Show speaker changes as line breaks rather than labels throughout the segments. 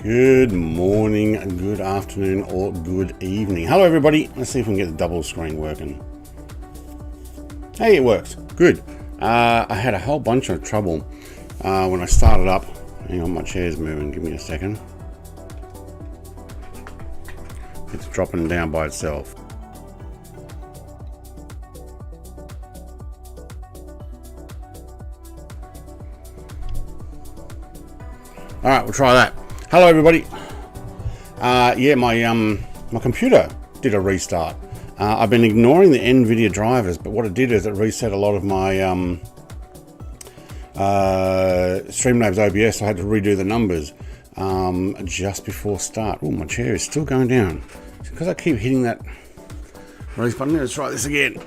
Good morning, good afternoon, or good evening. Hello everybody. Let's see if we can get the double screen working. Hey, it works. Good. I had a whole bunch of trouble when I started up. Hang on, my chair's moving. Give me a second. It's dropping down by itself. All right, we'll try that. Hello everybody. Yeah, my computer did a restart. I've been ignoring the Nvidia drivers, but what it did is it reset a lot of my Streamlabs OBS. So I had to redo the numbers just before start. Oh, my chair is still going down. It's because I keep hitting that release button. Let's try this again.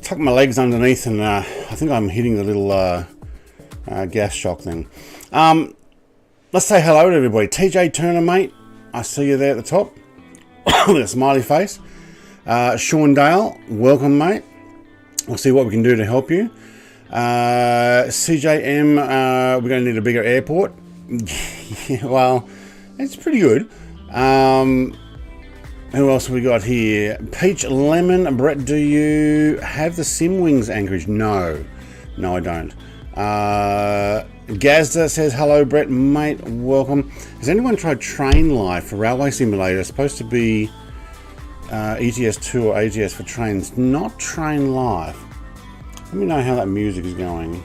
Tuck my legs underneath, and I think I'm hitting the little gas shock thing. Let's say hello to everybody. TJ Turner, mate, I see you there at the top with a smiley face. Sean Dale, welcome, mate. We'll see what we can do to help you. CJM, we're going to need a bigger airport. Yeah, well, it's pretty good. Who else have we got here? Peach Lemon, Brett, do you have the SimWings Anchorage? No, I don't. Gazda says hello, Brett, mate, welcome. Has anyone tried Train Life for Railway Simulator? It's supposed to be ETS2 or ATS for trains, not Train Life. Let me know how that music is going.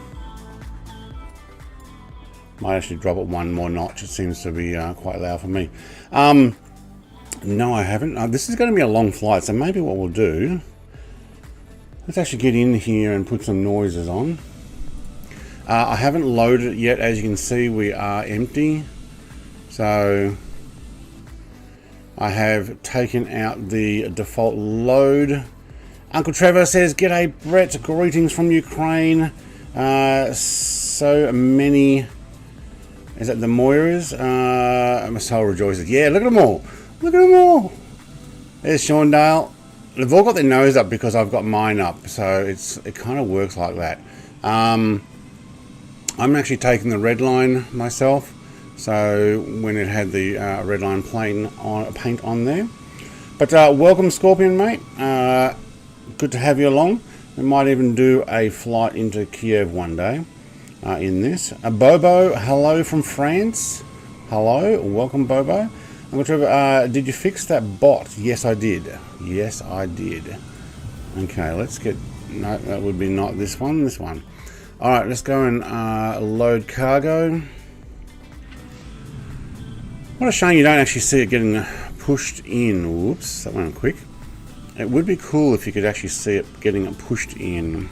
Might actually drop it one more notch. It seems to be quite loud for me. No, I haven't. This is going to be a long flight, so maybe what we'll do, let's actually get in here and put some noises on. I haven't loaded it yet. As you can see, we are empty. So I have taken out the default load. Uncle Trevor says, "G'day, Brett. Greetings from Ukraine." So many. Is that the Moiras? My soul rejoices. Yeah, look at them all. Look at them all. There's Sean Dale. They've all got their nose up because I've got mine up. So it kind of works like that. I'm actually taking the red line myself, so when it had the red line paint on there. But welcome, Scorpion, mate. Good to have you along. We might even do a flight into Kiev one day in this. Bobo, hello from France. Hello, welcome, Bobo. Did you fix that bot? Yes, I did. Yes, I did. Okay, let's get. No, that would be not this one. This one. All right, let's go and load cargo. What a shame you don't actually see it getting pushed in. Whoops, that went quick. It would be cool if you could actually see it getting pushed in.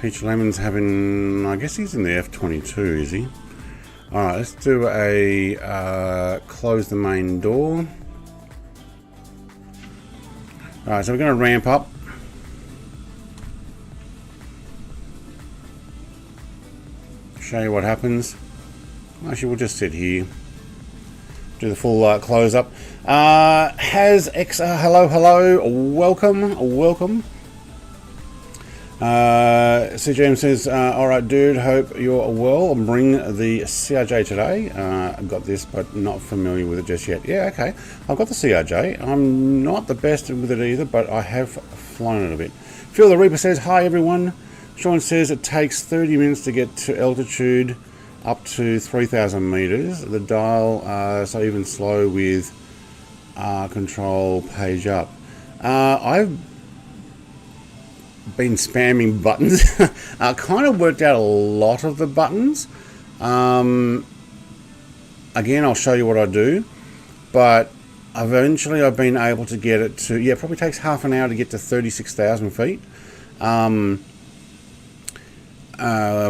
Peach Lemon's having, I guess he's in the F-22, is he? All right, let's do a close the main door. All right, so we're going to ramp up. Show you what happens. Actually, we'll just sit here. Do the full close up. Has XR, hello, welcome. CJM says, alright dude, hope you're well. Bring the CRJ today. I've got this, but not familiar with it just yet. Yeah, okay. I've got the CRJ. I'm not the best with it either, but I have flown it a bit. Phil the Reaper says, hi everyone. Sean says it takes 30 minutes to get to altitude up to 3,000 meters. The dial, so even slow with control page up. I've been spamming buttons. I kind of worked out a lot of the buttons. Again, I'll show you what I do, but eventually I've been able to get it to, yeah, it probably takes half an hour to get to 36,000 feet.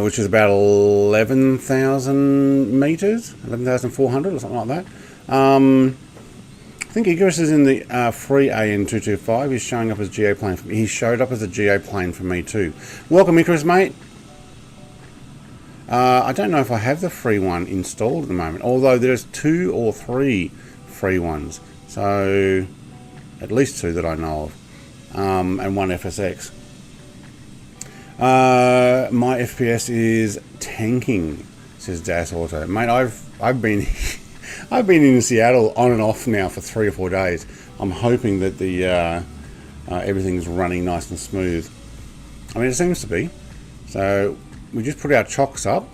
Which is about 11,000 meters, 11,400 or something like that. I think Icarus is in the free AN-225. He's showing up as GA plane for me. He showed up as a GA plane for me too. Welcome, Icarus, mate. I don't know if I have the free one installed at the moment, although there's 2 or 3 free ones. So at least 2 that I know of, and 1 FSX. My FPS is tanking, says Das Auto. Mate, I've been I've been in Seattle on and off now for 3 or 4 days. I'm hoping that the everything's running nice and smooth. I mean, it seems to be. So we just put our chocks up.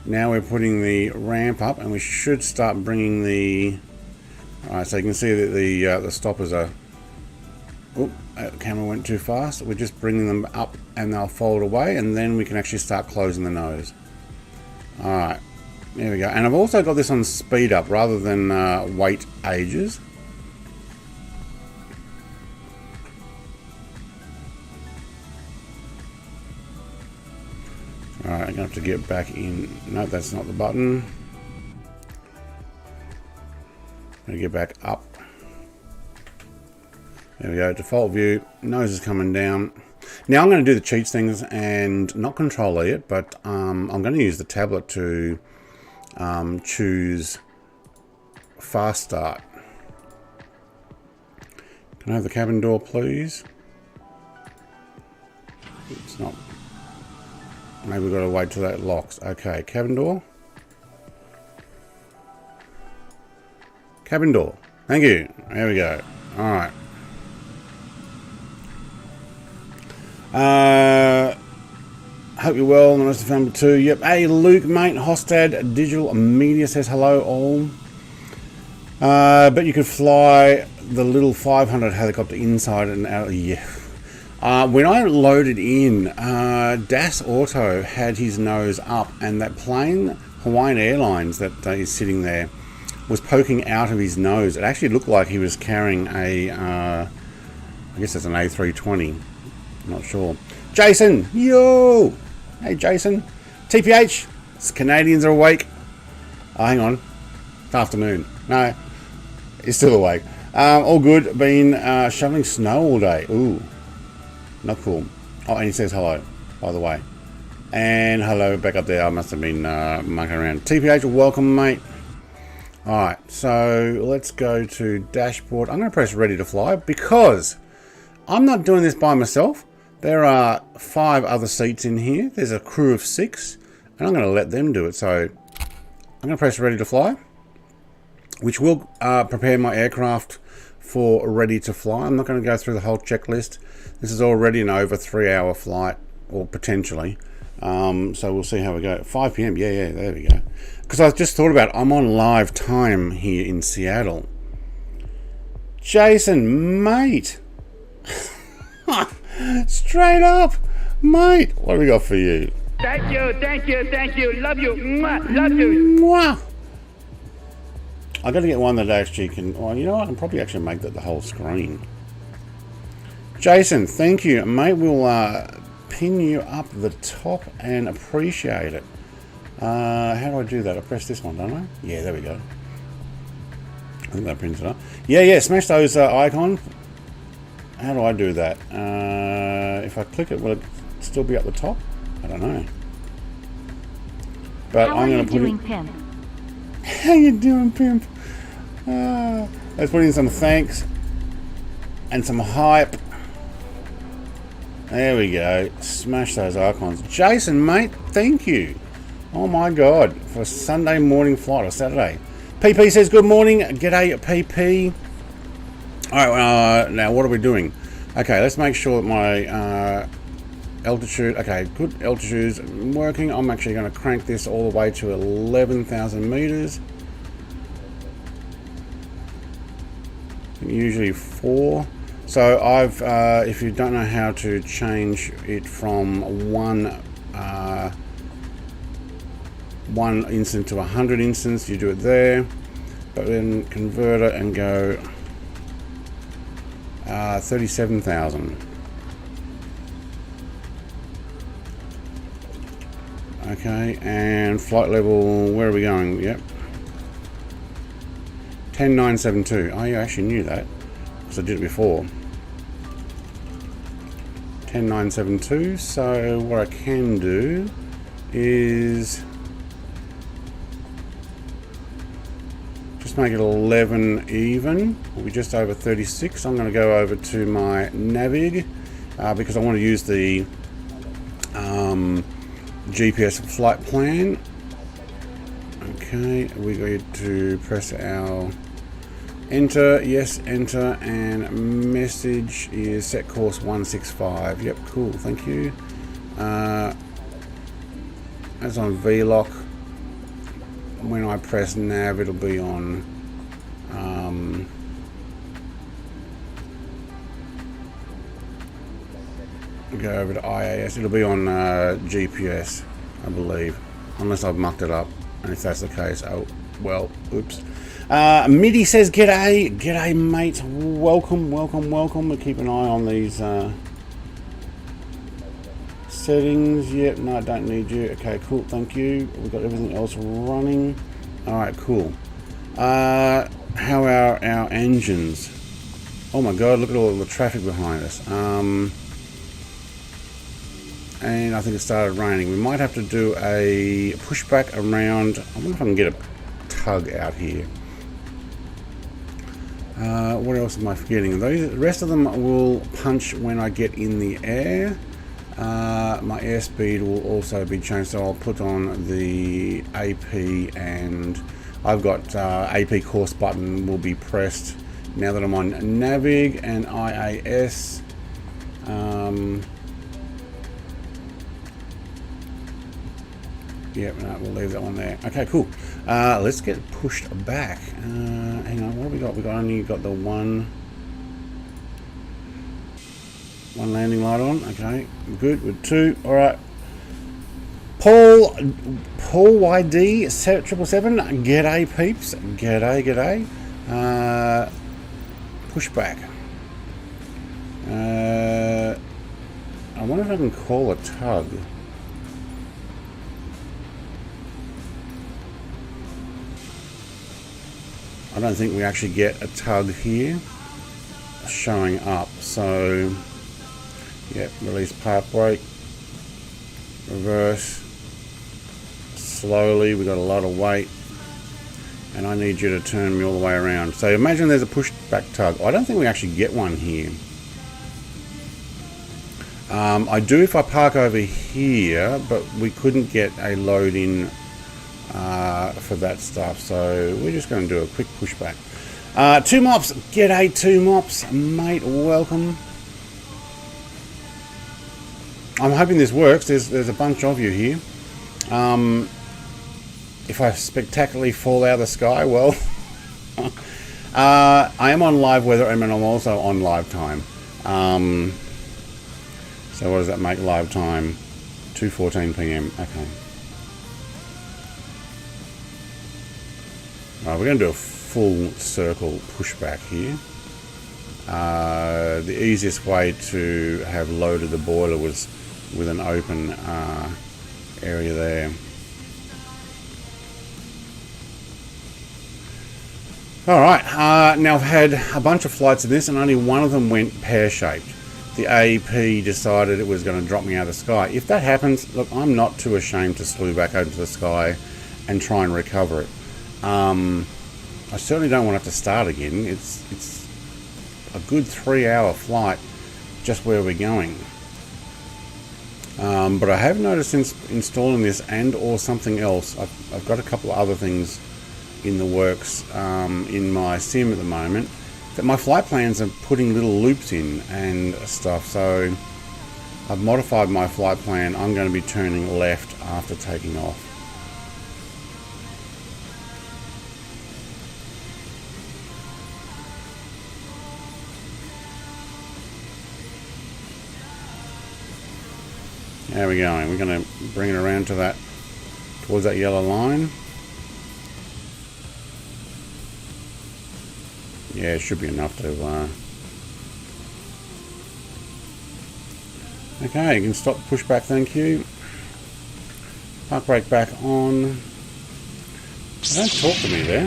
Now we're putting the ramp up, and we should start bringing the. Alright, so you can see that the stoppers are. Oh, camera went too fast. We're just bringing them up, and they'll fold away, and then we can actually start closing the nose. Alright, there we go. And I've also got this on speed up rather than wait ages. Alright, I'm going to have to get back in. No, that's not the button. I'm going to get back up. There we go, default view, nose is coming down. Now I'm going to do the cheats things and not control it, but I'm going to use the tablet to choose fast start. Can I have the cabin door, please? It's not. Maybe we've got to wait till that locks. Okay, cabin door. Cabin door. Thank you. There we go. All right. Hope you're well. Nice to film too. Yep. Hey, Luke, mate. Hostad Digital Media says hello, all. But you could fly the little 500 helicopter inside and out. Yeah. When I loaded in, Das Auto had his nose up, and that plane, Hawaiian Airlines, that is sitting there, was poking out of his nose. It actually looked like he was carrying a, I guess that's an A320. Not sure. Jason, yo! Hey, Jason. TPH, Canadians are awake. Oh, hang on. It's afternoon. No, he's still awake. All good. Been shoveling snow all day. Ooh. Not cool. Oh, and he says hello, by the way. And hello back up there. I must have been mucking around. TPH, welcome, mate. Alright, so let's go to dashboard. I'm going to press ready to fly because I'm not doing this by myself. There are 5 other seats in here. There's a crew of 6, and I'm going to let them do it. So I'm going to press ready to fly, which will prepare my aircraft for ready to fly. I'm not going to go through the whole checklist. This is already an over 3-hour flight, or potentially. So we'll see how we go. 5 p.m. Yeah, there we go. Because I just thought about it, I'm on live time here in Seattle. Jason, mate. Straight up, mate. What do we got for you?
Thank you. Love you. Mwah. Love you.
Mwah. I got to get one that actually can. Well, you know what? I can probably actually make that the whole screen. Jason, thank you, mate. We'll pin you up the top and appreciate it. How do I do that? I press this one, don't I? Yeah, there we go. I think that pins it up. Yeah. Smash those icons. How do I do that? If I click it, will it still be at the top? I don't know. But I'm going to put it. Pimp? How you doing, pimp? Let's put in some thanks and some hype. There we go. Smash those icons. Jason, mate, thank you. Oh my God, for a Sunday morning flight or Saturday. PP says good morning. G'day, PP. Alright, now what are we doing? Okay, let's make sure that my altitude, okay, good altitude's working. I'm actually going to crank this all the way to 11,000 meters. Usually 4. So I've, if you don't know how to change it from one instance to 100 instance, you do it there. But then convert it and go 37,000. Okay, and flight level, where are we going? Yep. 10972. Oh, you actually knew that because I did it before. 10972. So what I can do is just make it 11 even. We'll be just over 36. I'm going to go over to my navig because I want to use the GPS flight plan. Okay, we going to press our enter, yes, enter, and message is set course 165. Yep, cool, thank you. That's on VLOC. When I press nav, it'll be on go over to IAS, it'll be on GPS, I believe, unless I've mucked it up, and if that's the case, oh well, oops. Midi says g'day, g'day mate, welcome, welcome, welcome. We'll keep an eye on these settings. Yep, no, I don't need you. Okay, cool, thank you. We've got everything else running. Alright, cool. How are our engines? Oh my god, look at all the traffic behind us. And I think it started raining. We might have to do a pushback around. I wonder if I can get a tug out here. What else am I forgetting? The rest of them will punch when I get in the air. My airspeed will also be changed, so I'll put on the AP, and I've got AP course button will be pressed now that I'm on Navig and IAS. Yep, no, we'll leave that one there. Okay, cool. Let's get pushed back. Hang on, what have we got? We've only got the one landing light on. Okay, good with two. All right. Paul YD 777. G'day peeps. G'day, g'day. Pushback. I wonder if I can call a tug. I don't think we actually get a tug here showing up. So, yep, release park brake, reverse, slowly. We got a lot of weight, and I need you to turn me all the way around. So imagine there's a pushback tug. I don't think we actually get one here. I do if I park over here, but we couldn't get a load in for that stuff, so we're just going to do a quick pushback. Two mops, g'day two mops, mate, welcome. I'm hoping this works. There's a bunch of you here. If I spectacularly fall out of the sky, well, I am on live weather and I'm also on live time. So what does that make live time? 2:14 p.m. Okay. We're going to do a full circle pushback here. The easiest way to have loaded the boiler was with an open area there. Alright, now I've had a bunch of flights of this and only one of them went pear-shaped. The AP decided it was going to drop me out of the sky. If that happens, look, I'm not too ashamed to slew back over to the sky and try and recover it. I certainly don't want to have to start again. It's a good 3-hour flight just where we're going. But I have noticed since installing this and or something else, I've got a couple of other things in the works in my sim at the moment, that my flight plans are putting little loops in and stuff. So I've modified my flight plan. I'm going to be turning left after taking off. How are we going? We're going to bring it around to that, towards that yellow line. Yeah, it should be enough to... Okay, you can stop pushback, thank you. Park brake back on. Don't talk to me there.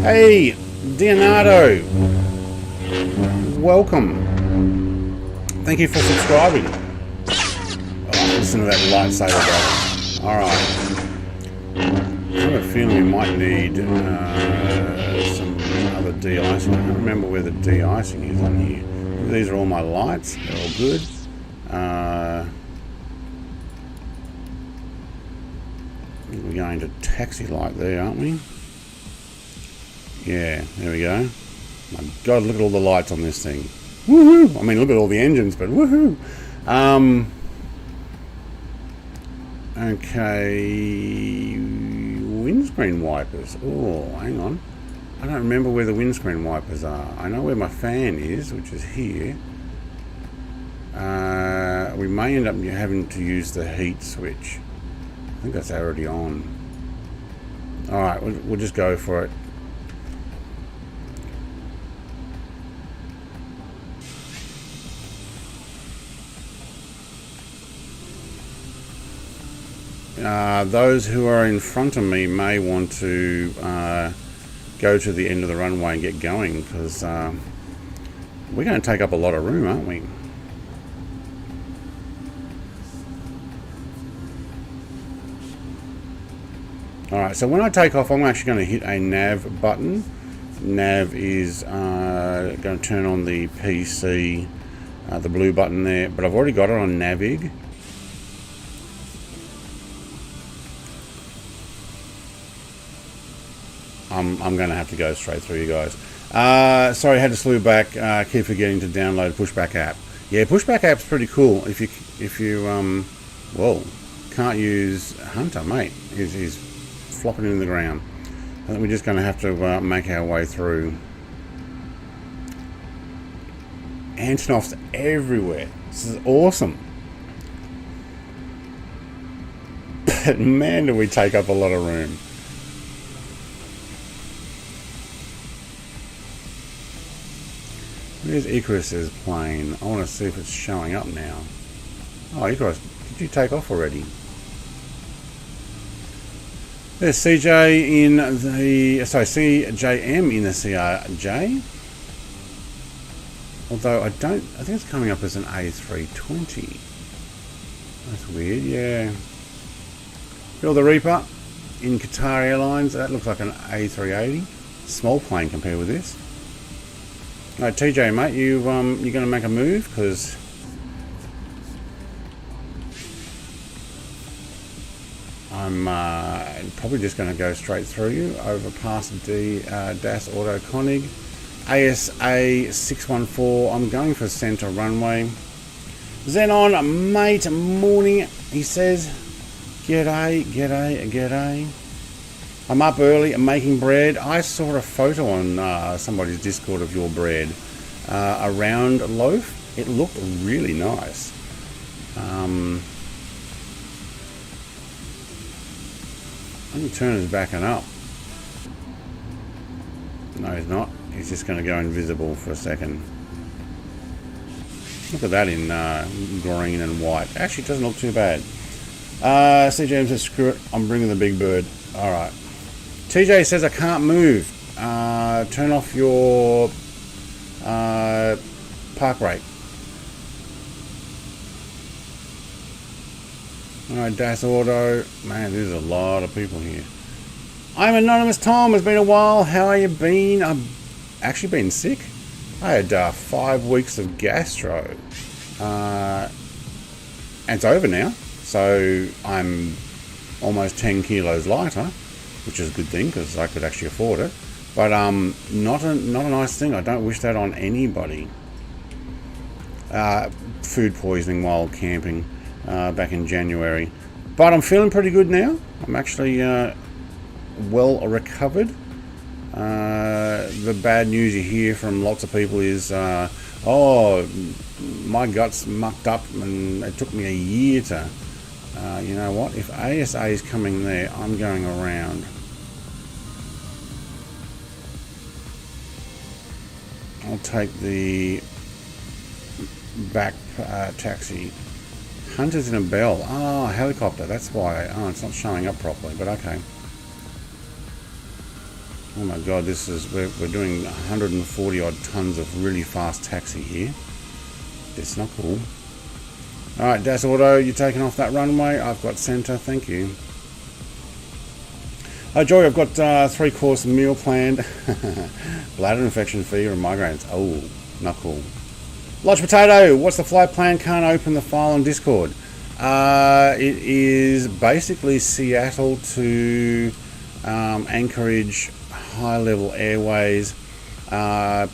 Hey, Leonardo. Welcome. Thank you for subscribing. Listen to that lightsaber, brother. Alright. I have a feeling we might need some other de-icing. I don't remember where the de-icing is on here. These are all my lights. They're all good. We're going to taxi light there, aren't we? Yeah, there we go. My God, look at all the lights on this thing. Woohoo! I mean, look at all the engines, but woohoo! Okay, windscreen wipers. Oh, hang on. I don't remember where the windscreen wipers are. I know where my fan is, which is here. We may end up having to use the heat switch. I think that's already on. Alright, we'll just go for it. Those who are in front of me may want to go to the end of the runway and get going, because we're going to take up a lot of room, aren't we? Alright, so when I take off, I'm actually going to hit a nav button. Nav is going to turn on the PC, the blue button there, but I've already got it on Navig. I'm going to have to go straight through, you guys. Sorry, I had to slew back. Keep forgetting to download Pushback app. Yeah, Pushback app's pretty cool. If you well, can't use Hunter, mate. He's flopping in the ground. I think we're just going to have to make our way through. Antonovs everywhere. This is awesome. But man, do we take up a lot of room. Where's Icarus's plane? I want to see if it's showing up now. Oh, Icarus, did you take off already? There's CJ in the... Sorry, CJM in the CRJ. Although I think it's coming up as an A320. That's weird, yeah. Bill the Reaper in Qatar Airlines. That looks like an A380. Small plane compared with this. Alright, TJ, mate, you're going to make a move, because I'm probably just going to go straight through you over past Das Auto Konig. ASA 614. I'm going for center runway. Xenon, mate, morning. He says, g'day, g'day, g'day. I'm up early and making bread. I saw a photo on somebody's Discord of your bread. A round loaf. It looked really nice. I think Turner's backing up. No, he's not. He's just going to go invisible for a second. Look at that in green and white. Actually, it doesn't look too bad. CJM says, screw it. I'm bringing the big bird. Alright. TJ says I can't move. Turn off your park brake. Alright, Das Auto. Man, there's a lot of people here. I'm Anonymous Tom. It's been a while. How are you been? I've actually been sick. I had 5 weeks of gastro. And it's over now. So I'm almost 10 kilos lighter, which is a good thing because I could actually afford it. But not a nice thing. I don't wish that on anybody. Food poisoning while camping back in January. But I'm feeling pretty good now. I'm actually well recovered. The bad news you hear from lots of people is, oh, my gut's mucked up and it took me a year to... you know what? If ASA is coming there, I'm going around. I'll take the back taxi. Hunter's in a bell. Oh, helicopter. That's why. Oh, it's not showing up properly, but okay. Oh my god, this is... We're doing 140 odd tons of really fast taxi here. It's not cool. Alright, Das Auto, you're taking off that runway. I've got centre, thank you. Joy, I've got 3-course meal planned. Bladder infection, fever and migraines. Oh, not cool. Lodge Potato, what's the flight plan? Can't open the file on Discord. It is basically Seattle to Anchorage, high-level airways.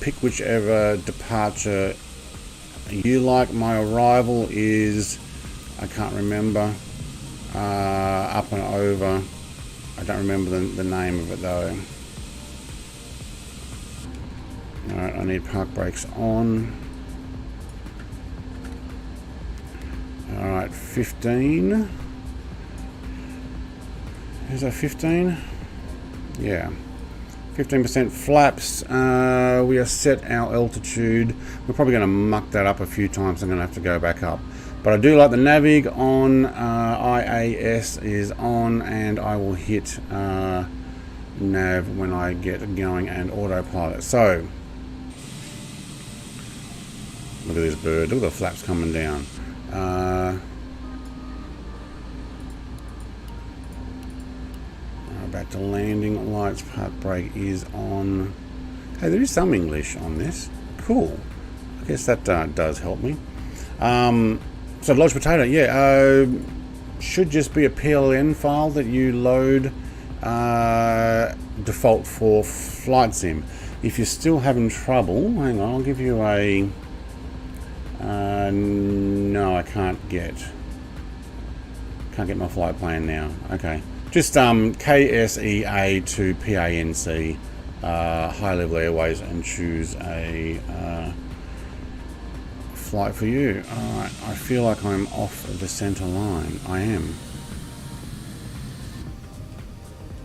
Pick whichever departure you like. My arrival is, I can't remember, up and over. I don't remember the name of it though. Alright, I need park brakes on. Alright, 15. Is that 15? Yeah. 15% flaps. We are set our altitude. We're probably going to muck that up a few times. I'm going to have to go back up. But I do like the navig on. IAS is on, and I will hit nav when I get going, and autopilot. So, look at this bird. Look at the flaps coming down. Back to landing lights. Park brake is on. Hey, there is some English on this. Cool. I guess that does help me. So lodge potato, yeah, should just be a PLN file that you load, default for flight sim. If you're still having trouble, hang on, I'll give you a. No, I can't get my flight plan now. Okay. Just KSEA to PANC, high level airways, and choose a flight for you. Alright, I feel like I'm off the center line. I am.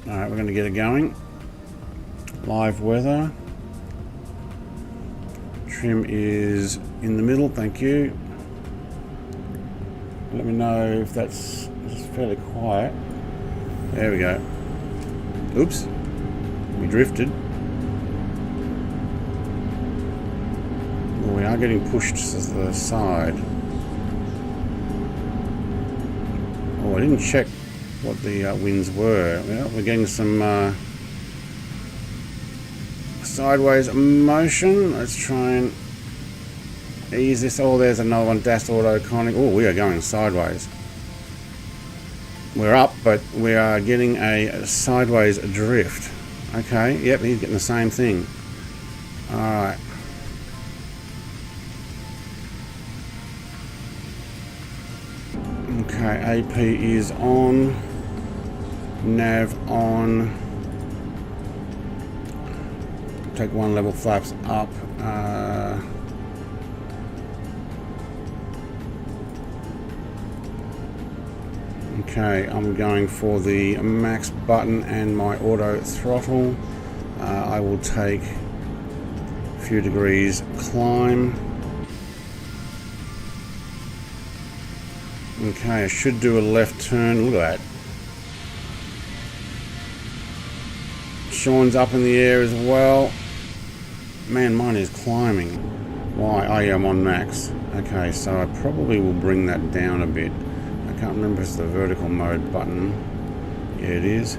Alright, we're going to get it going. Live weather. Trim is in the middle, thank you. Let me know if that's fairly quiet. There we go. Oops. We drifted. Well, we are getting pushed to the side. Oh, I didn't check what the winds were. Well, we're getting some sideways motion. Let's try and ease this. Oh, there's another one. DAS Auto Conic. Oh, we are going sideways. We're up, but we are getting a sideways drift. Okay, yep, he's getting the same thing. Alright. Okay, AP is on. Nav on. Take one level, flaps up. Okay, I'm going for the max button and my auto throttle. I will take a few degrees climb. Okay, I should do a left turn. Look at that. Sean's up in the air as well. Man, mine is climbing. Why? Oh yeah, I'm on max. Okay, so I probably will bring that down a bit. I can't remember if it's the vertical mode button. Yeah, it is.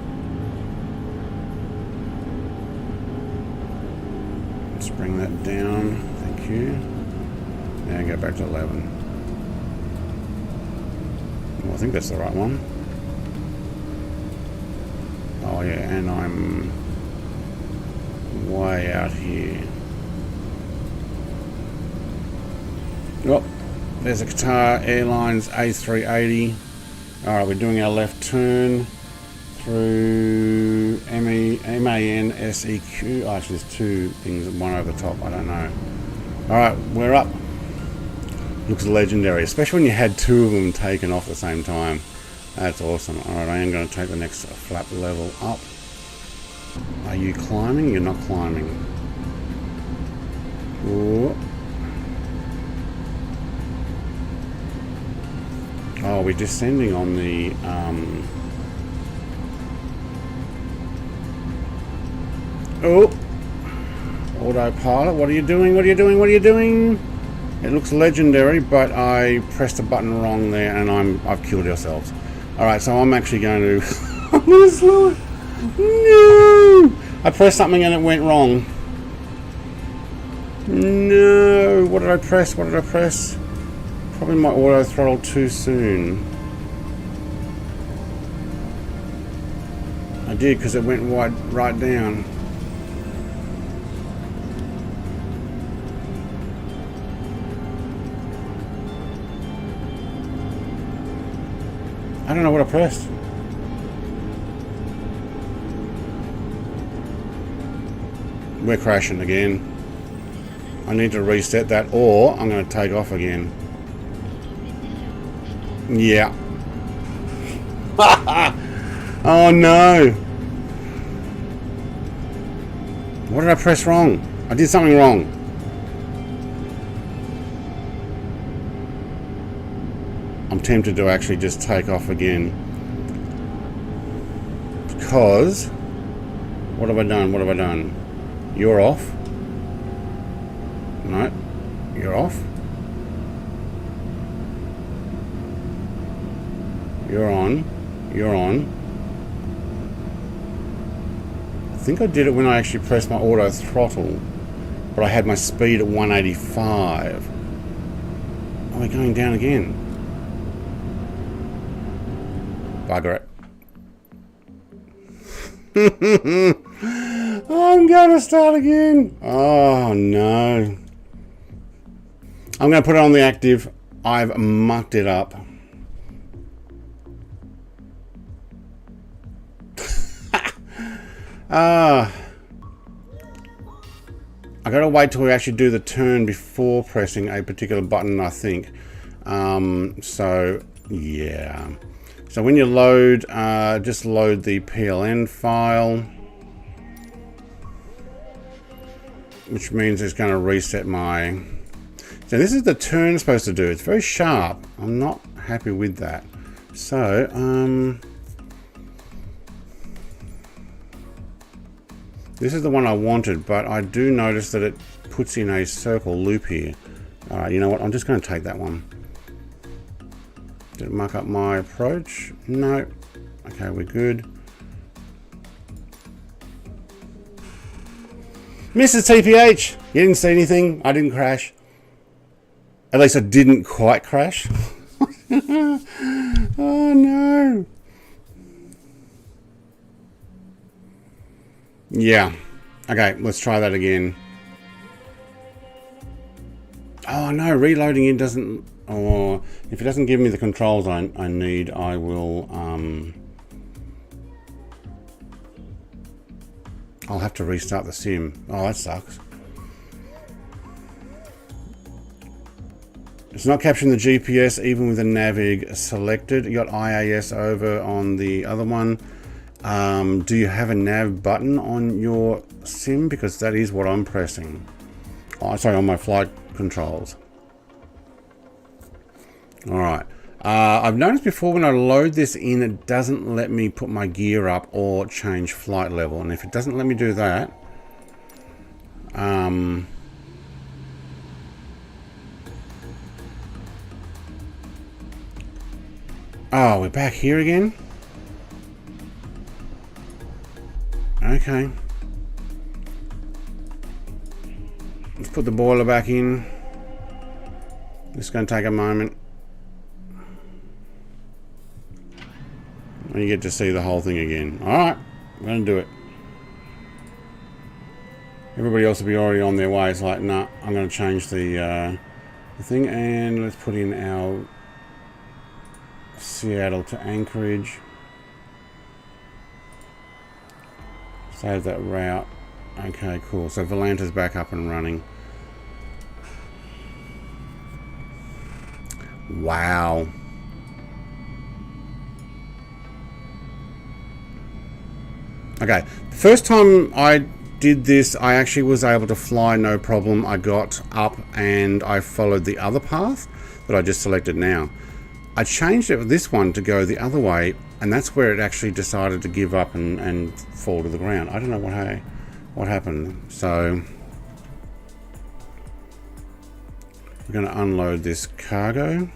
Let's bring that down. Thank you. Now go back to 11. Well, I think that's the right one. Oh yeah, and I'm way out here. Oh, there's a Qatar Airlines A380. Alright, we're doing our left turn through MAN-SEQ. Oh, actually there's two things, one over the top, I don't know. Alright, we're up. Looks legendary, especially when you had two of them taken off at the same time. That's awesome. Alright, I am going to take the next flap level up. Are you climbing? You're not climbing. Ooh. Oh, we're descending on the oh, autopilot. What are you doing? What are you doing? What are you doing? It looks legendary, but I pressed the button wrong there, and I've killed yourselves. All right, so I'm actually going to I'm going to slow it. No, I pressed something and it went wrong. No, what did I press? What did I press? Probably my auto throttle too soon. I did, because it went right down. I don't know what I pressed. We're crashing again. I need to reset that, or I'm going to take off again. Yeah. Oh no. What did I press wrong? I did something wrong. I'm tempted to actually just take off again. Because, what have I done? What have I done? You're off. No, you're off. You're on. You're on. I think I did it when I actually pressed my auto throttle, but I had my speed at 185. Oh, we're going down again. Bugger it. I'm gonna start again. Oh no. I'm gonna put it on the active. I've mucked it up. I gotta wait till we actually do the turn before pressing a particular button, I think. So yeah. So when you load, just load the PLN file, which means it's going to reset my... So this is the turn supposed to do. It's very sharp. I'm not happy with that. So, this is the one I wanted, but I do notice that it puts in a circle loop here. Alright, you know what? I'm just going to take that one. Did it muck up my approach? No. Okay, we're good. Mrs. TPH, you didn't see anything. I didn't crash. At least I didn't quite crash. Oh no. Yeah. Okay, let's try that again. Oh no, reloading it doesn't... Oh, if it doesn't give me the controls I need, I will... I'll have to restart the sim. Oh, that sucks. It's not capturing the GPS even with the navig selected. You got IAS over on the other one. Do you have a nav button on your sim? Because that is what I'm pressing. Oh, sorry, on my flight controls. Alright. I've noticed before when I load this in, it doesn't let me put my gear up or change flight level. And if it doesn't let me do that, oh, we're back here again? Okay. Let's put the boiler back in. It's going to take a moment. And you get to see the whole thing again. Alright, I'm going to do it. Everybody else will be already on their way. It's like, nah, I'm going to change the thing. And let's put in our Seattle to Anchorage. Save that route. Okay, cool. So Volanta's back up and running. Wow. Okay, the first time I did this, I actually was able to fly no problem. I got up and I followed the other path that I just selected now. I changed it with this one to go the other way, and that's where it actually decided to give up and fall to the ground. I don't know what happened. So we're going to unload this cargo.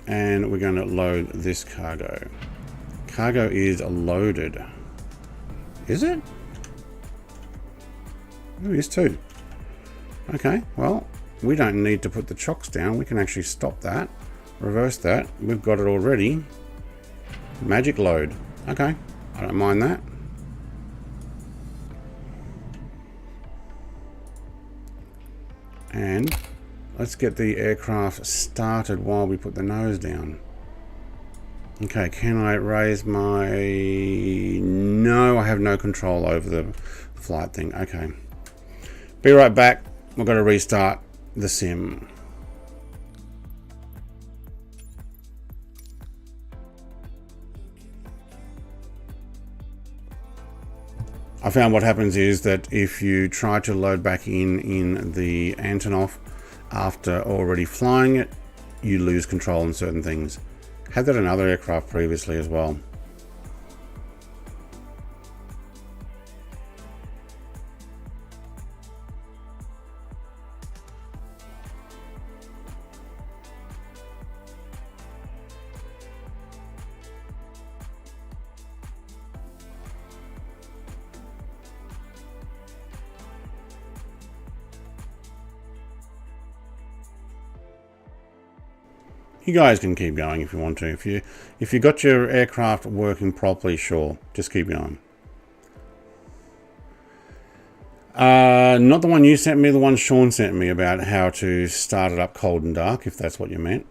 And we're going to load this cargo. Cargo is loaded. Is it? Oh, it is too. Okay, well, we don't need to put the chocks down. We can actually stop that, reverse that. We've got it already. Magic load. Okay, I don't mind that. And let's get the aircraft started while we put the nose down. Okay, can I raise my... No, I have no control over the flight thing. Okay. Be right back. We've got to restart the sim. I found what happens is that if you try to load back in the Antonov after already flying it, you lose control on certain things. Had that in other aircraft previously as well. You guys can keep going if you want to. If you got your aircraft working properly, sure, just keep going. Not the one you sent me, the one Sean sent me about how to start it up cold and dark, if that's what you meant.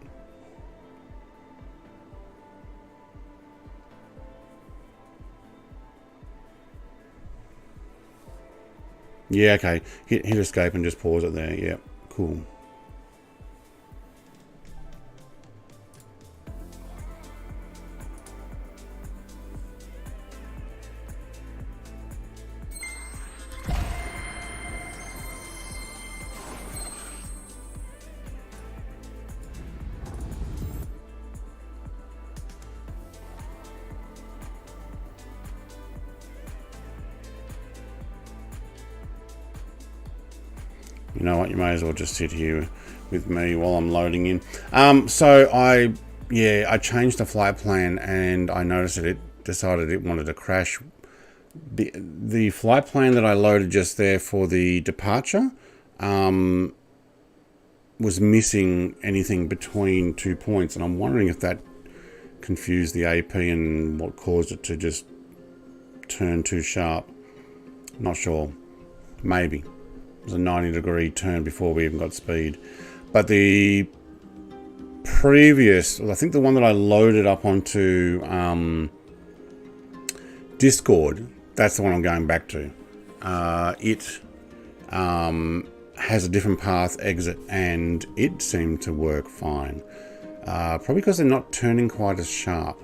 Yeah, okay. Hit escape and just pause it there. Yeah, cool. You know what, you may as well just sit here with me while I'm loading in. So I changed the flight plan and I noticed that it decided it wanted to crash. The flight plan that I loaded just there for the departure was missing anything between 2 points, and I'm wondering if that confused the AP and what caused it to just turn too sharp. Not sure. Maybe. It was a 90-degree turn before we even got speed. But the previous, I think the one that I loaded up onto Discord, that's the one I'm going back to. It has a different path exit and it seemed to work fine. Probably because they're not turning quite as sharp.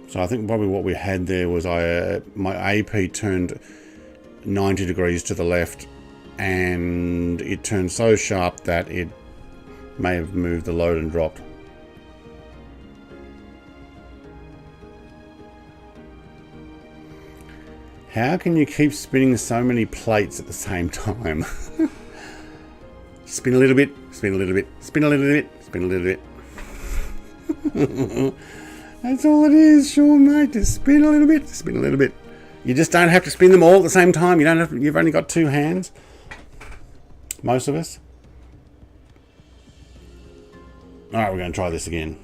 So I think probably what we had there was my AP turned 90 degrees to the left and it turned so sharp that it may have moved the load and dropped. How can you keep spinning so many plates at the same time? Spin a little bit, spin a little bit, spin a little bit, spin a little bit. That's all it is, Sean, mate. Just spin a little bit, spin a little bit. You just don't have to spin them all at the same time. You don't have to, you've only got two hands. Most of us. Alright, we're going to try this again.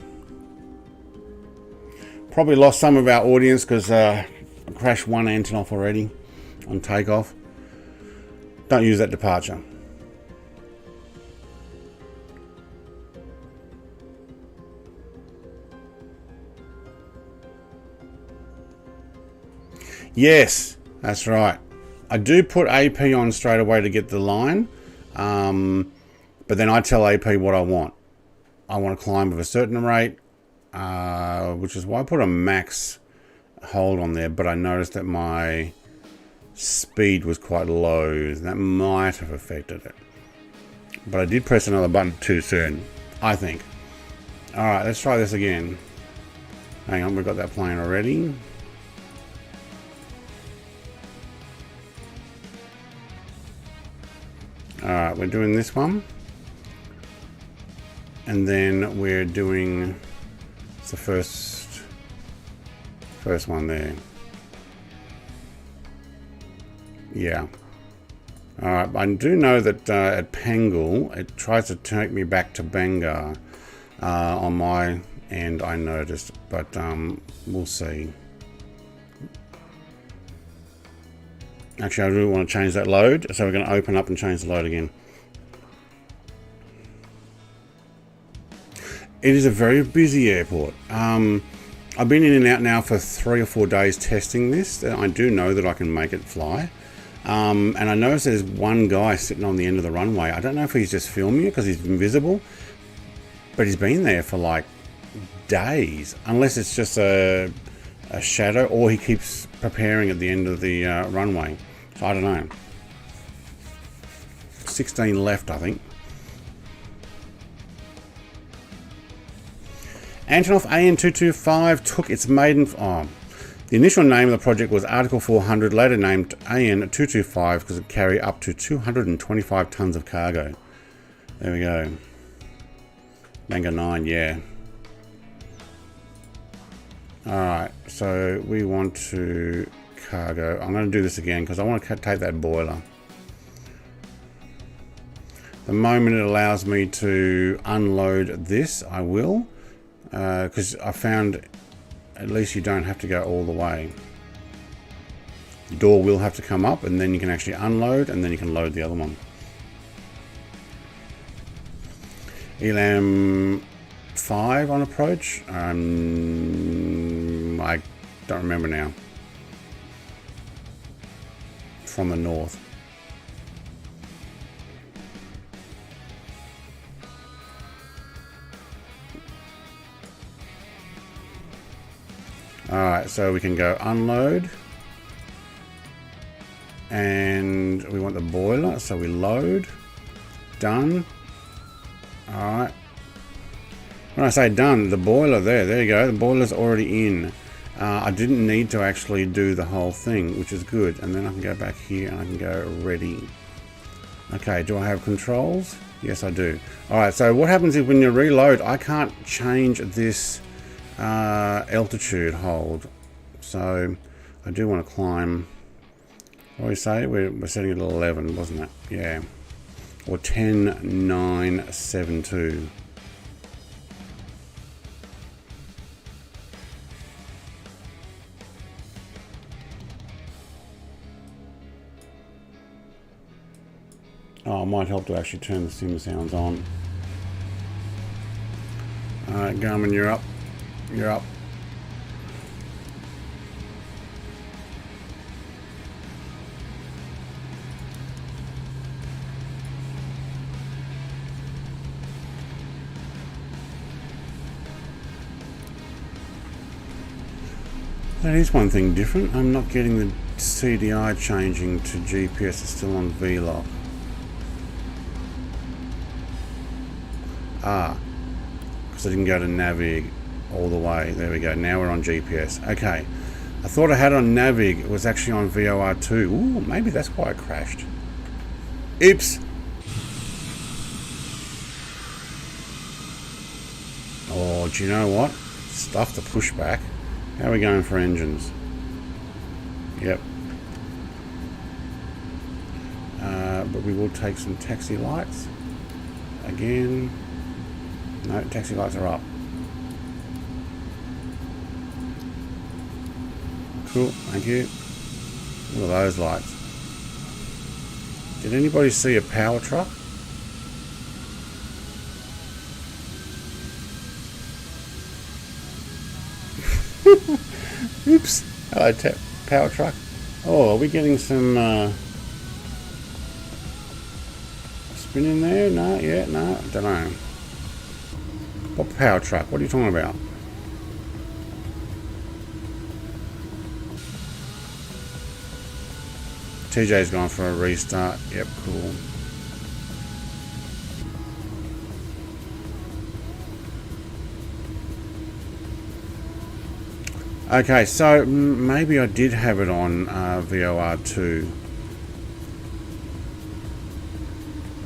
Probably lost some of our audience because I crashed one Antonov already on takeoff. Don't use that departure. Yes, that's right. I do put AP on straight away to get the line. But then I tell AP what I want. I want to climb at a certain rate, which is why I put a max hold on there. But I noticed that my speed was quite low. That might have affected it. But I did press another button too soon, I think. Alright, let's try this again. Hang on, we've got that plane already. Alright, we're doing this one. And then we're doing the first one there. Yeah. Alright, I do know that at Pangle, it tries to take me back to Bangor on my end, I noticed, but we'll see. Actually, I really want to change that load, so we're going to open up and change the load again. It is a very busy airport. I've been in and out now for 3 or 4 days testing this. I do know that I can make it fly. And I noticed there's one guy sitting on the end of the runway. I don't know if he's just filming it because he's invisible, but he's been there for like days, unless it's just a shadow, or he keeps preparing at the end of the runway. So I don't know. 16 left, I think. Antonov AN-225 took its maiden... The initial name of the project was Article 400, later named AN-225 because it carried up to 225 tons of cargo. There we go. Manga 9, yeah. Alright, so we want to cargo. I'm going to do this again because I want to take that boiler. The moment it allows me to unload this, I will. Because I found at least you don't have to go all the way. The door will have to come up and then you can actually unload and then you can load the other one. Elam 5 on approach. I don't remember now. From the north. Alright, so we can go unload. And we want the boiler, so we load. Done. Alright. When I say done, the boiler there you go. The boiler's already in. I didn't need to actually do the whole thing, which is good. And then I can go back here and I can go ready. Okay, do I have controls? Yes, I do. Alright, so what happens is when you reload, I can't change this altitude hold. So I do want to climb. What do we say? We're setting it at 11, wasn't it? Yeah. Or 10,972. Oh, it might help to actually turn the sim sounds on. Alright, Garmin, you're up. You're up. That is one thing different. I'm not getting the CDI changing to GPS. It's still on VLOC. Because I didn't go to Navig all the way. There we go. Now we're on GPS. Okay. I thought I had on Navig. It was actually on VOR2. Ooh, maybe that's why it crashed. Oops. Oh, do you know what? Stuff the pushback. How are we going for engines? Yep. But we will take some taxi lights. Again. No, taxi lights are up. Cool, thank you. Look at those lights. Did anybody see a power truck? Oops. Hello, power truck. Oh, are we getting some spin in there? No, yeah, no, I don't know. What power truck? What are you talking about? TJ's gone for a restart. Yep, cool. Okay, so maybe I did have it on VOR2.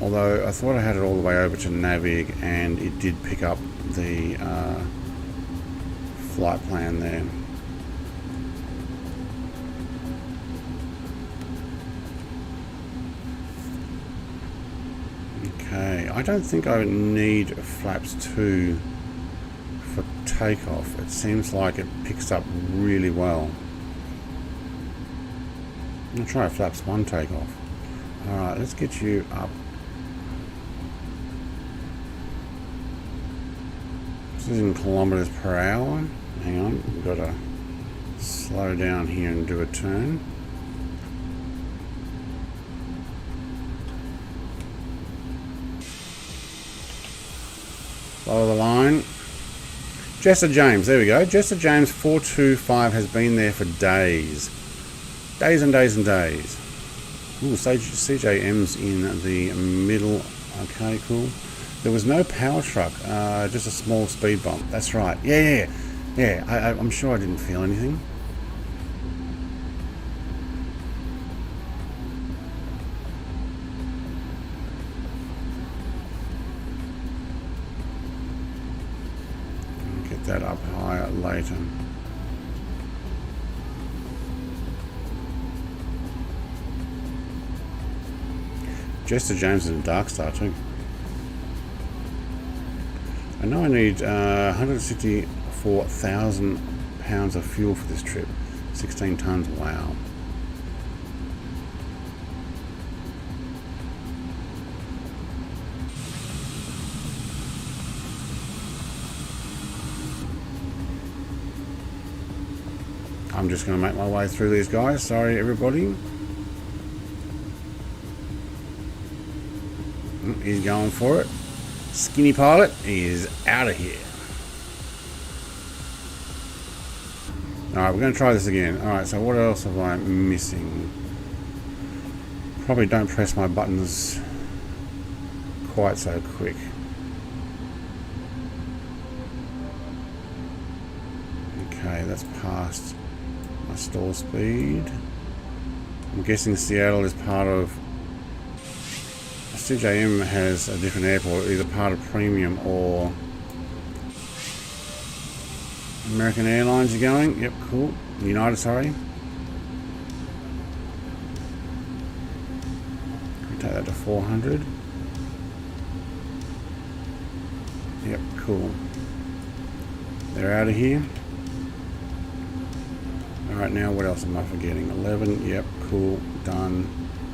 Although I thought I had it all the way over to Navig and it did pick up the flight plan there. Okay, I don't think I need flaps 2 for takeoff. It seems like it picks up really well. I'll try a flaps 1 takeoff. Alright, let's get you up. This is in kilometers per hour. Hang on, we've got to slow down here and do a turn. Follow the line. Jester James, there we go. Jester James 425 has been there for days. Days and days and days. Ooh, CJM's in the middle. Okay, cool. There was no power truck, just a small speed bump. That's right. Yeah. I'm sure I didn't feel anything. Get that up higher later. Jester James is a Dark Star too. I know I need 164,000 pounds of fuel for this trip. 16 tons, wow. I'm just going to make my way through these guys. Sorry, everybody. He's going for it. Skinny pilot is out of here. Alright, we're going to try this again. Alright, so what else am I missing? Probably don't press my buttons quite so quick. Okay, that's past my stall speed. I'm guessing Seattle is part of... CJM has a different airport, either part of Premium or American Airlines you're going. Yep, cool. United, sorry. We take that to 400. Yep, cool. They're out of here. Alright, now what else am I forgetting? 11, yep, cool, done.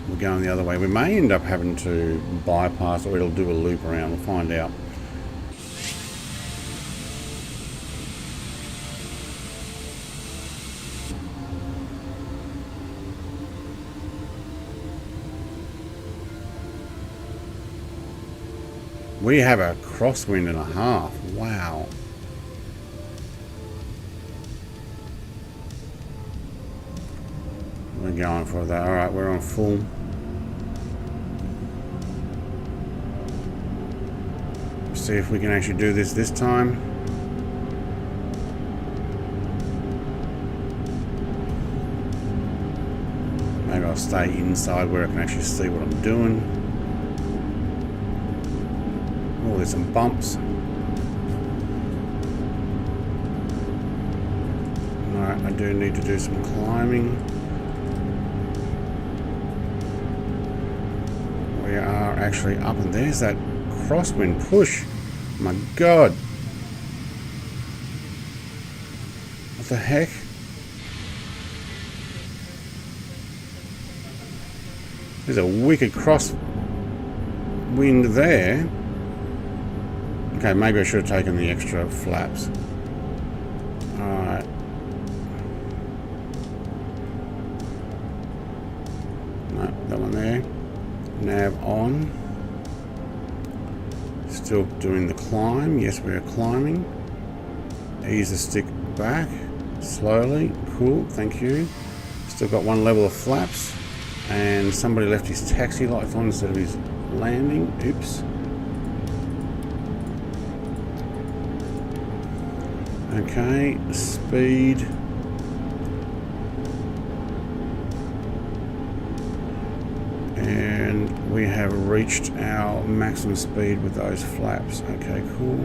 We're going the other way. We may end up having to bypass, or it'll do a loop around. We'll find out. We have a crosswind and a half. Wow. We're going for that. Alright, we're on full. See if we can actually do this time. Maybe I'll stay inside where I can actually see what I'm doing. Oh, there's some bumps. Alright, I do need to do some climbing. We are actually up, and there's that crosswind push. My God. What the heck? There's a wicked crosswind there. Okay, maybe I should have taken the extra flaps. Alright. No, that one there. Nav on. Still doing the climb. Yes, we are climbing. Ease the stick back slowly. Cool, thank you. Still got one level of flaps, and somebody left his taxi lights on instead of his landing. Oops. Okay, speed. And we have reached our maximum speed with those flaps. Okay, cool.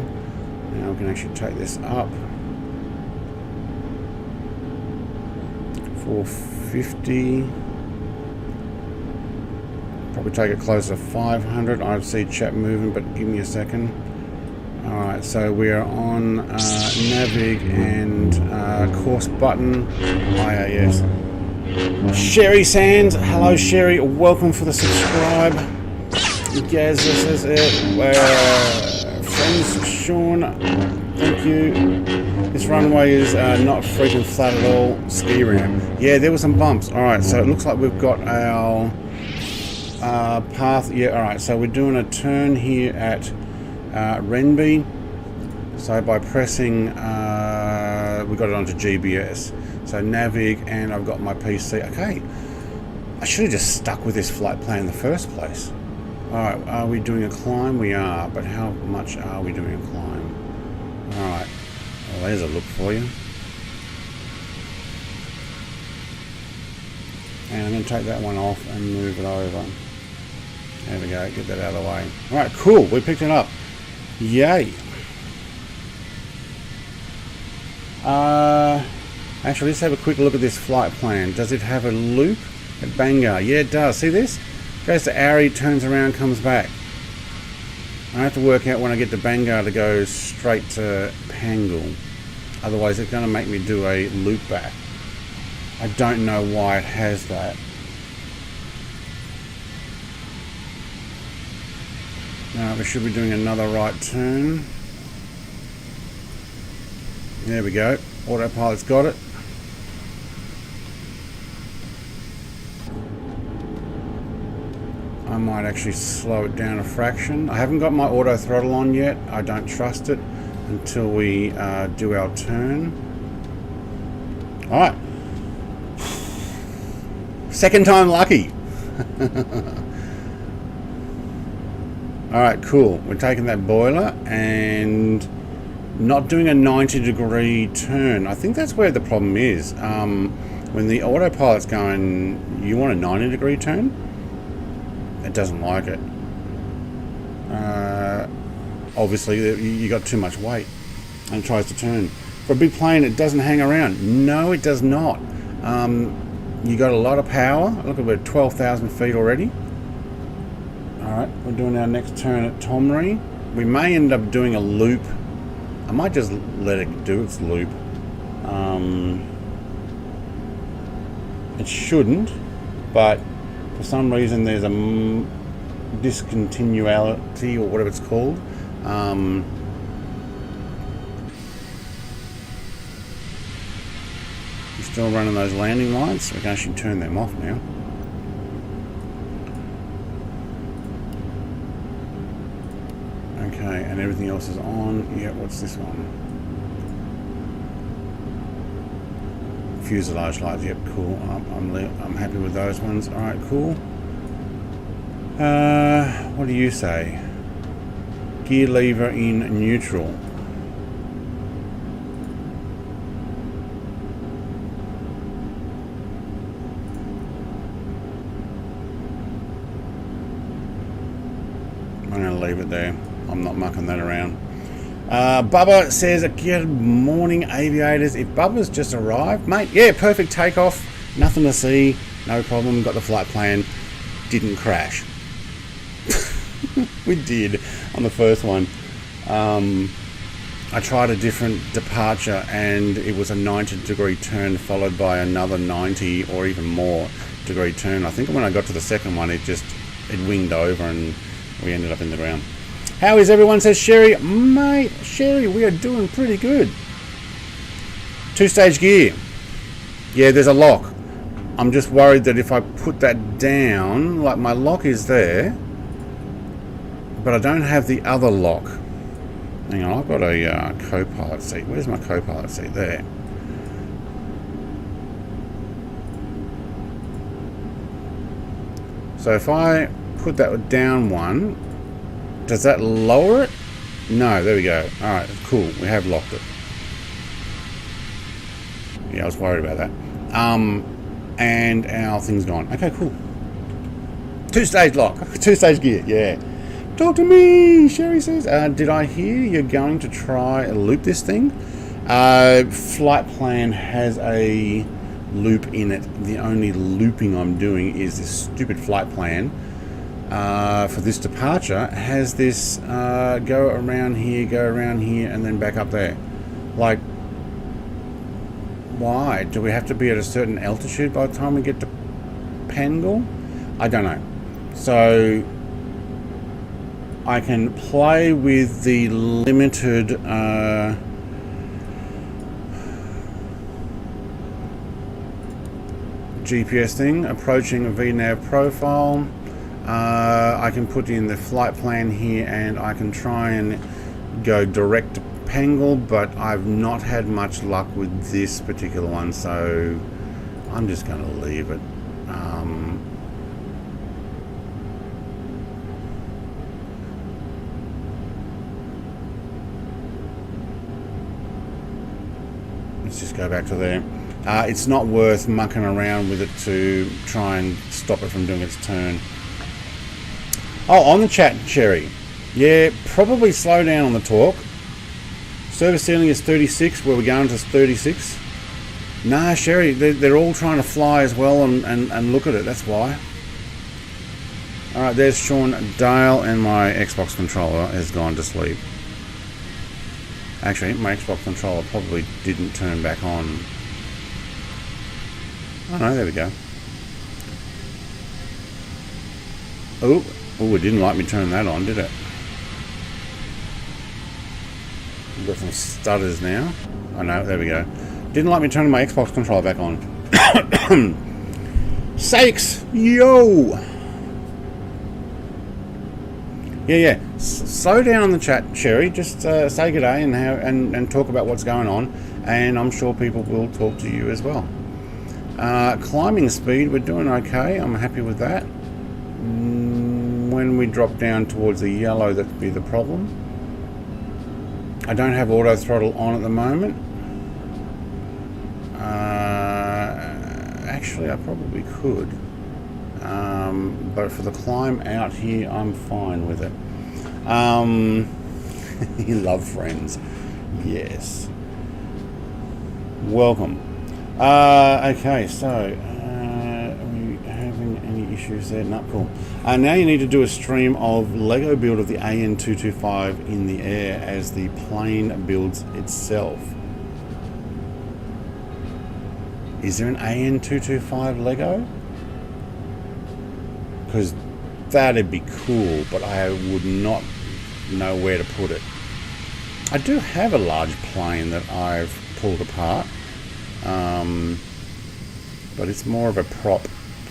Now we can actually take this up. 450. Probably take it closer to 500. I see chat moving, but give me a second. Alright, so we are on Navig and course button, IAS. Sherry Sands, hello Sherry, welcome for the subscribe. Gaz says it. Friends, Sean, thank you. This runway is not freaking flat at all. Ski ramp. Yeah, there were some bumps. Alright, so it looks like we've got our path. Yeah, alright, so we're doing a turn here at Renby. So by pressing, we got it onto GBS. So Navig, and I've got my PC. Okay, I should have just stuck with this flight plan in the first place. Alright, are we doing a climb? We are, but how much are we doing a climb? Alright, well, there's a look for you. And I'm going to take that one off and move it over. There we go, get that out of the way. Alright, cool, we picked it up. Yay. Actually, let's have a quick look at this flight plan. Does it have a loop at Bangor? Yeah, it does. See this? Goes to Ari, turns around, comes back. I have to work out when I get to Bangor to go straight to Pangle. Otherwise, it's going to make me do a loop back. I don't know why it has that. Now, we should be doing another right turn. There we go. Autopilot's got it. I might actually slow it down a fraction. I haven't got my auto throttle on yet. I don't trust it until we do our turn. Alright. Second time lucky. Alright, cool. We're taking that boiler and not doing a 90-degree turn. I think that's where the problem is. When the autopilot's going, you want a 90-degree turn? It doesn't like it. Obviously, you got too much weight and it tries to turn. For a big plane, it doesn't hang around. No, it does not. You got a lot of power. Look, we're 12,000 feet already. Alright, we're doing our next turn at Tomri. We may end up doing a loop. I might just let it do its loop. It shouldn't, but for some reason there's a discontinuity or whatever it's called. You're still running those landing lights. We can actually turn them off now. Okay, and everything else is on. Yeah, what's this one? Fuselage lights. Yep, cool. I'm happy with those ones. All right, cool. What do you say? Gear lever in neutral. I'm going to leave it there. I'm not mucking that around. Bubba says, good morning, aviators. If Bubba's just arrived, mate, yeah, perfect takeoff. Nothing to see. No problem. Got the flight plan. Didn't crash. We did on the first one. I tried a different departure and it was a 90-degree turn followed by another 90 or even more degree turn. I think when I got to the second one, it winged over and we ended up in the ground. How is everyone, says Sherry. Mate, Sherry, we are doing pretty good. 2-stage gear. Yeah, there's a lock. I'm just worried that if I put that down, like my lock is there, but I don't have the other lock. Hang on, I've got a co-pilot seat. Where's my co-pilot seat? There. So if I put that down one, does that lower it? No, there we go. Alright, cool. We have locked it. Yeah, I was worried about that. And our thing's gone. Okay, cool. 2-stage lock. 2-stage gear, yeah. Talk to me, Sherry says. Did I hear you're going to try and loop this thing? Flight plan has a loop in it. The only looping I'm doing is this stupid flight plan. for this departure has this go around here, and then back up there. Like, why? Do we have to be at a certain altitude by the time we get to Pangal? I don't know. So I can play with the limited GPS thing, approaching a VNAV profile. I can put in the flight plan here and I can try and go direct to Pangal, but I've not had much luck with this particular one, so I'm just going to leave it. Let's just go back to there. It's not worth mucking around with it to try and stop it from doing its turn. Oh, on the chat, Cherry. Yeah, probably slow down on the talk. Service ceiling is 36, where we're going to 36. Nah, Sherry, they're all trying to fly as well and look at it, that's why. Alright, there's Sean Dale, and my Xbox controller has gone to sleep. Actually, my Xbox controller probably didn't turn back on. Oh no, there we go. Oh, it didn't like me turn that on, did it? We've got some stutters now. Oh no, there we go. Didn't like me turning my Xbox controller back on. Sakes! Yo! Yeah. Slow down on the chat, Sherry. Just say good day and talk about what's going on, and I'm sure people will talk to you as well. Climbing speed, we're doing okay. I'm happy with that. When we drop down towards the yellow, that'd be the problem. I don't have auto throttle on at the moment. Actually, I probably could. But for the climb out here, I'm fine with it. You love friends. Yes. Welcome. Okay, so are we having any issues there? Not cool. Now you need to do a stream of Lego build of the AN-225 in the air as the plane builds itself. Is there an AN-225 Lego? Because that'd be cool, but I would not know where to put it. I do have a large plane that I've pulled apart, but it's more of a prop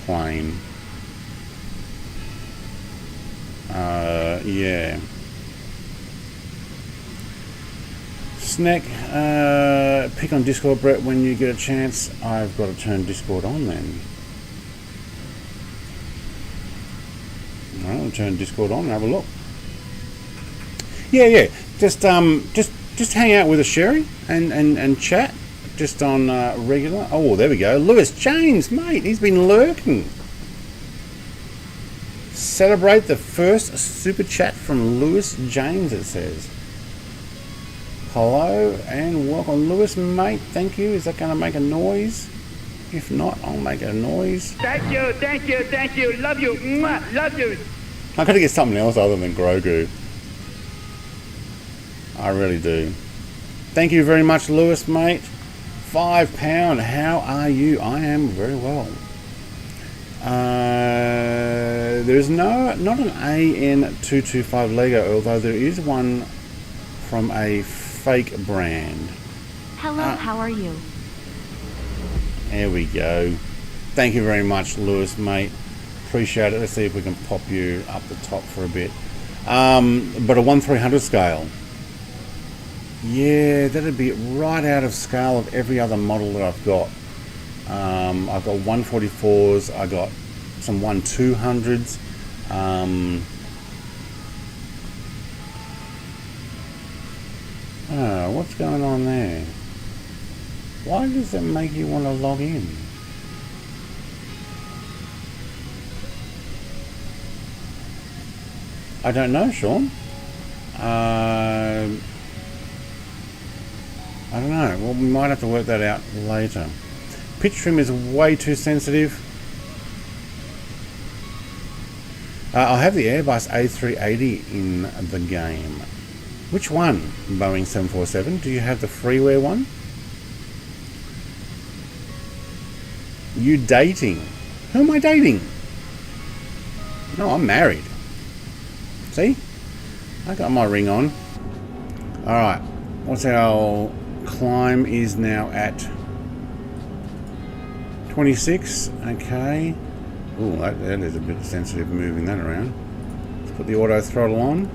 plane. Yeah. Snack, pick on Discord, Brett, when you get a chance. I've got to turn Discord on then. I'll turn Discord on and have a look. Yeah. Just hang out with us, Sherry, and chat. Just on regular. Oh, there we go. Lewis James, mate. He's been lurking. Celebrate the first super chat from Lewis James, it says. Hello and welcome, Lewis, mate. Thank you. Is that going to make a noise? If not, I'll make a noise.
Thank you. Love you. Mwah, love you.
I've got to get something else other than Grogu. I really do. Thank you very much, Lewis, mate. £5. How are you? I am very well. There's not an AN-225 Lego, although there is one from a fake brand.
Hello, how are you?
There we go. Thank you very much, Lewis, mate. Appreciate it. Let's see if we can pop you up the top for a bit. But a 1/300 scale. Yeah, that'd be right out of scale of every other model that I've got. I've got 144s, I got some 1/200s. What's going on there? Why does it make you want to log in? I don't know, Sean. I don't know. Well, we might have to work that out later. Pitch trim is way too sensitive. I have the Airbus A380 in the game. Which one? Boeing 747. Do you have the freeware one? You dating? Who am I dating? No, I'm married. See? I got my ring on. Alright. What's our climb is now at 26. Okay. Ooh, that is a bit sensitive moving that around. Let's put the auto throttle on.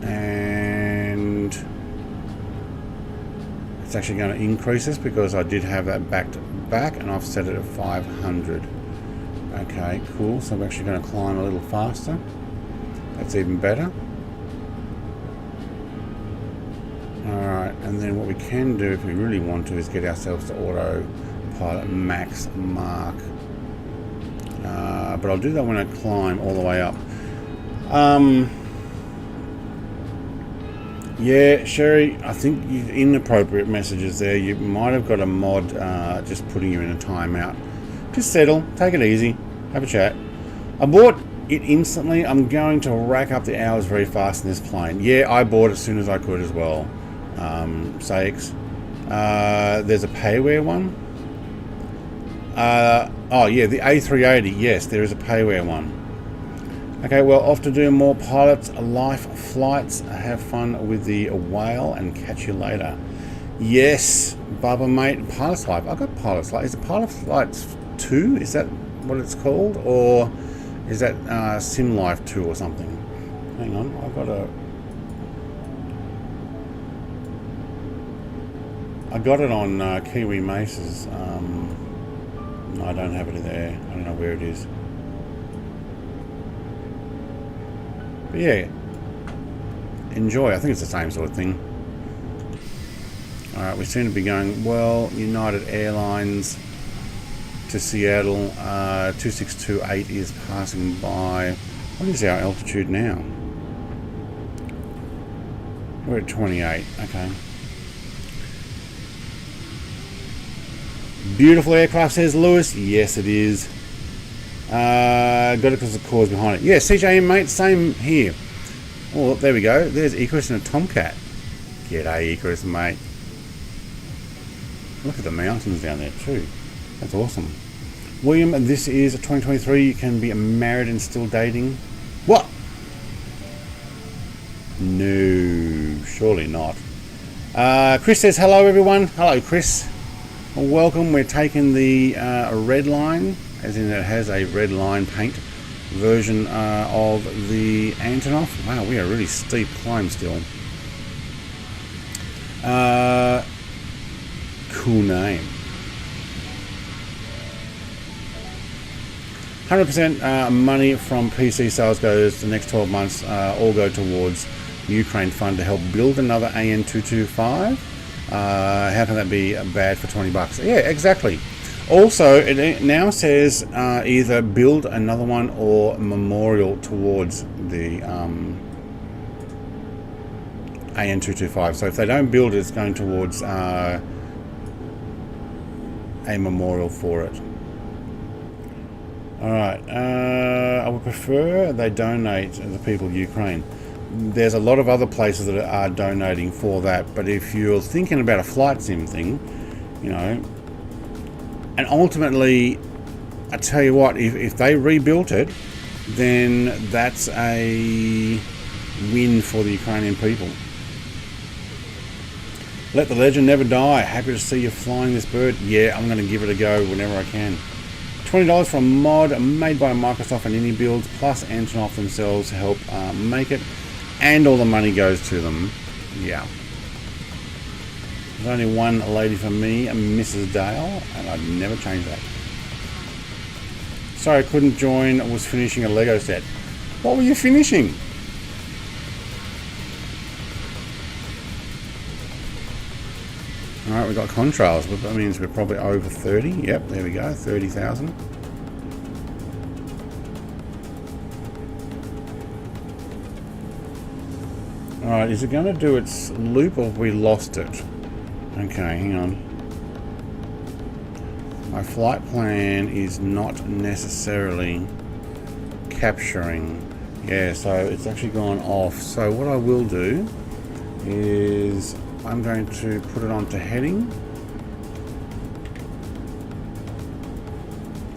And it's actually going to increase this because I did have that back to back and I've set it at 500. Okay, cool. So I'm actually going to climb a little faster. That's even better. Alright, and then what we can do if we really want to is get ourselves to autopilot max mark. But I'll do that when I climb all the way up. Yeah, Sherry, I think inappropriate messages there. You might have got a mod just putting you in a timeout. Just settle, take it easy, have a chat. I bought it instantly. I'm going to rack up the hours very fast in this plane. Yeah, I bought it as soon as I could as well. Sakes. There's a payware one. Oh yeah, the A380. Yes, there is a payware one. Okay, well, off to do more pilots life flights. Have fun with the whale and catch you later. Yes, Bubba mate, pilot's life. I got pilot's life. Is it pilot's flights 2? Is that what it's called, or is that Sim Life 2 or something? Hang on, I got it on Kiwi Mace's. No, I don't have it there. I don't know where it is. But yeah, enjoy. I think it's the same sort of thing. Alright, we seem to be going well. United Airlines to Seattle. 2628 is passing by. What is our altitude now? We're at 28. Okay. Beautiful aircraft, says Lewis. Yes, it is. Got it because of the cause behind it. Yeah, CJM, mate, same here. Oh, there we go. There's Icarus and a Tomcat. G'day, Icarus, mate. Look at the mountains down there, too. That's awesome. William, this is 2023. You can be married and still dating. What? No, surely not. Chris says, hello, everyone. Hello, Chris. Welcome. We're taking the red line, as in it has a red line paint version of the Antonov. Wow, we are really steep climb still. Cool name. 100% money from PC sales goes the next 12 months, all go towards Ukraine fund to help build another AN-225. How can that be bad for $20? Yeah, exactly. Also, it now says either build another one or memorial towards the AN-225. So if they don't build it, it's going towards a memorial for it. Alright, I would prefer they donate to the people of Ukraine. There's a lot of other places that are donating for that, but if you're thinking about a flight sim thing, you know, and ultimately, I tell you what, if they rebuilt it, then that's a win for the Ukrainian people. Let the legend never die. Happy to see you flying this bird. Yeah, I'm going to give it a go whenever I can. $20 for a mod made by Microsoft and Indie Builds, plus Antonov themselves help make it. And all the money goes to them. Yeah. There's only one lady for me, Mrs. Dale, and I'd never change that. Sorry I couldn't join, I was finishing a Lego set. What were you finishing? Alright, we've got contrails, but that means we're probably over 30. Yep, there we go, 30,000. Alright, is it going to do its loop or have we lost it? Okay, hang on. my flight plan is not necessarily capturing. Yeah, so it's actually gone off. So what I will do is I'm going to put it onto heading.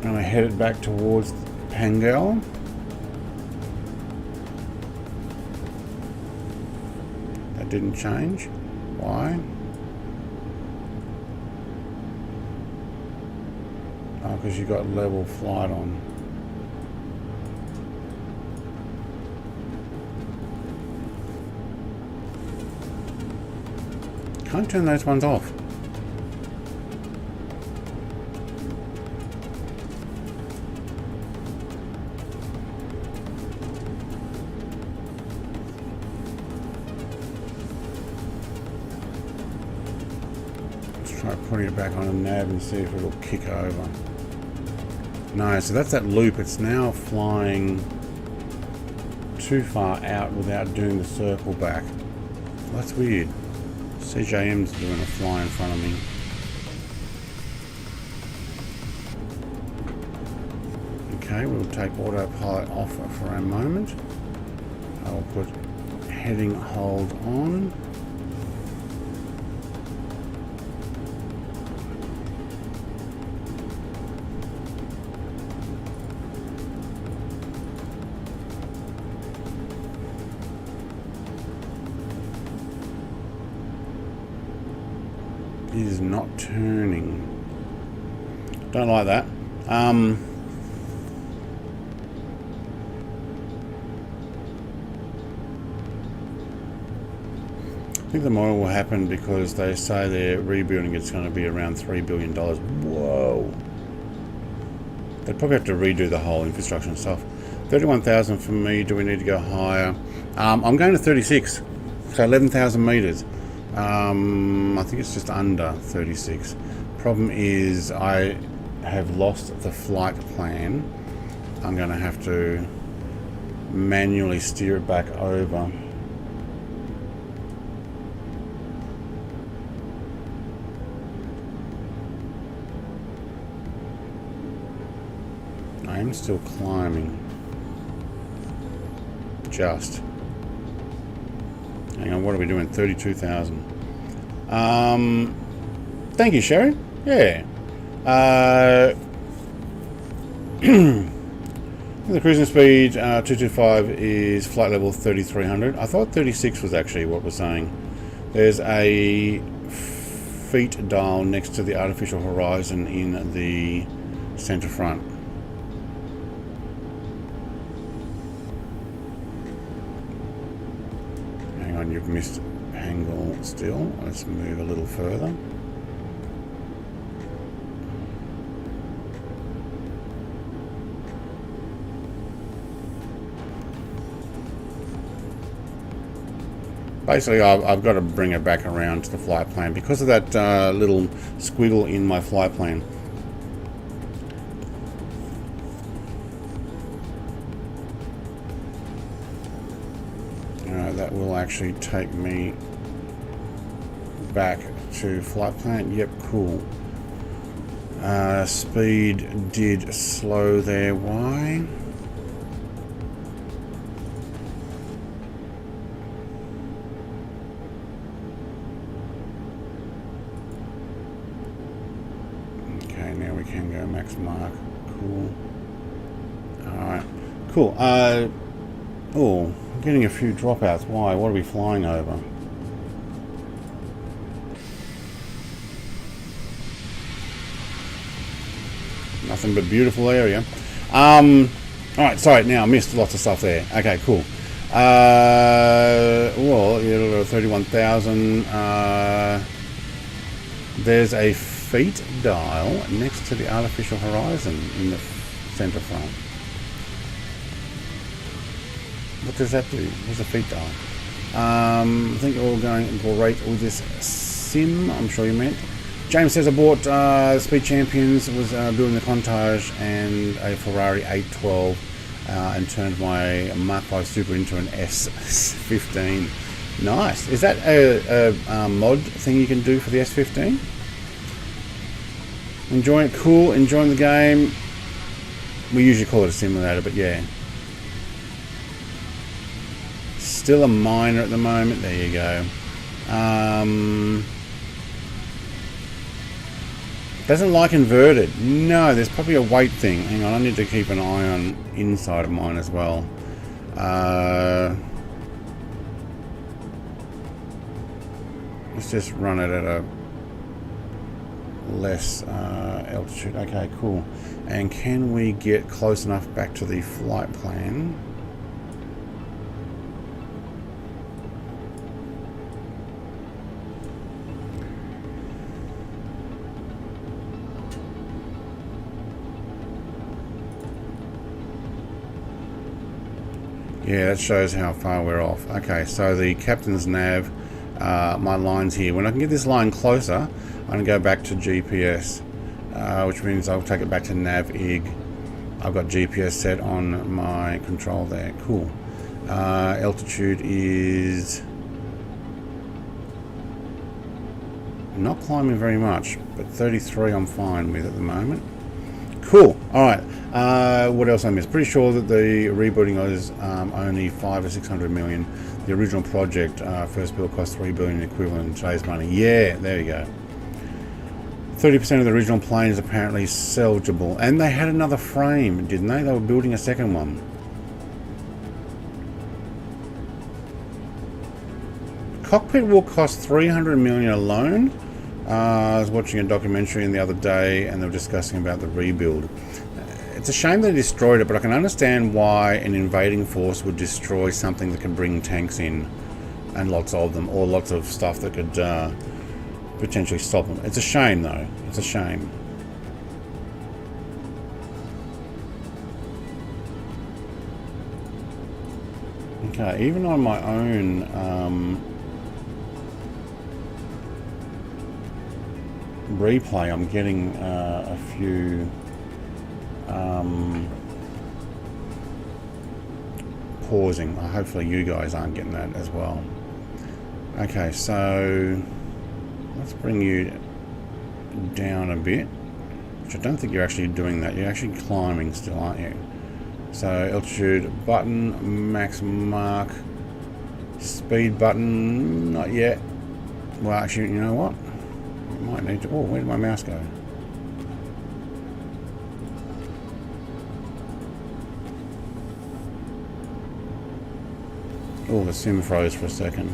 And I head it back towards Pangal. That didn't change. Why? Oh, because you got level flight on. Can't turn those ones off. Let's try putting it back on a nav and see if it'll kick over. No, so that's that loop. It's now flying too far out without doing the circle back. That's weird. CJM's doing a fly in front of me. Okay, we'll take autopilot off for a moment. I'll put heading hold on. Is not turning. Don't like that. I think the model will happen because they say they're rebuilding. It's going to be around $3 billion. Whoa. They'd probably have to redo the whole infrastructure and stuff. 31,000 for me. Do we need to go higher? I'm going to 36. So 11,000 meters. I think it's just under 36. Problem is I have lost the flight plan. I'm going to have to manually steer it back over. I am still climbing. Just. Hang on, what are we doing? 32,000. Thank you, Sherry. Yeah. The cruising speed 225 is flight level 3300. I thought 36 was actually what we're saying. There's a feet dial next to the artificial horizon in the center front. Hang on, you've missed angle still. Let's move a little further. Basically, I've got to bring it back around to the flight plan because of that little squiggle in my flight plan. That will actually take me back to flight plan. Yep, cool. Speed did slow there. Why? Okay, now we can go max mark. Cool. Alright. Cool. Oh, I'm getting a few dropouts. Why? What are we flying over? Nothing but beautiful area. Alright, sorry, now I missed lots of stuff there. Okay, cool. Well, 31,000. There's a feet dial next to the artificial horizon in the center front. What does that do? What's a feet dial? I think all going great with this sim, I'm sure you meant. James says I bought Speed Champions, was building the Countach and a Ferrari 812 and turned my Mark 5 Super into an S15. Nice. Is that a mod thing you can do for the S15? Enjoying it, cool, enjoying the game. We usually call it a simulator, but yeah. Still a minor at the moment, there you go. Doesn't like inverted. No, there's probably a weight thing. Hang on, I need to keep an eye on inside of mine as well. Let's just run it at a less altitude. Okay, cool. And can we get close enough back to the flight plan? Yeah, that shows how far we're off. Okay, so the captain's nav, my line's here. When I can get this line closer, I'm going to go back to GPS, which means I'll take it back to nav-ig. I've got GPS set on my control there. Cool. Altitude is not climbing very much, but 33 I'm fine with at the moment. Cool. Alright. What else I missed? Pretty sure that the rebooting was only 500 or 600 million. The original project, first build, cost 3 billion equivalent in today's money. Yeah, there you go. 30% of the original plane is apparently salvageable. And they had another frame, didn't they? They were building a second one. Cockpit will cost 300 million alone. I was watching a documentary the other day and they were discussing about the rebuild. It's a shame they destroyed it, but I can understand why an invading force would destroy something that can bring tanks in, and lots of them, or lots of stuff that could potentially stop them. It's a shame though, it's a shame. Okay, even on my own replay, I'm getting a few pausing. Hopefully you guys aren't getting that as well. Okay, so let's bring you down a bit, which I don't think you're actually doing that. You're actually climbing still, aren't you? So altitude button, max mark, speed button, not yet. Well, actually, you know what? Might need to. Oh, where did my mouse go? Oh, the sim froze for a second.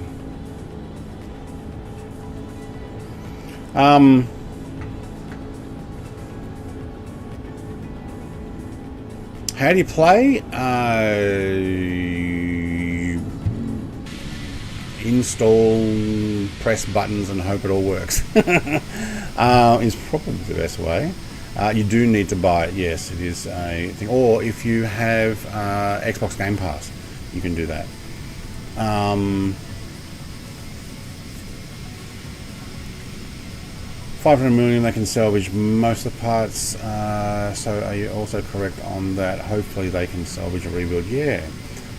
How do you play? Install, press buttons and hope it all works. Is probably the best way. You do need to buy it, yes, it is a thing. Or if you have Xbox Game Pass, you can do that. 500 million, they can salvage most of the parts. So are you also correct on that? Hopefully they can salvage a rebuild. Yeah.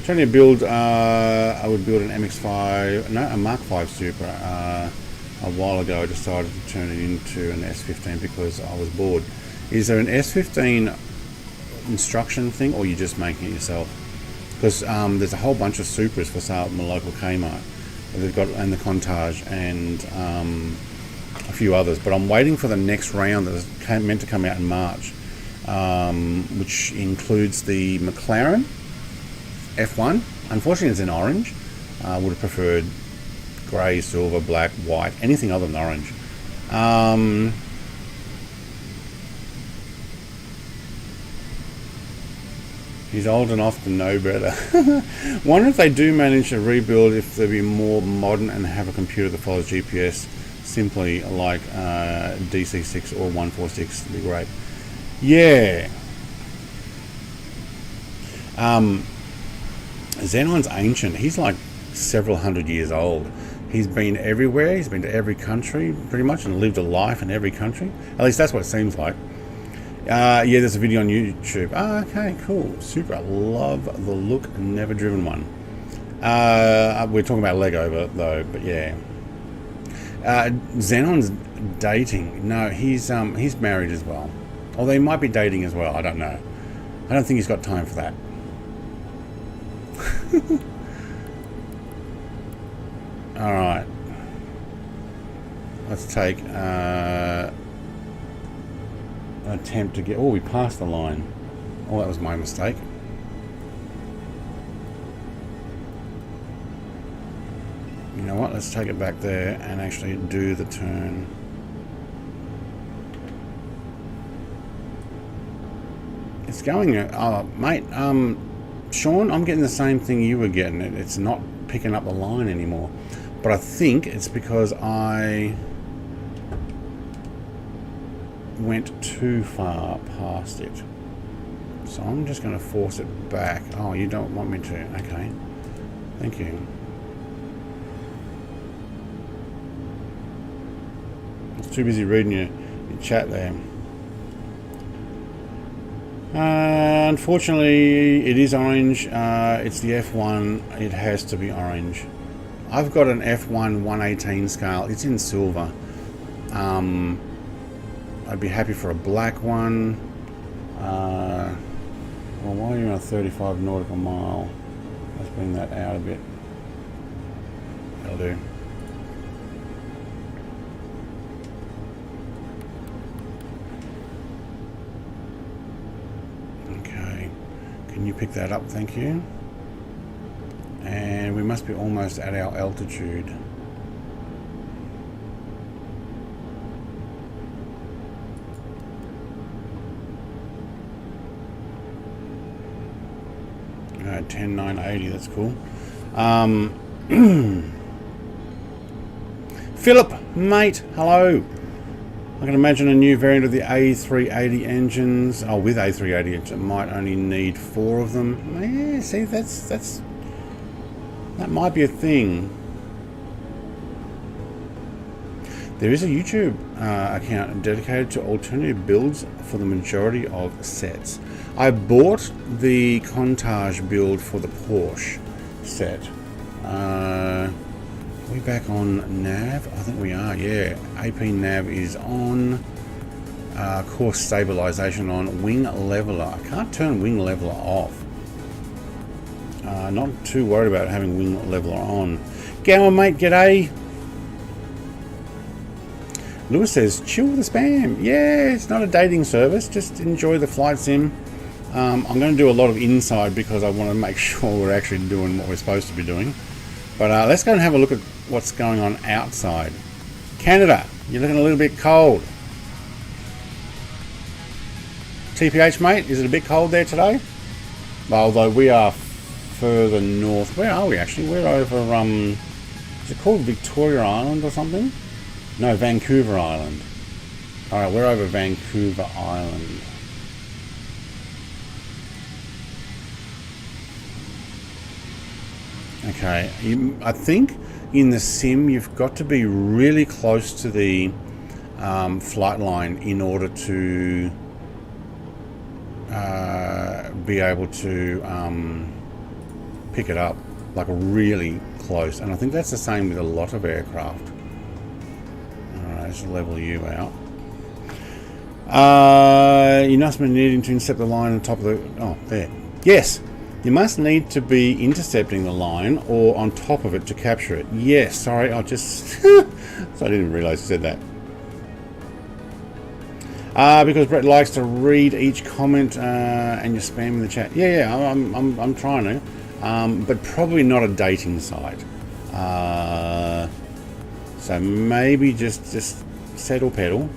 Trying to build, I would build an MX-5, no, a Mark 5 Super. A while ago I decided to turn it into an S15 because I was bored. Is there an S15 instruction thing, or are you just making it yourself? Because there's a whole bunch of Supras for sale at my local Kmart. They've got, and the Contage and a few others, but I'm waiting for the next round that's meant to come out in March, which includes the McLaren F1. Unfortunately it's in orange. I would have preferred grey, silver, black, white, anything other than orange. He's old enough to know better. Wonder if they do manage to rebuild, if they'll be more modern and have a computer that follows GPS, simply like DC6 or 146. Would be great. Yeah. Xenon's ancient. He's like several hundred years old. He's been everywhere. He's been to every country pretty much and lived a life in every country. At least that's what it seems like. Yeah, there's a video on YouTube. Okay, cool. Super. I love the look. Never driven one. We're talking about Lego though, but yeah. Xenon's dating. No, he's married as well. Or they might be dating as well. I don't know. I don't think he's got time for that. All right. Let's take an attempt to get... Oh, we passed the line. Oh, that was my mistake. You know what? Let's take it back there and actually do the turn. It's going... Oh, mate. Sean, I'm getting the same thing you were getting. It's not picking up the line anymore. But I think it's because I went too far past it. So I'm just going to force it back. Oh, you don't want me to? Okay. Thank you. I was too busy reading your chat there. Unfortunately, it is orange. It's the F1. It has to be orange. I've got an F1 118 scale. It's in silver. I'd be happy for a black one. Well, while you're on a 35 nautical mile, let's bring that out a bit. That'll do. Okay. Can you pick that up? Thank you. And we must be almost at our altitude. Alright, 10,980, that's cool. Philip, mate, hello. I can imagine a new variant of the A380 engines. Oh, with A380 engines, it might only need 4 of them. Yeah, see, that might be a thing. There is a YouTube account dedicated to alternative builds for the majority of sets. I bought the Contage build for the Porsche set. Are we back on nav? I think we are, yeah. AP nav is on. Course stabilization on. Wing leveler. I can't turn wing leveler off. Not too worried about having wing leveler on. Gower, mate, g'day. Lewis says, chill the spam. Yeah, it's not a dating service. Just enjoy the flight sim. I'm going to do a lot of inside because I want to make sure we're actually doing what we're supposed to be doing. But let's go and have a look at what's going on outside. Canada, you're looking a little bit cold. TPH, mate, is it a bit cold there today? Well, although we are further north. Where are we actually? We're over, is it called Victoria Island or something? No, Vancouver Island. Alright, we're over Vancouver Island. Okay, I think in the sim you've got to be really close to the flight line in order to be able to pick it up, like really close. And I think that's the same with a lot of aircraft. Alright, let's level you out. You must be needing to intercept the line on top of the... Oh, there. Yes! You must need to be intercepting the line or on top of it to capture it. Yes, sorry, I just... so I didn't realise you said that. Because Brett likes to read each comment and you're spamming the chat. Yeah, I'm trying to. But probably not a dating site. So maybe just settle pedal.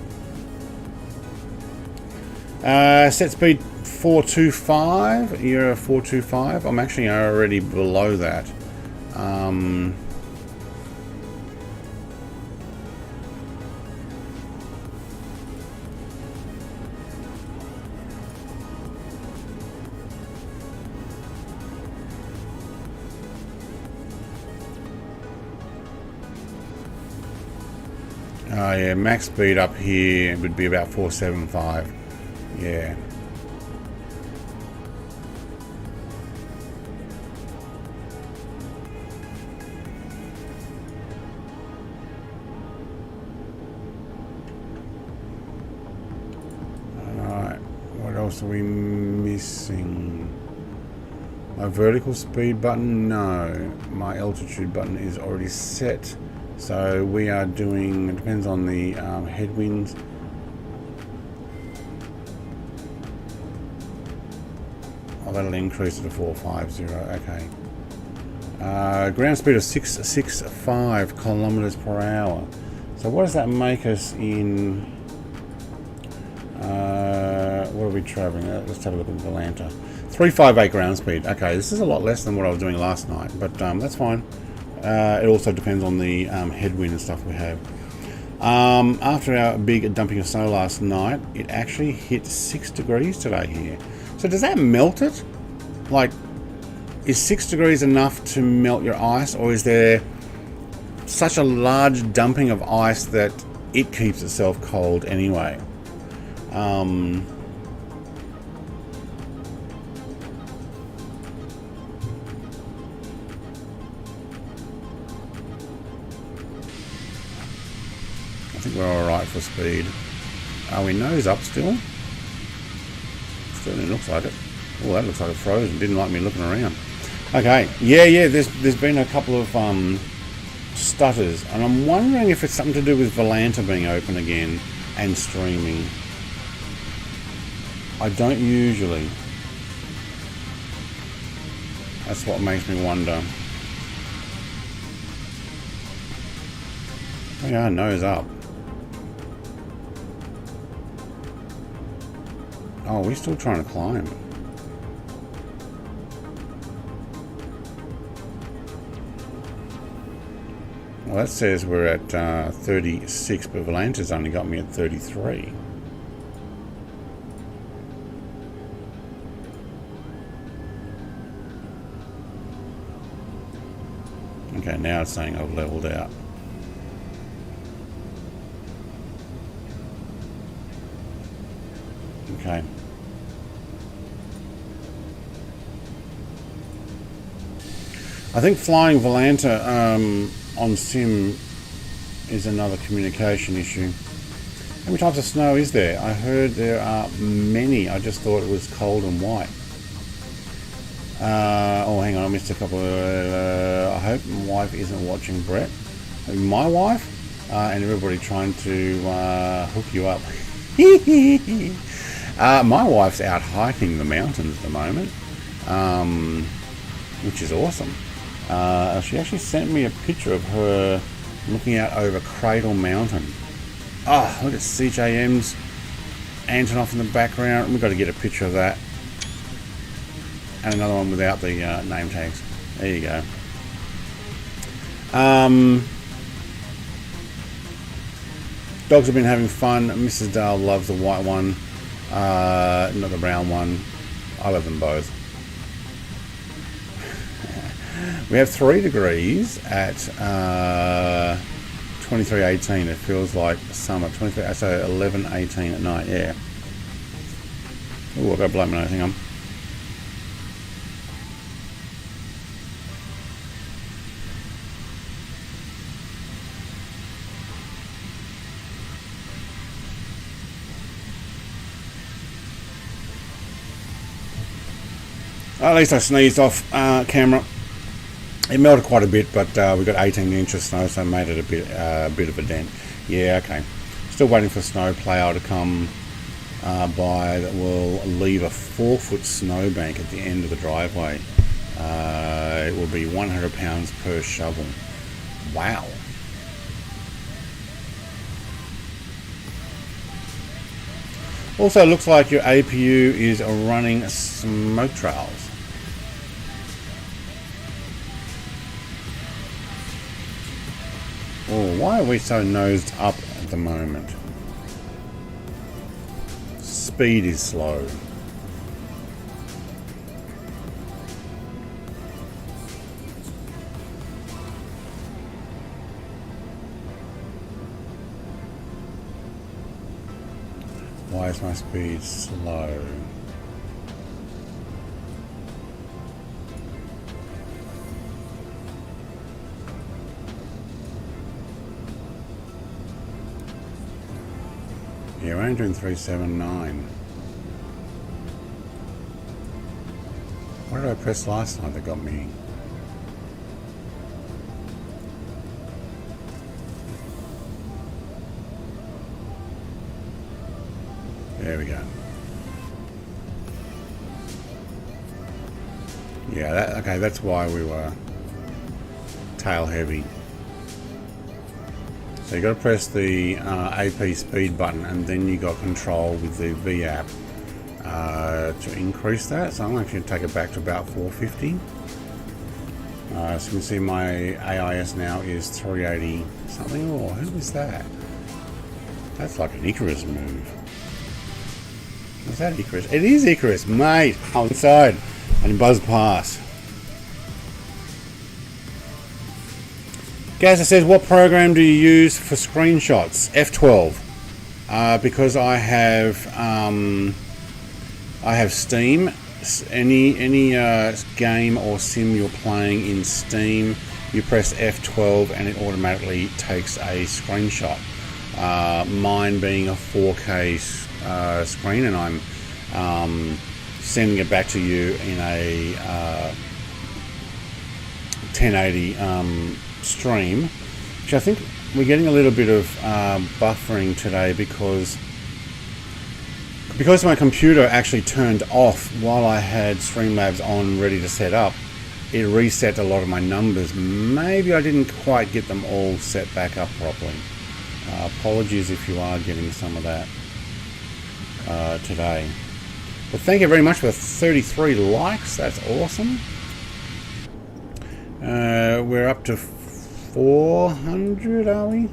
Set speed 425. You're a 425. I'm actually already below that. Yeah, max speed up here would be about 475. Yeah. else are we missing? My vertical speed button? No. My altitude button is already set. So we are doing, it depends on the headwinds. Oh, that'll increase it to 450. Okay. Ground speed of 665 kilometers per hour. So what does that make us in? What are we traveling? Let's have a look at Atlanta. 358 ground speed. Okay, this is a lot less than what I was doing last night, but that's fine. It also depends on the headwind and stuff we have. After our big dumping of snow last night, it actually hit 6 degrees today here. So does that melt it? Like, is 6 degrees enough to melt your ice, or is there such a large dumping of ice that it keeps itself cold anyway? I think we're alright for speed. Are we nose up still? Certainly looks like it. Oh, that looks like it froze and didn't like me looking around. Okay, yeah, there's been a couple of stutters, and I'm wondering if it's something to do with Volanta being open again and streaming. I don't usually. That's what makes me wonder. Oh yeah, nose up. Oh, we're still trying to climb. Well, that says we're at 36, but Volanta's only got me at 33. Okay, now it's saying I've leveled out. Okay. I think flying Volanta on sim is another communication issue. How many types of snow is there? I heard there are many. I just thought it was cold and white. Oh, hang on, I missed a couple of... I hope my wife isn't watching, Brett. My wife and everybody trying to hook you up. My wife's out hiking the mountains at the moment, which is awesome. She actually sent me a picture of her looking out over Cradle Mountain. Oh, look at CJM's Antonov in the background. We've got to get a picture of that. And another one without the name tags. There you go. Dogs have been having fun. Mrs. Dale loves the white one, not the brown one. I love them both. We have 3 degrees at 23:18. It feels like summer. 23, so 11:18 at night. Yeah. Oh, I've got to blow my nose. Hang on. At least I sneezed off camera. It melted quite a bit, but we got 18 inches of snow, so it made it a bit of a dent. Yeah, okay. Still waiting for snow plough to come by that will leave a 4-foot snowbank at the end of the driveway. It will be £100 per shovel. Wow. Also, looks like your APU is running smoke trails. Oh, why are we so nosed up at the moment? Speed is slow. Why is my speed slow? Yeah, we're only doing 379. What did I press last night that got me? There we go. Yeah, okay, that's why we were tail heavy. So you got to press the AP speed button, and then you got control with the V app to increase that. So I'm actually going to take it back to about 450. So you can see my AIS now is 380 something. Oh, who is that? That's like an Icarus move. Is that Icarus? It is Icarus, mate. I'm inside and buzz past. Gazza says, what program do you use for screenshots? F12. Because I have Steam. Any game or sim you're playing in Steam, you press F12 and it automatically takes a screenshot. Mine being a 4K screen, and I'm sending it back to you in a 1080 stream, which I think we're getting a little bit of buffering today because my computer actually turned off while I had Streamlabs on ready to set up. It reset a lot of my numbers. Maybe I didn't quite get them all set back up properly. Apologies if you are getting some of that today. But thank you very much for 33 likes. That's awesome. We're up to 400, are we?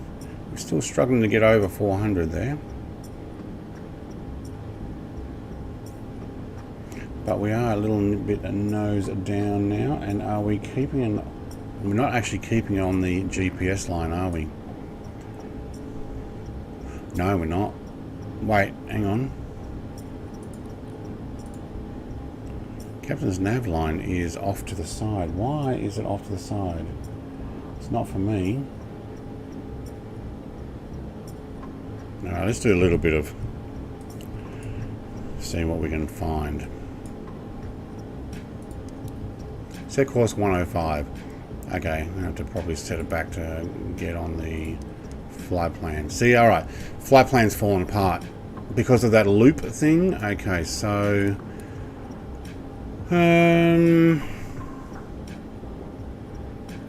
We're still struggling to get over 400 there. But we are a little bit nose down now. And are we keeping an... We're not actually keeping on the GPS line, are we? No, we're not. Wait, hang on. Captain's nav line is off to the side. Why is it off to the side? It's not for me. No, let's do a little bit of see what we can find. Set course 105. Okay, I have to probably set it back to get on the flight plan. See, alright, flight plan's fallen apart because of that loop thing. Okay, so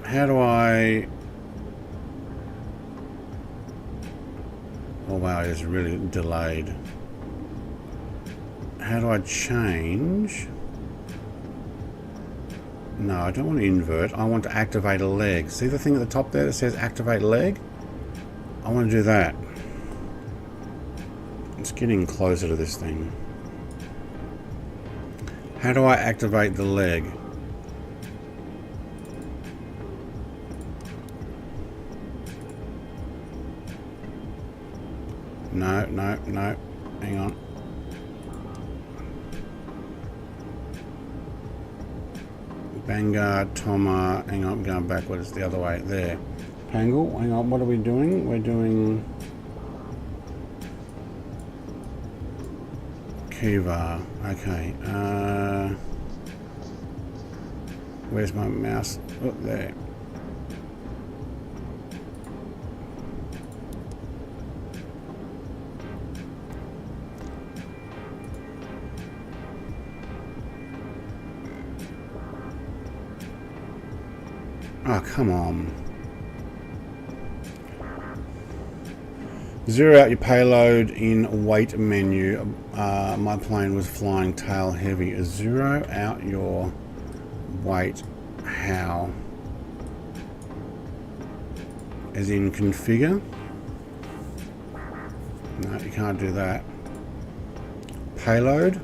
how do I... Oh wow, it's really delayed. How do I change? No, I don't want to invert. I want to activate a leg. See the thing at the top there that says activate leg? I want to do that. It's getting closer to this thing. How do I activate the leg? No, no, no. Hang on. Vanguard, Toma. Hang on, I'm going backwards the other way. There. Pangle. Hang on, what are we doing? We're doing Kiva. Okay. Where's my mouse? Oh, there. Oh, come on. Zero out your payload in weight menu. My plane was flying tail heavy. Zero out your weight. How? As in configure? No, you can't do that. Payload?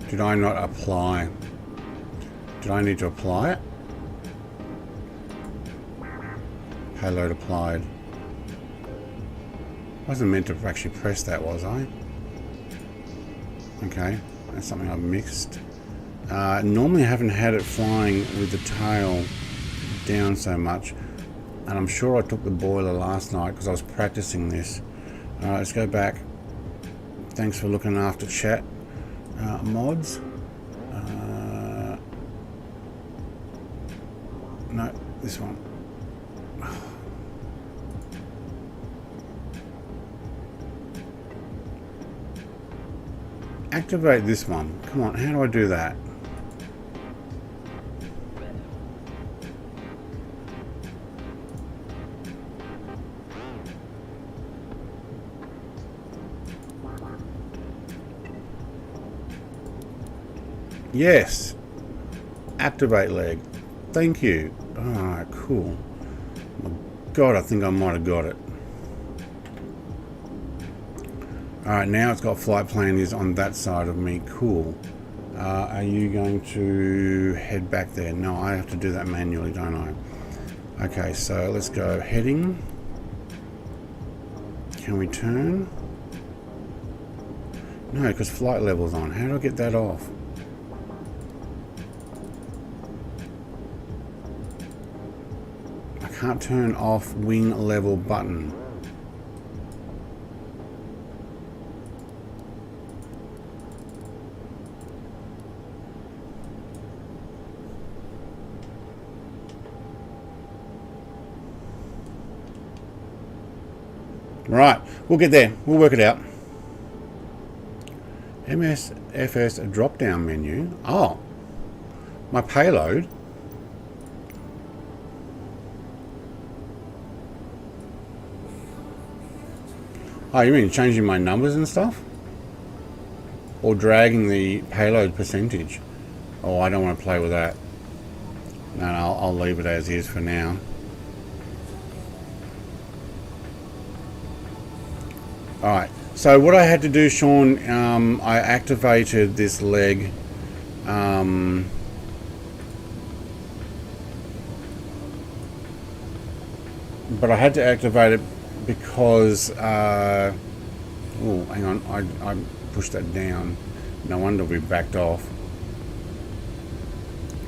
Did I not apply? Did I need to apply it? Payload applied. Wasn't meant to actually press that, was I? Okay, that's something I've mixed. Normally I haven't had it flying with the tail down so much, and I'm sure I took the boiler last night because I was practicing this Alright, let's go back. Thanks for looking after chat. Mods. No, this one. Activate this one. Come on, how do I do that? Yes. Activate leg. Thank you. Alright, cool. Oh my God, I think I might have got it. Alright, now it's got flight plan is on that side of me. Cool. Are you going to head back there? No, I have to do that manually, don't I? Okay, so let's go heading. Can we turn? No, because flight level's on. How do I get that off? I can't turn off wing level button. Right, we'll get there. We'll work it out. MSFS drop-down menu. Oh, my payload. Oh, you mean changing my numbers and stuff? Or dragging the payload percentage? Oh, I don't want to play with that. No, I'll leave it as is for now. Alright, so what I had to do, Sean, I activated this leg. But I had to activate it because oh, hang on, I pushed that down. No wonder we backed off.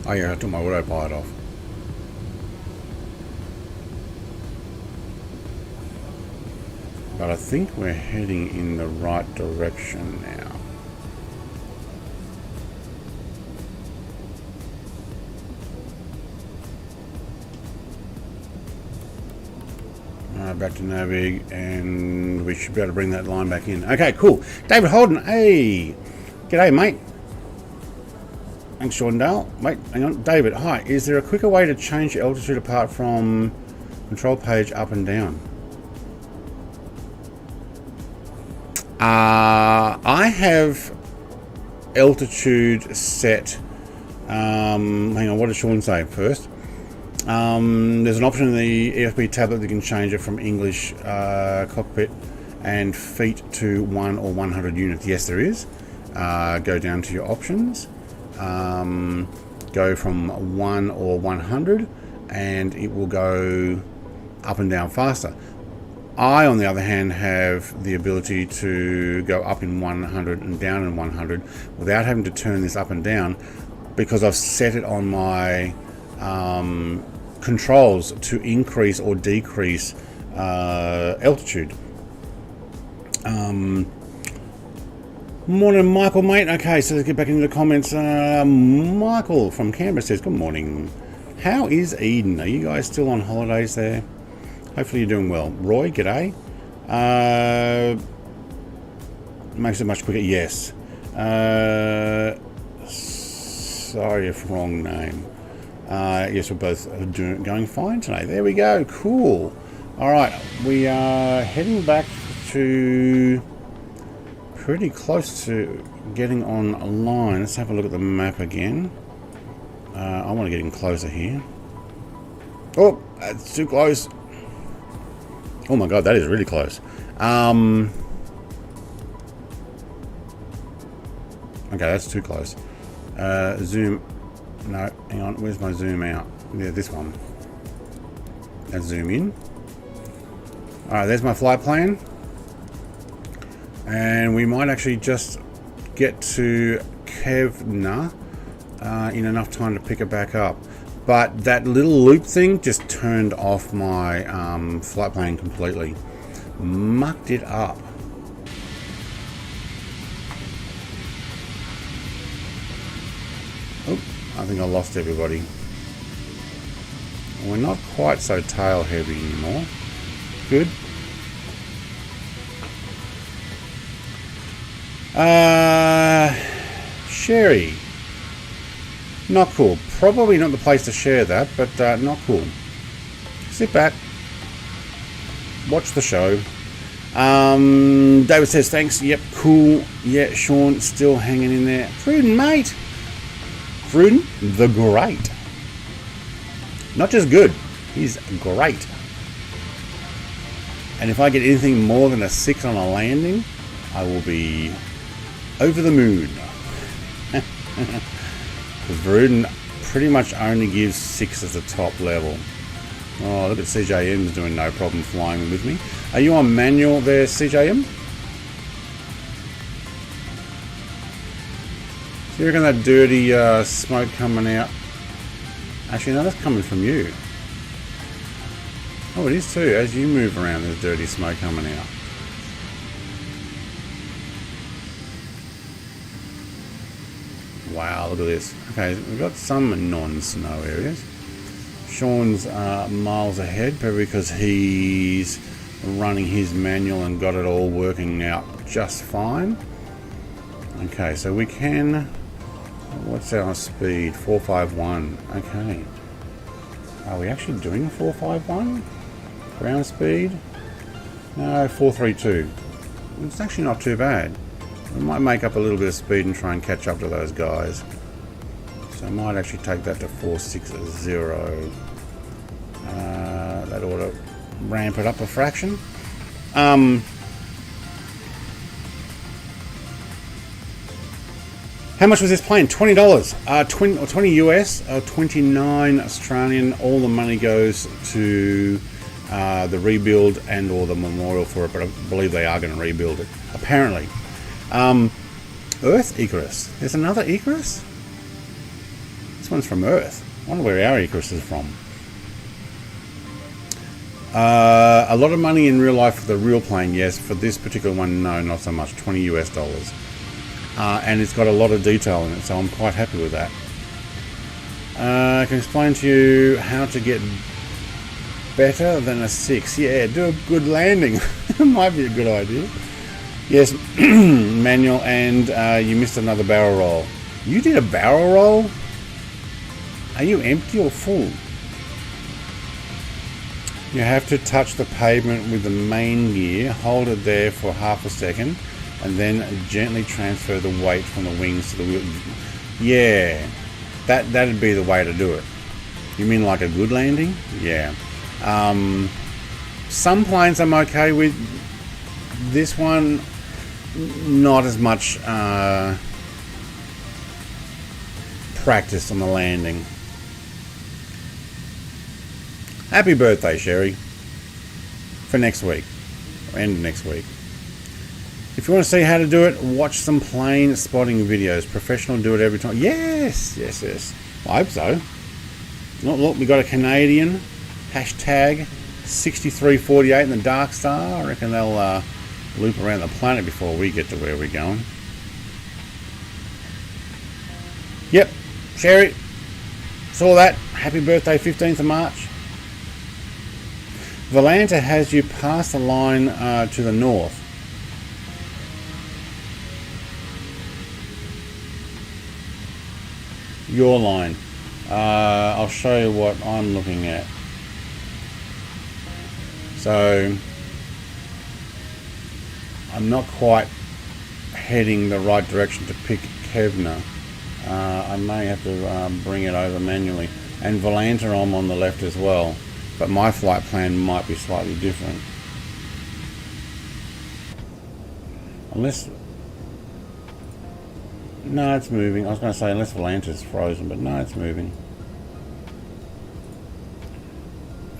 Oh yeah, I took my autopilot off. But I think we're heading in the right direction now. Back to Navig, and we should be able to bring that line back in. Okay, cool. David Holden, hey. G'day, mate. Thanks, Jordan Dale. Wait, hang on. David, hi. Is there a quicker way to change your altitude apart from control page up and down? I have altitude set. Hang on, what did Sean say first? There's an option in the EFB tablet that can change it from English cockpit and feet to 1 or 100 units. Yes, there is. Go down to your options. Go from 1 or 100 and it will go up and down faster. I, on the other hand, have the ability to go up in 100 and down in 100 without having to turn this up and down because I've set it on my controls to increase or decrease altitude. Morning, Michael, mate. Okay, so let's get back into the comments. Michael from Canberra says, good morning. How is Eden? Are you guys still on holidays there? Hopefully you're doing well. Roy, g'day. Makes it much quicker. Yes. Sorry if wrong name. Yes, we're both going fine today. There we go. Cool. All right, we are heading back to pretty close to getting online. Let's have a look at the map again. I want to get in closer here. Oh, that's too close. Oh my god, that is really close. Okay, that's too close. Zoom. No, hang on. Where's my zoom out? Yeah, this one. Let's zoom in. Alright, there's my flight plan. And we might actually just get to Kevna in enough time to pick it back up. But that little loop thing just turned off my flight plan completely. mucked it up. Oh, I think I lost everybody. We're not quite so tail heavy anymore. Good. Sherry. Not cool. Probably not the place to share that, but not cool. Sit back. Watch the show. David says thanks. Yep, cool. Yeah, Sean still hanging in there. Fruden, mate. Fruden, the great. Not just good, he's great. And if I get anything more than a 6 on a landing, I will be over the moon. Because Fruden pretty much only gives 6 as the top level. Oh, look at CJM's doing no problem flying with me. Are you on manual there, CJM? So you reckon that dirty smoke coming out? Actually, no, that's coming from you. Oh, it is too. As you move around, there's dirty smoke coming out. Wow, look at this. Okay, we've got some non-snow areas. Sean's miles ahead, probably because he's running his manual and got it all working out just fine. Okay, so we can... What's our speed? 451. Okay. Are we actually doing 451? Ground speed? No, 432. It's actually not too bad. We might make up a little bit of speed and try and catch up to those guys. So I might actually take that to 460. That ought to ramp it up a fraction. How much was this plane? $20. 20 US, 29 Australian. All the money goes to the rebuild and or the memorial for it, but I believe they are going to rebuild it. Apparently. Earth Icarus. There's another Icarus? This one's from Earth. I wonder where our Icarus is from. A lot of money in real life for the real plane, yes. For this particular one, no, not so much. 20 US dollars. And it's got a lot of detail in it, so I'm quite happy with that. I can explain to you how to get better than a 6. Yeah, do a good landing. Might be a good idea. Yes, manual, and you missed another barrel roll. You did a barrel roll? Are you empty or full? You have to touch the pavement with the main gear, hold it there for half a second, and then gently transfer the weight from the wings to the wheel. Yeah, that'd be the way to do it. You mean like a good landing? Yeah. Some planes I'm okay with. This one, not as much practice on the landing. Happy birthday, Sherry. For next week. Or end of next week. If you want to see how to do it, watch some plane spotting videos. Professional do it every time. Yes, yes, yes. I hope so. Look, we got a Canadian. Hashtag 6348 in the Dark Star. I reckon they'll loop around the planet before we get to where we're going. Yep, Sherry. Saw that. Happy birthday, 15th of March. Volanta has you past the line to the north. Your line. I'll show you what I'm looking at. So I'm not quite heading the right direction to pick Kevner. I may have to bring it over manually. And Volanta I'm on the left as well. But my flight plan might be slightly different. Unless... No, it's moving. I was going to say unless Volanta's frozen, but no, it's moving.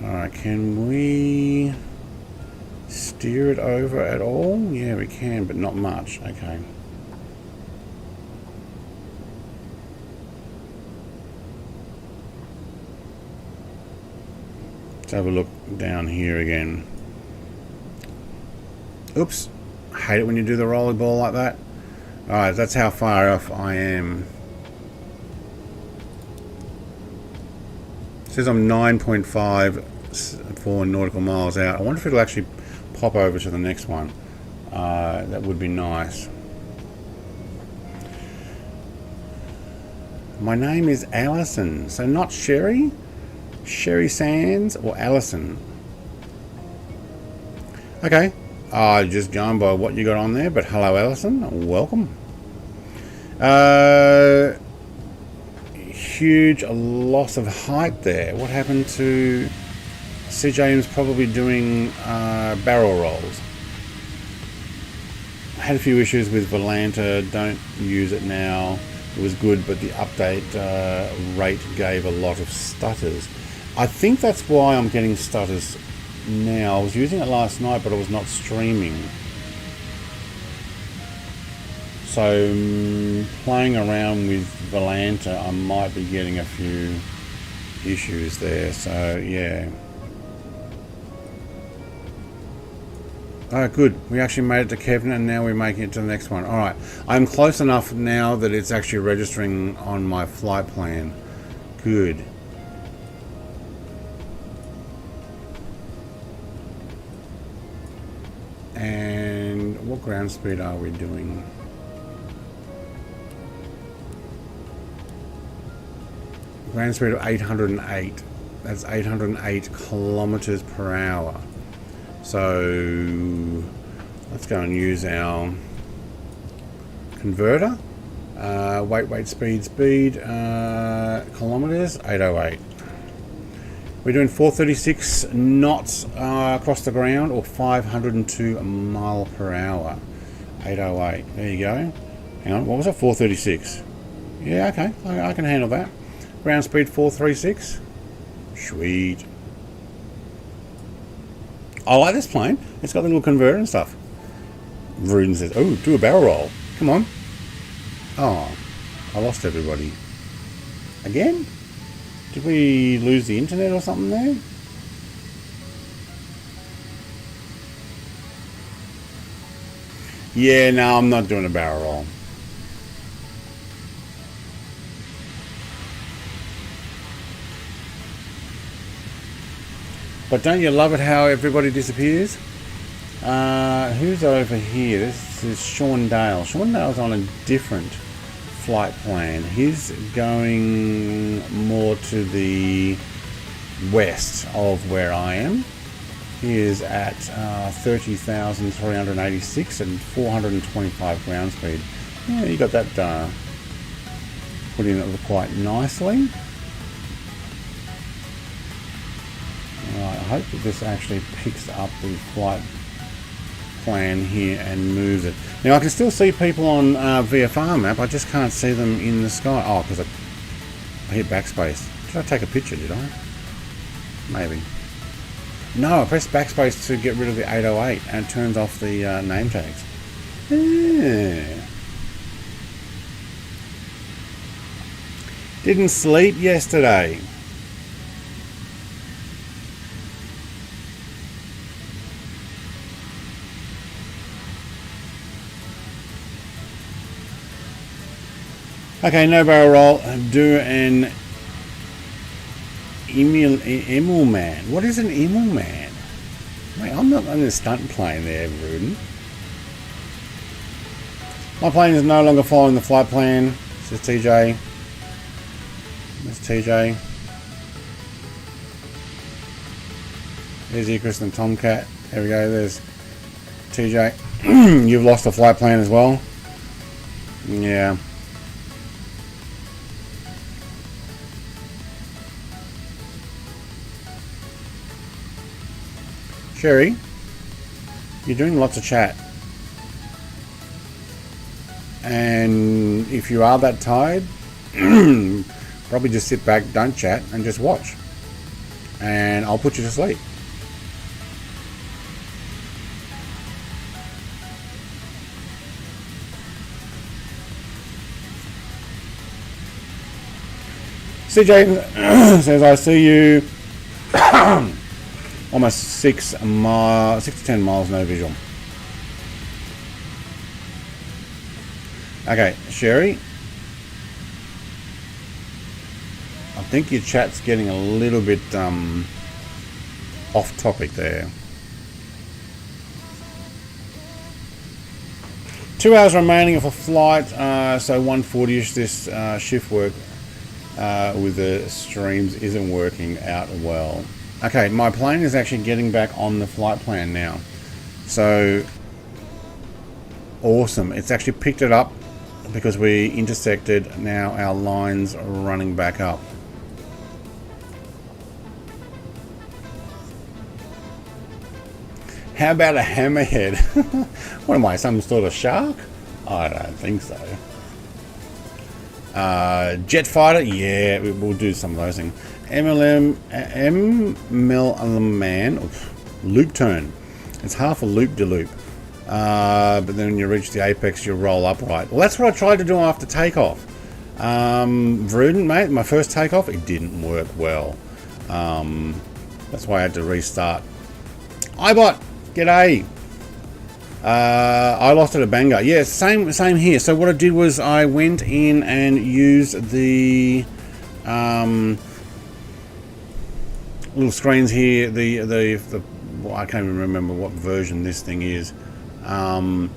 Alright, can we steer it over at all? Yeah, we can, but not much. Okay. Let's have a look down here again. Oops. I hate it when you do the rolly ball like that. Alright, that's how far off I am. It says I'm 9.54 nautical miles out. I wonder if it'll actually pop over to the next one. That would be nice. My name is Allison, so not Sherry? Sherry Sands or Allison? Okay, just going by what you got on there, but hello Allison, welcome. Huge loss of height there. What happened to CJM's probably doing barrel rolls. I had a few issues with Volanta, don't use it now. It was good, but the update rate gave a lot of stutters. I think that's why I'm getting stutters now. I was using it last night, but I was not streaming. So playing around with Volanta, I might be getting a few issues there. So yeah. Oh, good. We actually made it to Kevin, and now we're making it to the next one. Alright. I'm close enough now that it's actually registering on my flight plan. Good. And what ground speed are we doing? Ground speed of 808. That's 808 kilometers per hour. So let's go and use our converter. Weight, speed, kilometers, 808. We're doing 436 knots across the ground, or 502 mile per hour. 808. There you go. Hang on, what was it? 436. Yeah, okay, I can handle that. Ground speed 436. Sweet. I like this plane. It's got the little converter and stuff. Ruden says, oh, do a barrel roll. Come on. Oh, I lost everybody. Again? Did we lose the internet or something there? Yeah, no, I'm not doing a barrel roll. But don't you love it how everybody disappears? Who's over here? This is Sean Dale. Sean Dale's on a different flight plan. He's going more to the west of where I am. He is at 30,386 and 425 ground speed. Yeah, you got that put in quite nicely. I hope that this actually picks up the flight plan here and moves it. Now I can still see people on VFR map, I just can't see them in the sky. Oh, because I hit backspace. Did I take a picture, did I? Maybe. No, I pressed backspace to get rid of the 808 and it turns off the name tags. Yeah. Didn't sleep yesterday. Okay, no barrel roll. Do an Emil man. What is an Emil man? Wait, I'm not on the stunt plane there, Ruden. My plane is no longer following the flight plan. This is TJ. There's TJ. There's Icarus and Tomcat. There we go. There's TJ. You've lost the flight plan as well. Yeah. Sherry, you're doing lots of chat, and if you are that tired, probably just sit back, don't chat, and just watch, and I'll put you to sleep. CJ says, I see you. Almost 6 to 10 miles, no visual. Okay, Sherry. I think your chat's getting a little bit off topic there. 2 hours remaining of a flight, so 1:40ish. This shift work with the streams isn't working out well. Okay, my plane is actually getting back on the flight plan now. So awesome. It's actually picked it up because we intersected. Now our lines are running back up. How about a hammerhead? What am I, some sort of shark? I don't think so. Jet fighter? Yeah, we'll do some of those things. MLM loop turn. It's half a loop-de-loop. But then when you reach the apex, you roll upright. Well, that's what I tried to do after takeoff. Vruden, mate, my first takeoff, it didn't work well. That's why I had to restart. iBot! G'day. I lost it at Bangor. Yeah, same here. So what I did was I went in and used the little screens here. The well, I can't even remember what version this thing is. And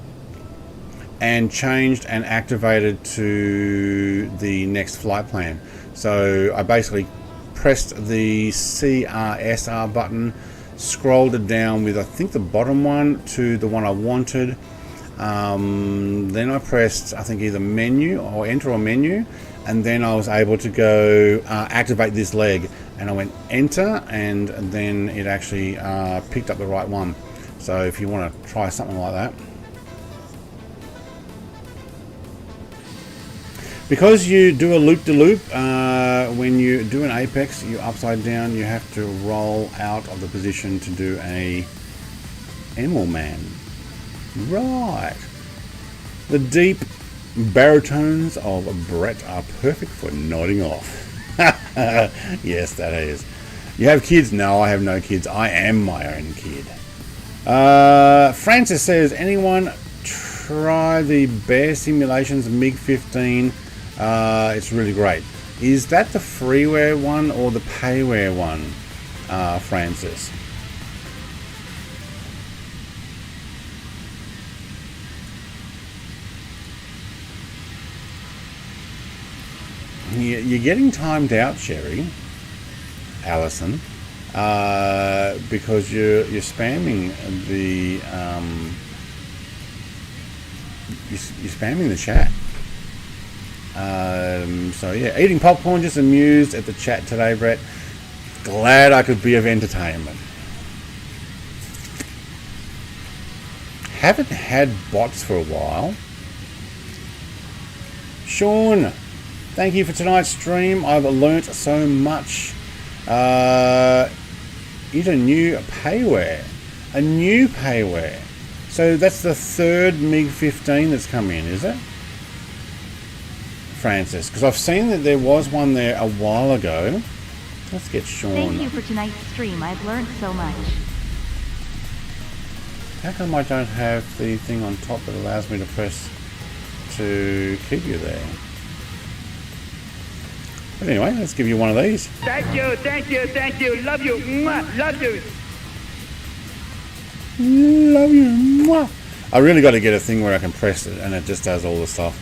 changed and activated to the next flight plan. So I basically pressed the CRSR button, scrolled it down with I think the bottom one to the one I wanted. Then I pressed I think either menu or enter or menu, and then I was able to go activate this leg, and I went enter, and then it actually picked up the right one. So if you want to try something like that, because you do a loop-de-loop, when you do an apex, you upside down, you have to roll out of the position to do a animal man. Right. The deep baritones of Brett are perfect for nodding off. Yes, that is. You have kids? No, I have no kids. I am my own kid. Francis says, anyone try the Bear Simulations MiG-15? It's really great. Is that the freeware one or the payware one, Francis? You're getting timed out, Sherry, Allison, because you're spamming the you're spamming the chat. So yeah, eating popcorn, just amused at the chat today, Brett. Glad I could be of entertainment. Haven't had bots for a while. Sean, thank you for tonight's stream. I've learnt so much. It's a new payware. A new payware. So that's the third MiG-15 that's come in, is it? Francis, because I've seen that there was one there a while ago. Let's get Sean.
Thank you for tonight's stream. I've learned so much.
How come I don't have the thing on top that allows me to press to keep you there? But anyway, let's give you one of these.
Thank you, thank you, thank you. Love you. Mwah, love you.
Love you. Mwah. I really got to get a thing where I can press it and it just does all the stuff.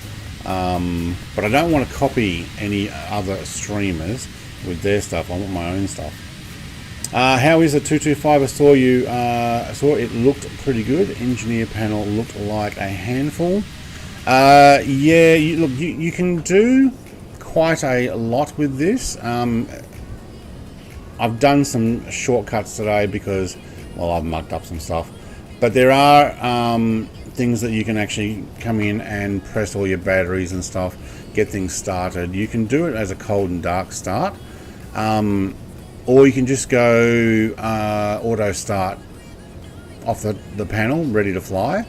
But I don't want to copy any other streamers with their stuff. I want my own stuff. How is the 225? I saw you. I saw it looked pretty good. Engineer panel looked like a handful. Yeah, you can do quite a lot with this. I've done some shortcuts today because, well, I've mucked up some stuff. But there are things that you can actually come in and press all your batteries and stuff, get things started. You can do it as a cold and dark start, or you can just go auto start off the panel, ready to fly.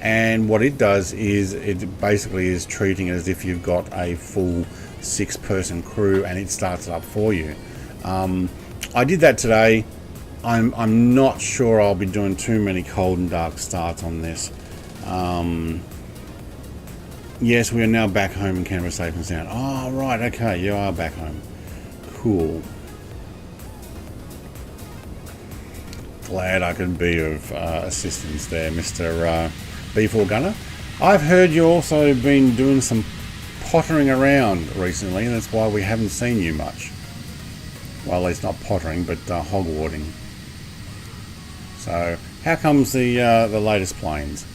And what it does is it basically is treating it as if you've got a full 6-person crew, and it starts it up for you. I did that today. I'm not sure I'll be doing too many cold and dark starts on this. Yes, we are now back home in Canberra safe and sound. Oh, right, okay, you are back home. Cool. Glad I could be of assistance there, Mr. B4 Gunner. I've heard you also been doing some pottering around recently, and that's why we haven't seen you much. Well, at least not pottering, but hogwarting. So, how comes the latest planes?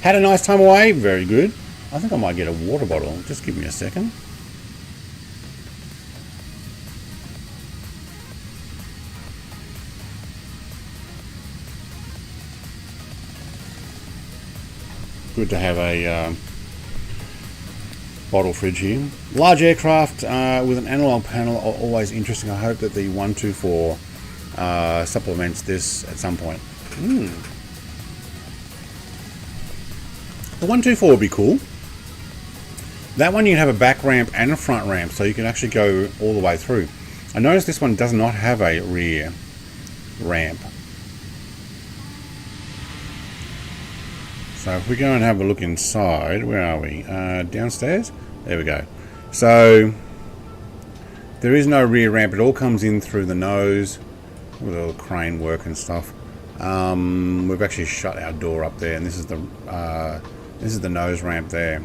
Had a nice time away? Very good. I think I might get a water bottle. Just give me a second. Good to have a bottle fridge here. Large aircraft with an analog panel are always interesting. I hope that the 124 supplements this at some point. The 124 would be cool. That one you have a back ramp and a front ramp, so you can actually go all the way through. I noticed this one does not have a rear ramp. So if we go and have a look inside, where are we? Downstairs? There we go. So there is no rear ramp. It all comes in through the nose with all the crane work and stuff. We've actually shut our door up there, and this is the nose ramp there.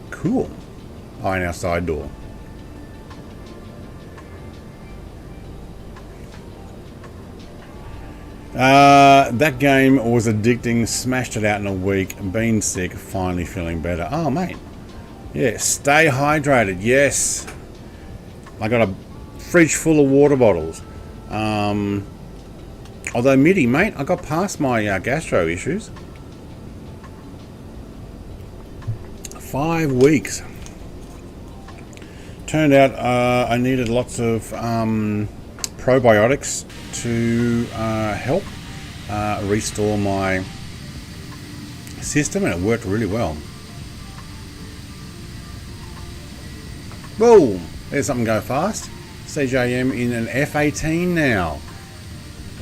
Cool. Oh, and our side door. That game was addicting. Smashed it out in a week. Been sick. Finally feeling better. Oh, mate. Yeah, stay hydrated. Yes. I got a fridge full of water bottles. Although MIDI, mate, I got past my gastro issues. 5 weeks. Turned out I needed lots of probiotics to help restore my system, and it worked really well. Boom! There's something go fast. CJM in an F-18 now.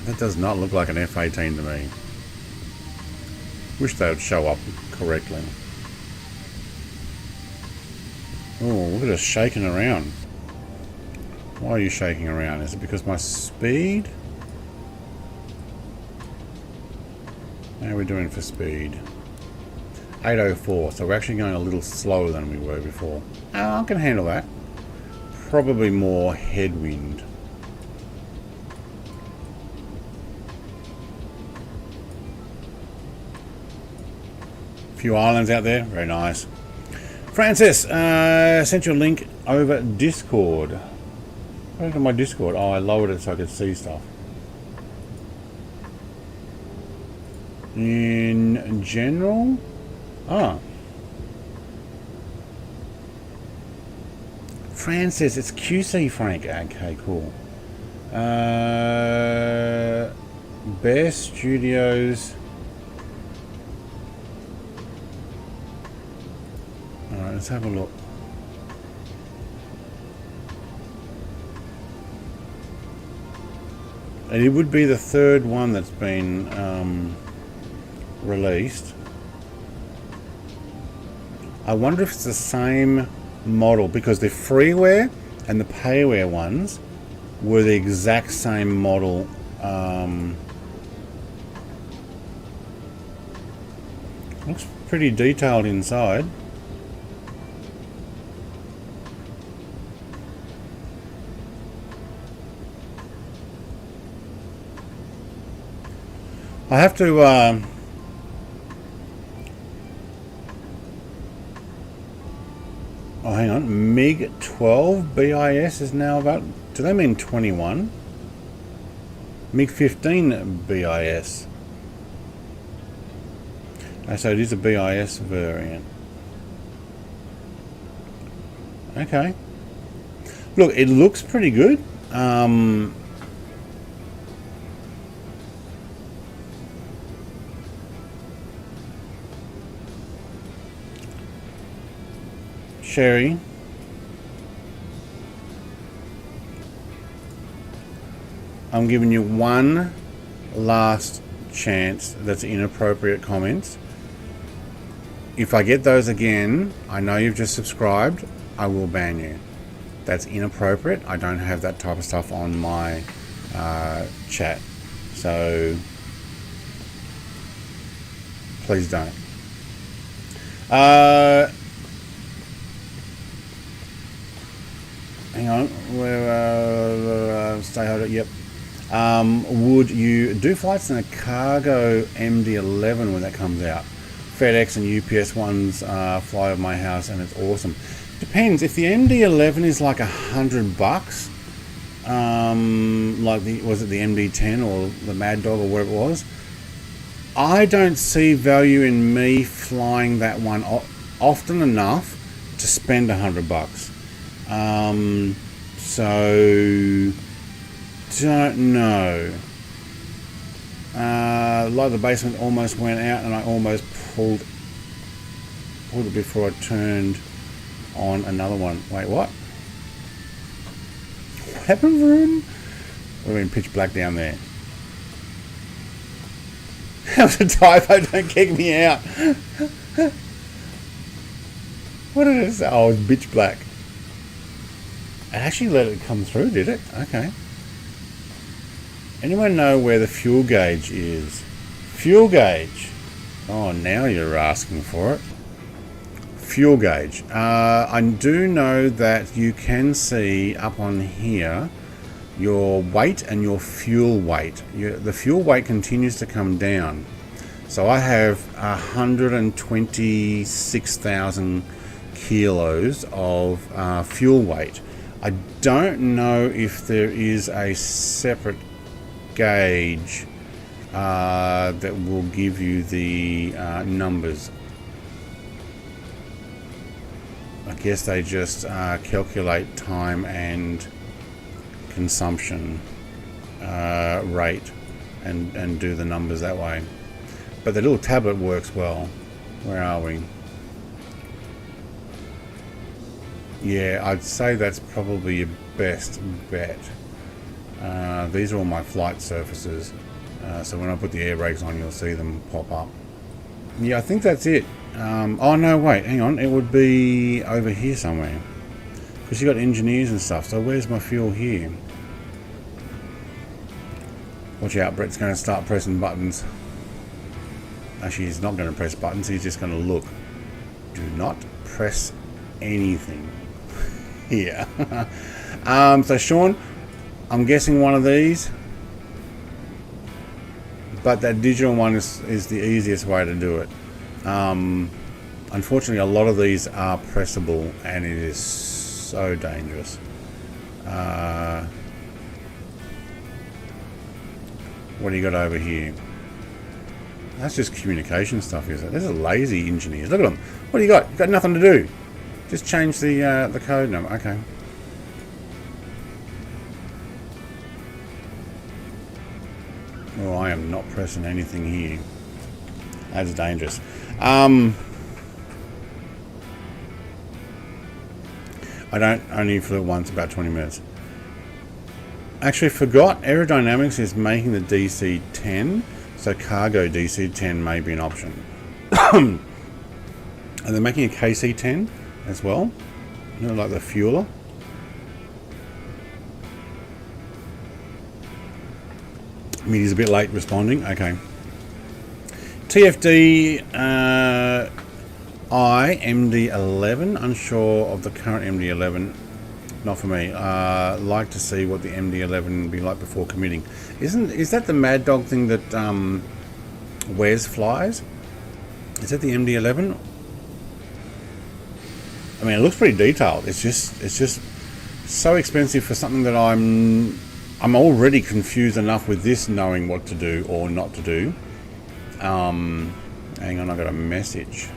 That does not look like an F-18 to me. Wish they would show up correctly. Oh, look at us shaking around. Why are you shaking around? Is it because my speed? How are we doing for speed? 804, so we're actually going a little slower than we were before. Oh, I can handle that. Probably more headwind. A few islands out there, very nice. Francis, sent you a link over Discord. What happened to my Discord? Oh, I lowered it so I could see stuff. In general? Ah. Francis, it's QC Frank. Okay, cool. Bear Studios. Alright, let's have a look. And it would be the third one that's been released. I wonder if it's the same model, because the freeware and the payware ones were the exact same model. Looks pretty detailed inside. I have to oh, hang on. MiG 12 BIS is now about. Do they mean 21? MiG 15 BIS. Oh, so it is a BIS variant. Okay. Look, it looks pretty good. Sherry, I'm giving you one last chance. That's inappropriate comments. if I get those again, I know you've just subscribed, I will ban you. That's inappropriate. I don't have that type of stuff on my chat. So please don't. Hang on. Stay hold it. Yep. Would you do flights in a cargo MD-11 when that comes out? FedEx and UPS ones fly over my house, and it's awesome. Depends. If the MD-11 is like $100, like was it the MD-10 or the Mad Dog or whatever it was, I don't see value in me flying that one often enough to spend $100. So don't know. Like the basement almost went out, and I almost pulled it before I turned on another one. Wait, what? What happened, Varun? We're in pitch black down there. That was a typo, don't kick me out. What did it say? Oh, it was pitch black. It actually let it come through, did it? Okay. Anyone know where the fuel gauge is? Fuel gauge. Oh, now you're asking for it. Fuel gauge. I do know that you can see up on here your weight and your fuel weight. The fuel weight continues to come down. So I have 126,000 kilos of fuel weight. I don't know if there is a separate gauge that will give you the numbers. I guess they just calculate time and consumption rate and do the numbers that way. But the little tablet works well. Where are we? Yeah, I'd say that's probably your best bet. These are all my flight surfaces, so when I put the air brakes on, you'll see them pop up. Yeah, I think that's it. Oh no, wait, hang on, it would be over here somewhere, because you got engineers and stuff. So where's my fuel here? Watch out, Brett's going to start pressing buttons. Actually, he's not going to press buttons, he's just going to look. Do not press anything here. So Sean, I'm guessing one of these, but that digital one is the easiest way to do it. Unfortunately, a lot of these are pressable, and it is so dangerous. What do you got over here? That's just communication stuff, is it? These are lazy engineers. Look at them. What do you got? You've got nothing to do. Just change the code number. Okay. Oh, I am not pressing anything here. That's dangerous. I only flew once, about 20 minutes. Actually forgot, aerodynamics is making the DC-10, so cargo DC-10 may be an option. And they're making a KC-10 as well, you know, like the fueler. Media's a bit late responding. Okay. TFD MD-11. Unsure of the current MD-11. Not for me. Like to see what the MD-11 would be like before committing. Is that the Mad Dog thing that Wes flies? Is that the MD-11? I mean, it looks pretty detailed. It's just so expensive for something that I'm already confused enough with this, knowing what to do or not to do. Hang on, I got a message.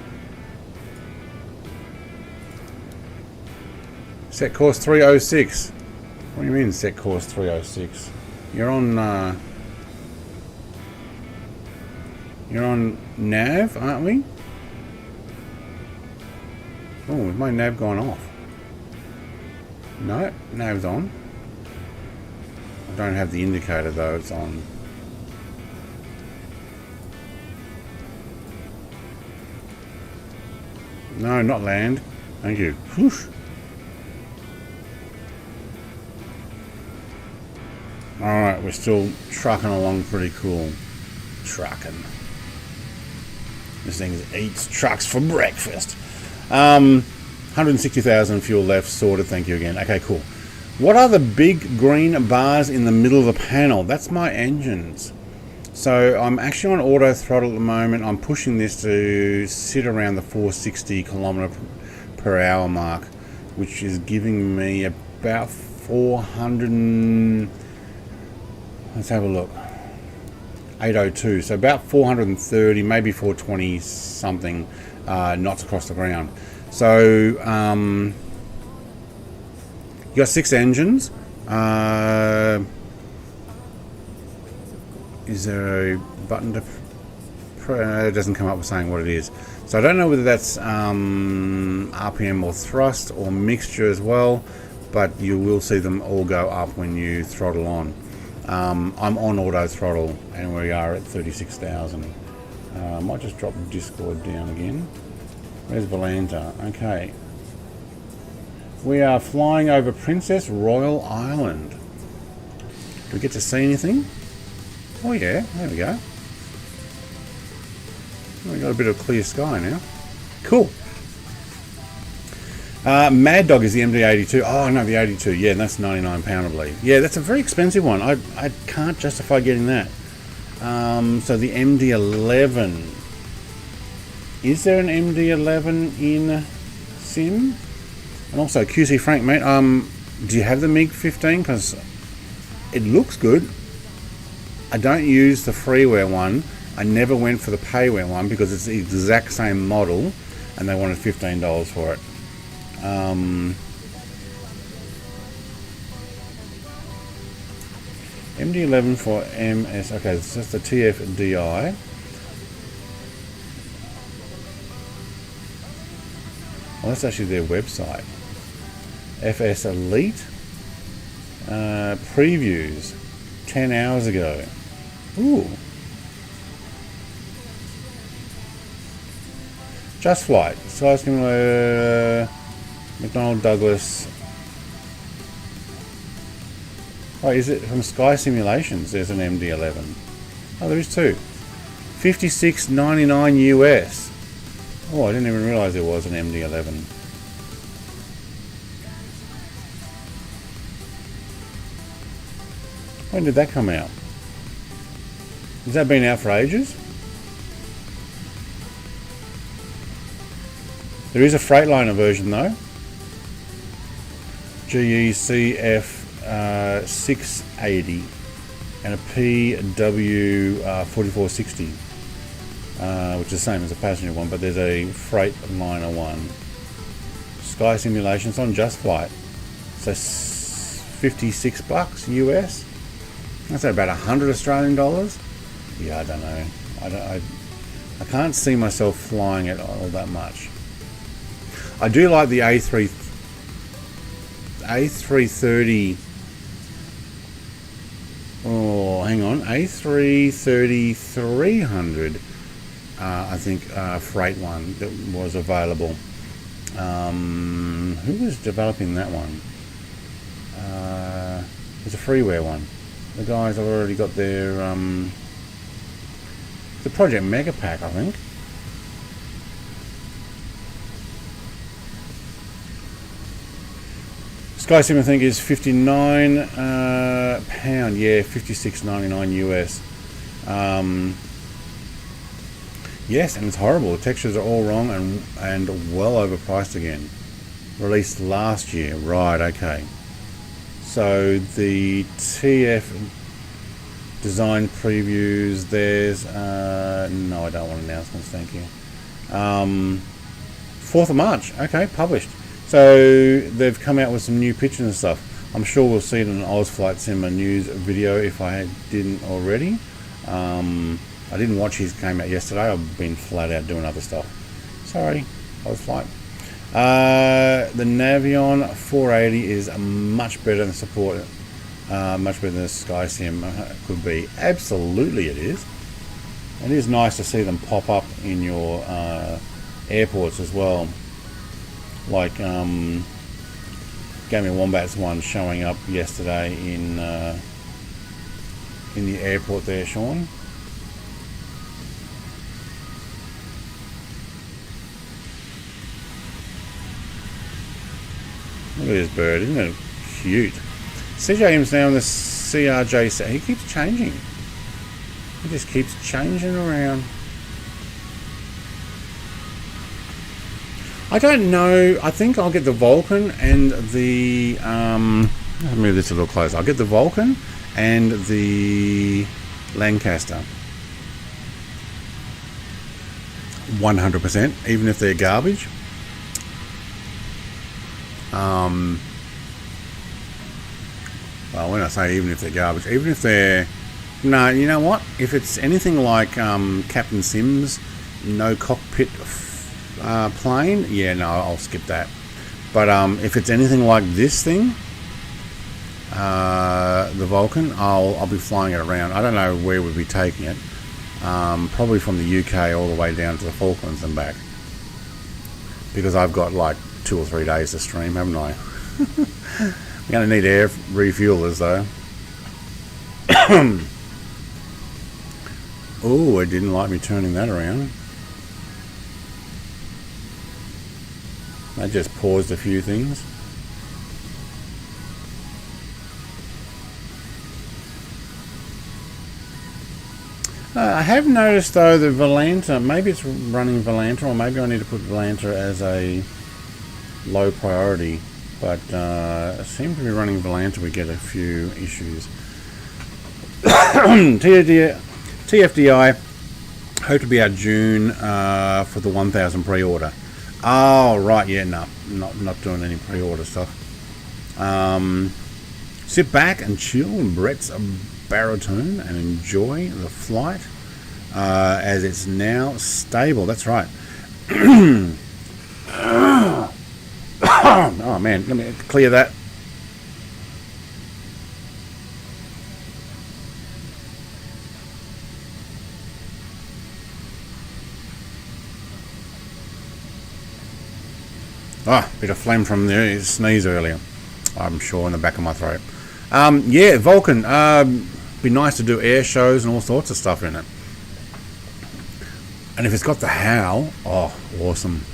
Set course 306. What do you mean set course 306? You're on nav, aren't we? Oh, is my nav gone off? No, nav's on. I don't have the indicator though, it's on. No, not land. Thank you. Whew. Alright, we're still trucking along pretty cool. Trucking. This thing eats trucks for breakfast. 160,000 fuel left, sorted, thank you again. Okay, cool. What are the big green bars in the middle of the panel? That's my engines. So I'm actually on auto throttle at the moment. I'm pushing this to sit around the 460 kilometer per hour mark, which is giving me about 400. Let's have a look. 802, so about 430, maybe 420 something knots across the ground. So you got 6 engines. Is there a button to it doesn't come up with saying what it is, so I don't know whether that's RPM or thrust or mixture as well, but you will see them all go up when you throttle on. I'm on auto throttle and we are at 36,000. I might just drop Discord down again. Where's Valanta? Okay. We are flying over Princess Royal Island. Do we get to see anything? Oh yeah, there we go. We got a bit of clear sky now. Cool. Mad Dog is the MD82. Oh no, the 82. Yeah, that's £99, I believe. Yeah, that's a very expensive one. I can't justify getting that. So the MD11. Is there an MD11 in Sim? And also QC Frank, mate. Do you have the MiG-15? Because it looks good. I don't use the freeware one. I never went for the payware one because it's the exact same model, and they wanted $15 for it. MD11 for MS. Okay, it's just the TFDI. Well, that's actually their website. FS Elite previews 10 hours ago. Ooh. Just Flight, Sky Simulator, McDonnell Douglas. Oh, is it from Sky Simulations? There's an MD11. Oh, there is two. $56.99 US. Oh, I didn't even realise there was an MD11. When did that come out? Has that been out for ages? There is a Freightliner version though. GECF 680 and a PW 4460, which is the same as a passenger one, but there's a Freightliner one. Sky Simulations on Just Flight. So $56 US. That's about 100 Australian dollars. Yeah, I don't know. I can't see myself flying it all that much. I do like the A330. Oh, hang on, A330-300. I think freight one that was available. Who was developing that one? It's a freeware one. The guys have already got their the Project Mega Pack, I think. Sky Sim, I think, is £59, yeah, $56.99 US. Yes, and it's horrible. The textures are all wrong and well overpriced again. Released last year, right? Okay. So the TF design previews. There's no, I don't want announcements. Thank you. 4th of March. Okay, published. So they've come out with some new pictures and stuff. I'm sure we'll see it in an Oz Flight Simmer news video if I didn't already. I didn't watch his, came out yesterday. I've been flat out doing other stuff. Sorry, Oz Flight. The Navion 480 is much better than support, much better than the Sky Sim could be. Absolutely it is. It is nice to see them pop up in your airports as well. Like Gaming Wombat's one showing up yesterday in the airport there, Sean. Look at this bird, isn't it cute? CJM's now in the CRJ set. He keeps changing. He just keeps changing around. I don't know. I think I'll get the Vulcan and the I'll move this a little closer. I'll get the Vulcan and the Lancaster. 100%, even if they're garbage. Well, when I say even if they're garbage, even if they're... No, you know what? If it's anything like Captain Sims, no cockpit plane, yeah, no, I'll skip that. But if it's anything like this thing, the Vulcan, I'll be flying it around. I don't know where we'll be taking it. Probably from the UK all the way down to the Falklands and back. Because I've got like 2 or 3 days to stream, haven't I? I'm going to need air refuelers though. Oh, it didn't like me turning that around. I just paused a few things. I have noticed though the Volanta, maybe it's running Volanta, or maybe I need to put Volanta as a low priority, but it seems to be running Volanta. We get a few issues. TFDI, hope to be out June for the 1000 pre-order. Oh right, yeah, no, not doing any pre-order stuff. Sit back and chill in Brett's baritone and enjoy the flight as it's now stable. That's right. Oh man, let me clear that. Bit of phlegm from the sneeze earlier, I'm sure, in the back of my throat. Yeah, Vulcan. Be nice to do air shows and all sorts of stuff in it. And if it's got the HAL, oh, awesome.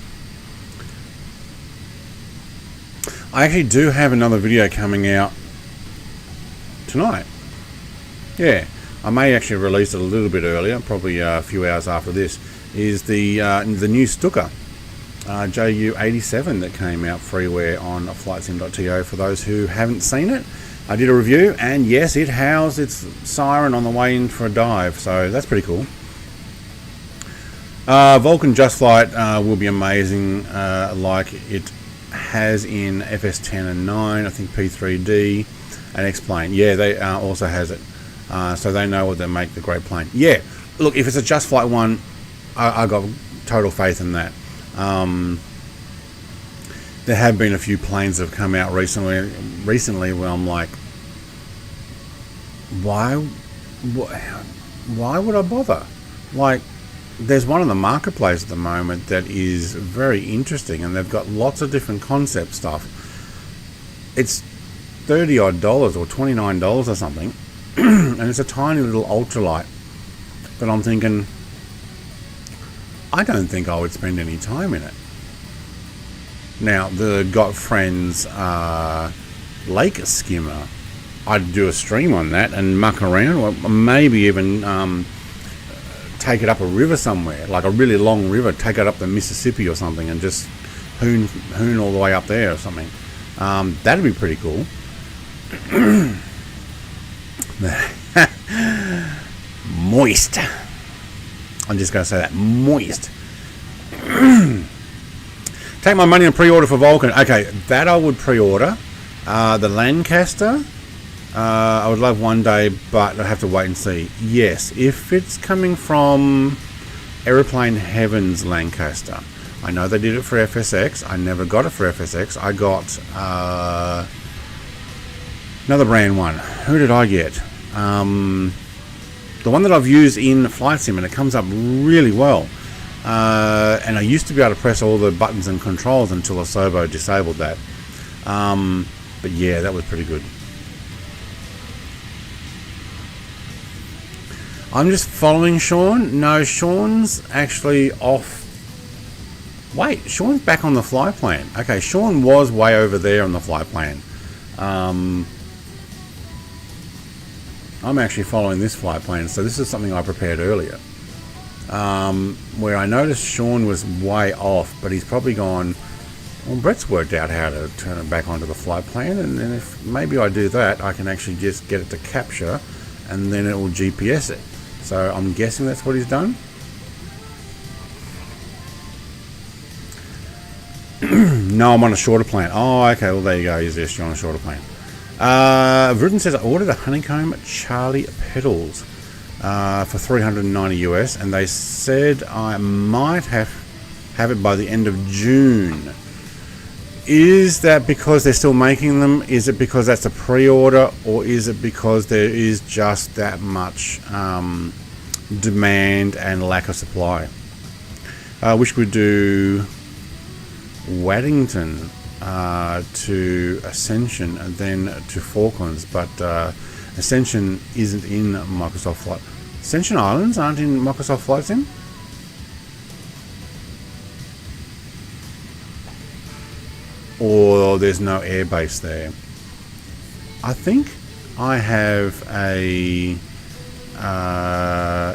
I actually do have another video coming out tonight. Yeah, I may actually release it a little bit earlier, probably a few hours after this. Is the new Stuka JU87 that came out freeware on flightsim.to. For those who haven't seen it, I did a review, and yes, it housed its siren on the way in for a dive, so that's pretty cool. Vulcan Just Flight will be amazing, like it has in FS10 and 9, I think P3D and X-Plane. Yeah, they also has it, so they know what they make the great plane. Yeah, look, if it's a Just Flight one, I got total faith in that. There have been a few planes that have come out recently where I'm like, why would I bother? Like, there's one in the marketplace at the moment that is very interesting, and they've got lots of different concept stuff. It's $30 odd or $29 or something, and it's a tiny little ultralight. But I'm thinking, I don't think I would spend any time in it. Now, the Got Friends Lake Skimmer, I'd do a stream on that and muck around, or maybe even take it up a river somewhere, like a really long river, take it up the Mississippi or something, and just hoon all the way up there or something. That'd be pretty cool. Moist. I'm just going to say that. Moist. Take my money and pre-order for Vulcan. Okay, that I would pre-order. The Lancaster, I would love one day, but I'd have to wait and see. Yes, if it's coming from Aeroplane Heaven's Lancaster. I know they did it for FSX. I never got it for FSX. I got another brand one. Who did I get? The one that I've used in Flight Sim, and it comes up really well. and I used to be able to press all the buttons and controls until Asobo disabled that. But yeah, that was pretty good. I'm just following Sean. No, Sean's actually off. Wait, Sean's back on the fly plan. Okay, Sean was way over there on the fly plan. I'm actually following this fly plan, so this is something I prepared earlier. Where I noticed Sean was way off, but he's probably gone, well, Brett's worked out how to turn it back onto the fly plan, and then if maybe I do that, I can actually just get it to capture, and then it will GPS it. So I'm guessing that's what he's done. No, I'm on a shorter plan. Oh, okay, well there you go, he's just on a shorter plan. Vruden says I ordered a honeycomb Charlie pedals for $390 US, and they said I might have it by the end of June. Is that because they're still making them? Is it because that's a pre-order, or is it because there is just that much demand and lack of supply? Wish we'd do Waddington to Ascension and then to Falklands, but Ascension isn't in Microsoft Flight. Ascension Islands aren't in Microsoft Flight Sim? Or there's no airbase there. I think I have a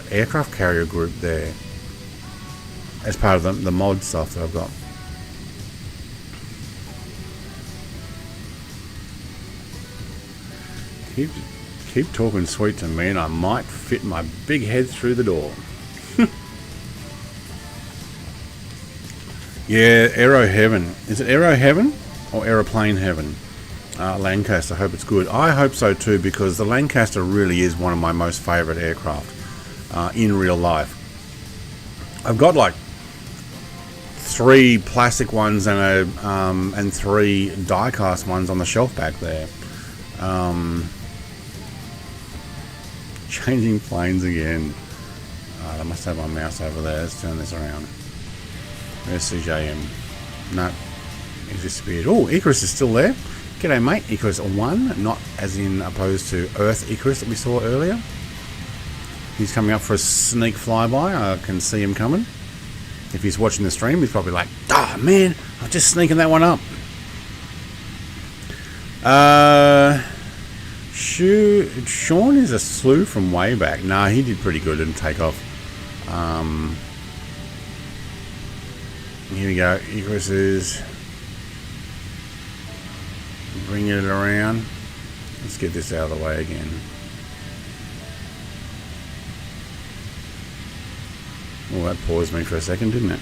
aircraft carrier group there as part of the mod stuff that I've got. Keep talking sweet to me and I might fit my big head through the door. Yeah, Aero Heaven. Is it Aero Heaven or Aeroplane Heaven? Lancaster, I hope it's good. I hope so too, because the Lancaster really is one of my most favourite aircraft in real life. I've got like 3 plastic ones and 3 die-cast ones on the shelf back there. Changing planes again. I must have my mouse over there. Let's turn this around. There's CJM. No, he's disappeared. Oh, Icarus is still there. G'day, mate. Icarus 1, not as in opposed to Earth Icarus that we saw earlier. He's coming up for a sneak flyby. I can see him coming. If he's watching the stream, he's probably like, "Ah, oh, man, I'm just sneaking that one up." Sean is a slew from way back. Nah, he did pretty good in Takeoff. Here we go. Icarus is bringing it around. Let's get this out of the way again. Oh, that paused me for a second, didn't it?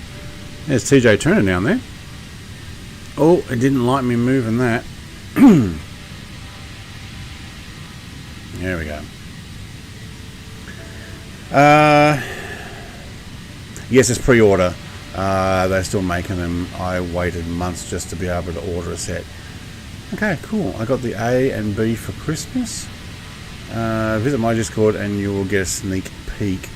There's TJ Turner down there. Oh, it didn't like me moving that. There we go. Yes, it's pre-order. They're still making them. I waited months just to be able to order a set. Okay, cool. I got the A and B for Christmas. Visit my Discord and you will get a sneak peek.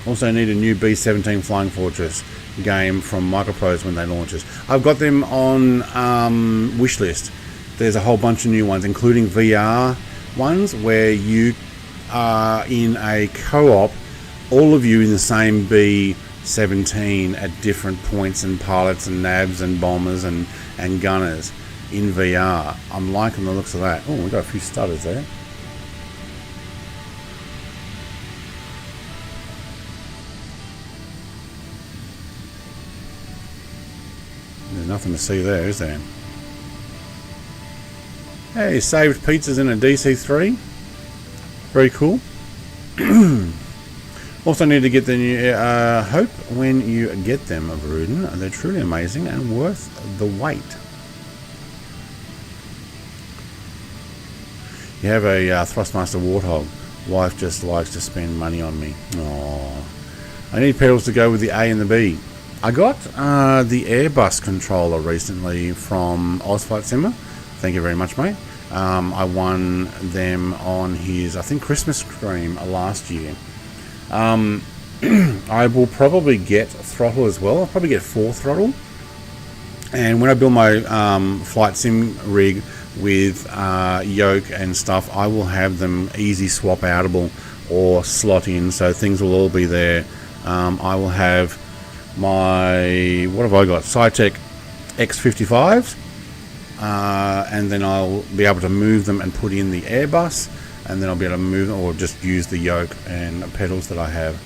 Also need a new B-17 Flying Fortress game from Microprose when they launches. I've got them on wishlist. There's a whole bunch of new ones, including VR ones where you are in a co-op, all of you in the same B-17 at different points, and pilots and nabs and bombers and gunners in VR. I'm liking the looks of that. Oh, we've got a few stutters there. There's nothing to see there, is there? Hey, saved pizzas in a DC-3. Very cool. Also need to get the new Hope when you get them, Vruden. They're truly amazing and worth the wait. You have a Thrustmaster Warthog. Wife just likes to spend money on me. Aww. I need pedals to go with the A and the B. I got the Airbus controller recently from Ozflight Simmer. Thank you very much, mate. I won them on his, I think, Christmas stream last year. I will probably get throttle as well. I'll probably get 4 throttle. And when I build my flight sim rig with yoke and stuff, I will have them easy swap outable or slot in, so things will all be there. I will have my, what have I got? Saitek X55s, and then I'll be able to move them and put in the Airbus, and then I'll be able to move them or just use the yoke and pedals that I have.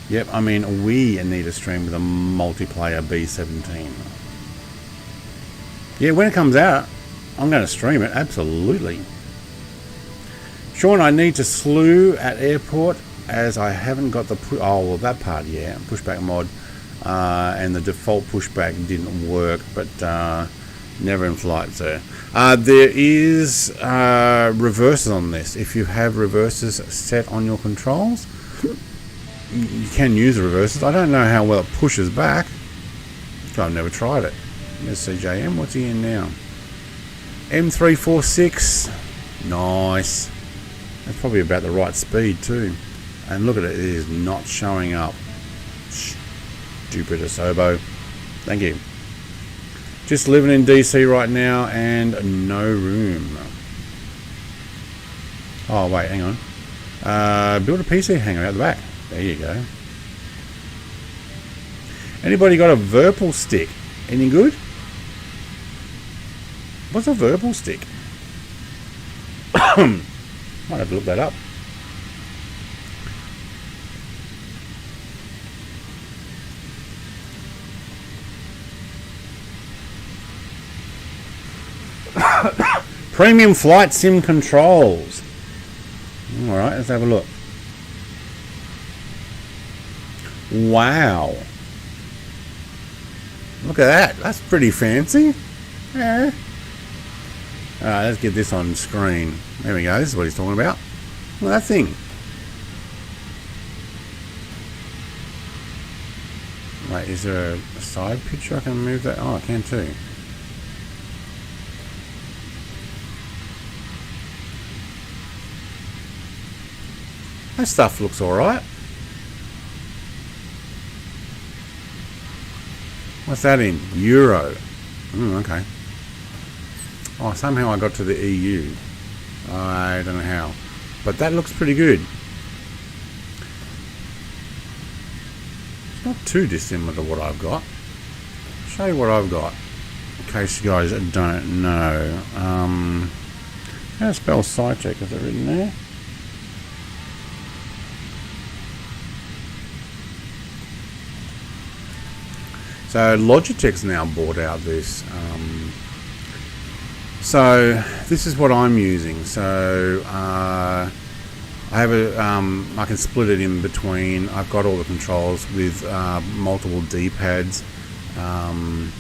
Yep, I mean, we need a stream with a multiplayer B17. Yeah, when it comes out, I'm going to stream it, absolutely. Sean, I need to slew at airport as I haven't got the... oh, well, that part, yeah, pushback mod. And the default pushback didn't work, but never in flight, so. There is reverses on this. If you have reverses set on your controls, you can use the reverses. I don't know how well it pushes back. I've never tried it. There's CJM. What's he in now? M346. Nice. That's probably about the right speed too. And look at it. It is not showing up. Stupid Asobo. Thank you. Just living in DC right now and no room. Oh wait, hang on. Build a PC hanger out the back. There you go. Anybody got a Virpil stick? Any good? What's a Virpil stick? Might have to look that up. Premium flight sim controls. Alright, let's have a look. Wow. Look at that. That's pretty fancy. Yeah. Alright, let's get this on screen. There we go. This is what he's talking about. Look at that thing. Wait, is there a side picture I can move that? Oh, I can too. That stuff looks alright. What's that in? Euro. Okay. Oh, somehow I got to the EU. I don't know how. But that looks pretty good. It's not too dissimilar to what I've got. I'll show you what I've got. In case you guys don't know. How to spell Saitek? Is it written there? So Logitech's now bought out this. So this is what I'm using. So I have a, I can split it in between. I've got all the controls with multiple D-pads. Don't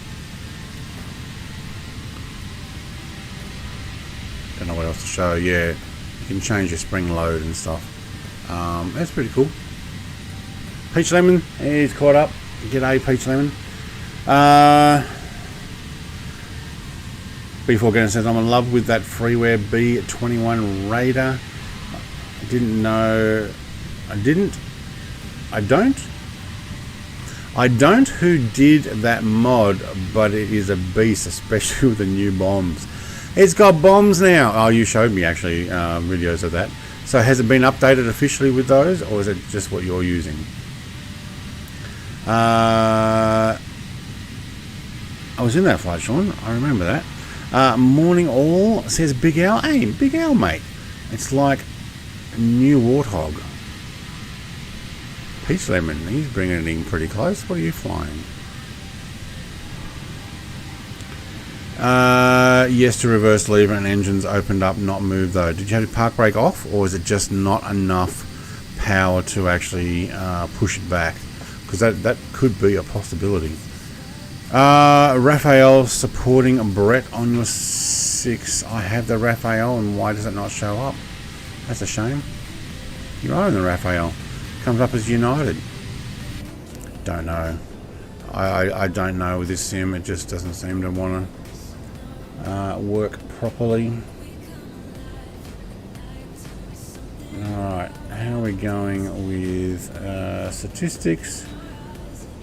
know what else to show. Yeah, you can change your spring load and stuff. That's pretty cool. Peach Lemon, he's caught up. G'day, Peach Lemon. B4 says, I'm in love with that freeware B21 Raider. I didn't know. I don't who did that mod, but it is a beast, especially with the new bombs. It's got bombs now. Oh, you showed me actually videos of that. So has it been updated officially with those, or is it just what you're using? I was in that flight, Sean. I remember that. Morning all, says Big Al. Hey, Big Al, mate. It's like a new Warthog. Peach Lemon, he's bringing it in pretty close. What are you flying? Yes, to reverse lever and engines opened up, not moved though. Did you have to park brake off, or is it just not enough power to actually push it back? Because that could be a possibility. Raphael supporting Brett on your 6. I have the Raphael, and why does it not show up? That's a shame. You own the Raphael. Comes up as United. Don't know. I don't know with this sim. It just doesn't seem to want to work properly. Alright, how are we going with statistics.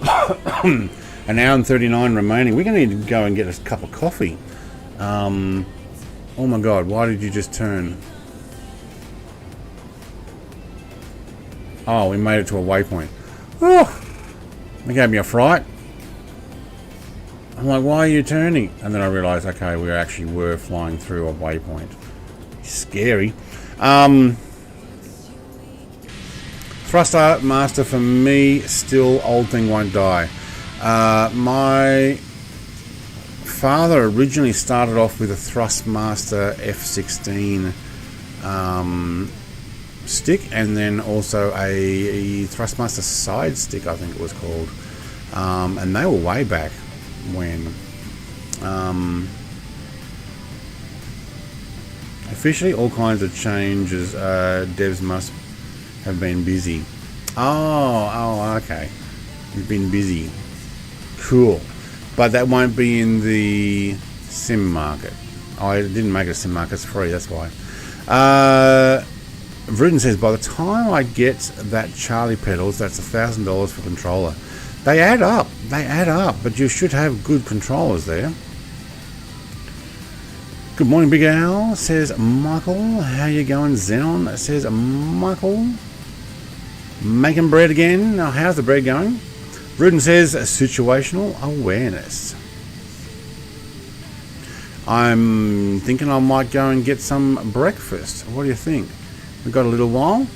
An hour and 39 remaining. We're going to need to go and get a cup of coffee. Oh my god, why did you just turn? Oh, we made it to a waypoint. Oh, they gave me a fright. I'm like, why are you turning? And then I realized, okay, we actually were flying through a waypoint. Scary. Thruster master for me, still old thing won't die. My father originally started off with a Thrustmaster F16 stick, and then also a Thrustmaster side stick, I think it was called, and they were way back when. Officially, all kinds of changes. Devs must have been busy. Oh, okay. You've been busy. Cool. But that won't be in the sim market. I didn't make it a sim market. It's free. That's why. Vruden says, by the time I get that Charlie pedals, that's $1,000 for controller. They add up. They add up. But you should have good controllers there. Good morning, Big Al, says Michael. How you going, Xenon? Says Michael. Making bread again. Now, how's the bread going? Rudin says situational awareness. I'm thinking I might go and get some breakfast. What do you think? We've got a little while.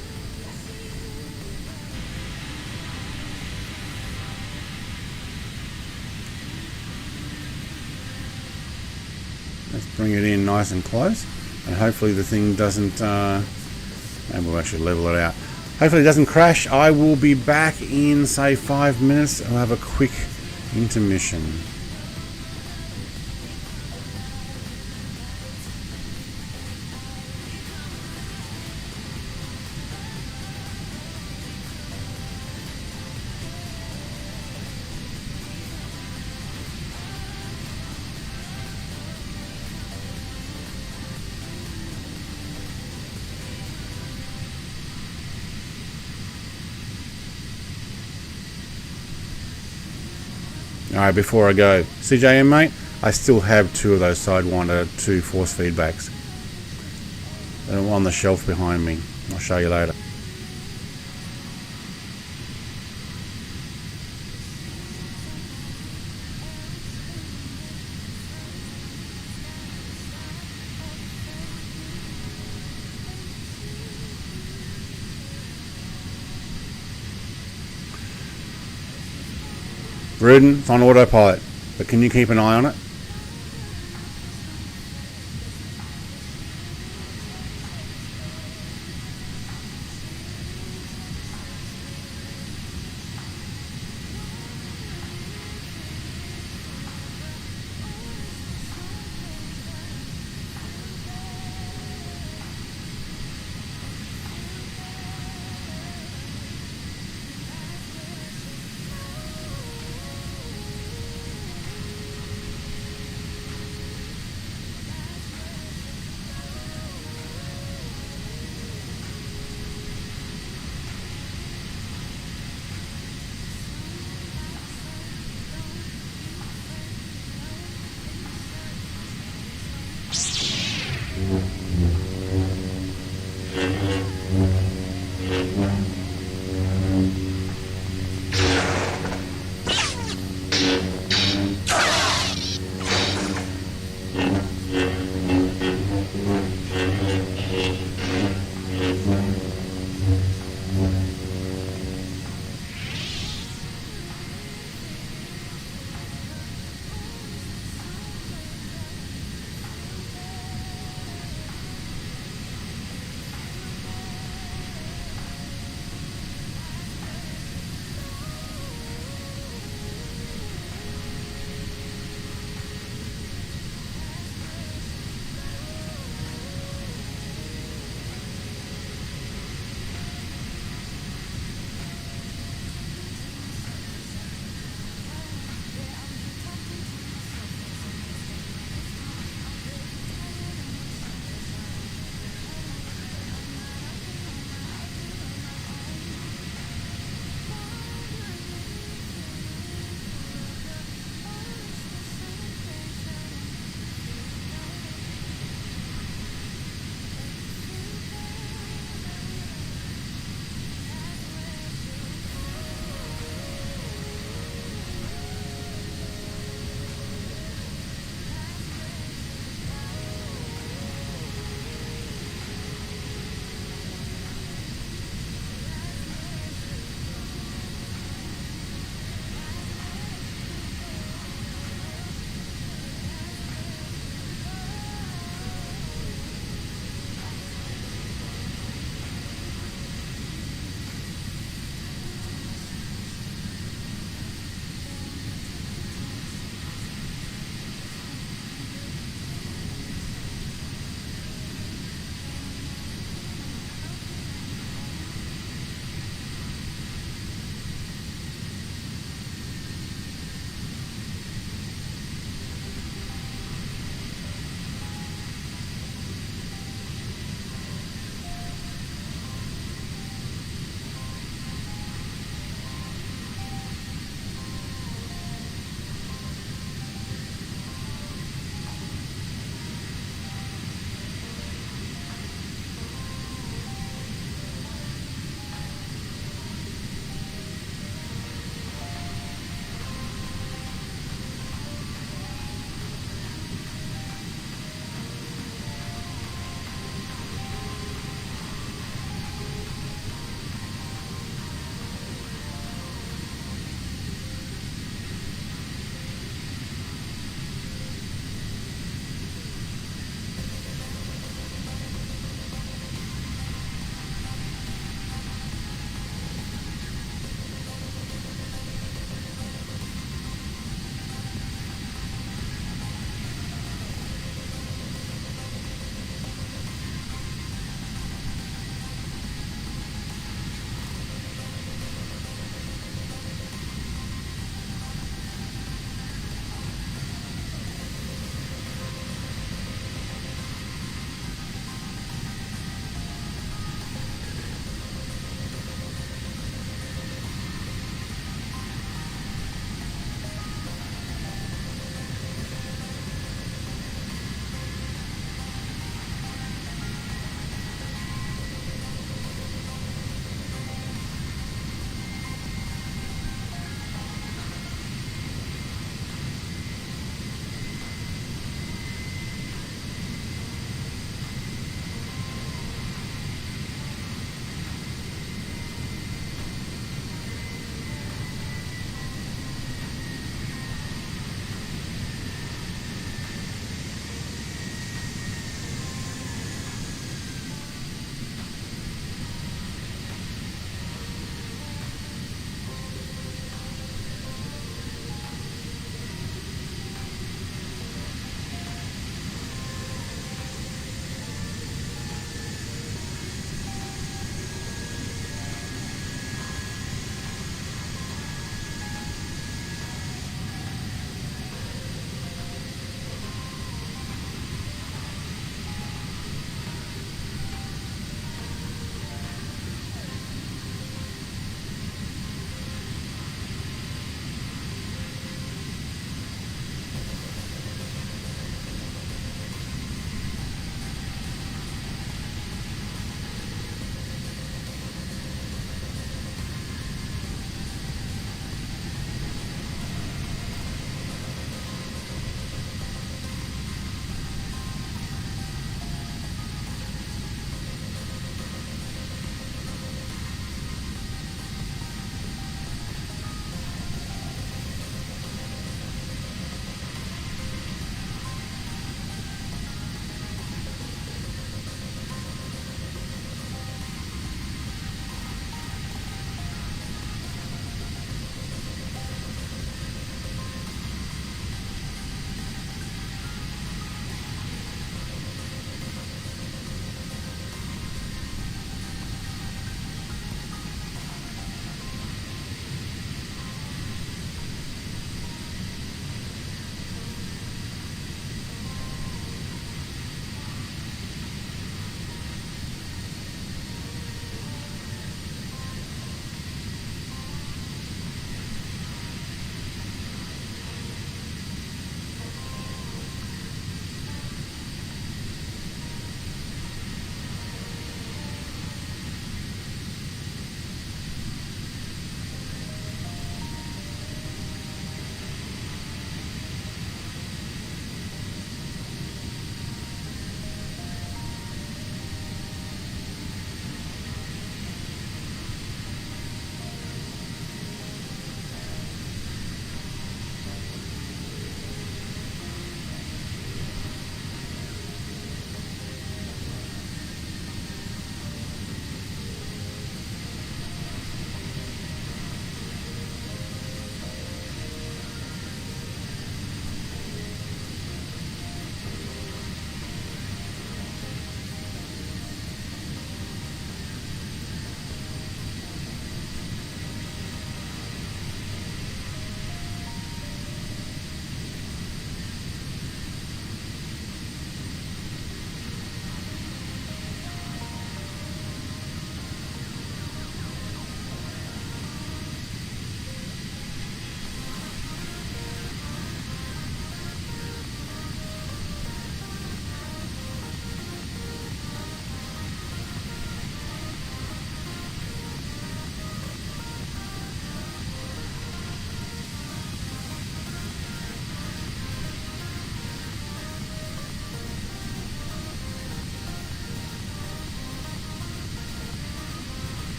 Let's bring it in nice and close, and hopefully the thing doesn't, and we'll actually level it out. Hopefully it doesn't crash. I will be back in, say, 5 minutes. I'll have a quick intermission. Alright, before I go, CJM mate, I still have 2 of those Sidewinder 2 force feedbacks. They're on the shelf behind me. I'll show you later. Rudin, it's on autopilot, but can you keep an eye on it?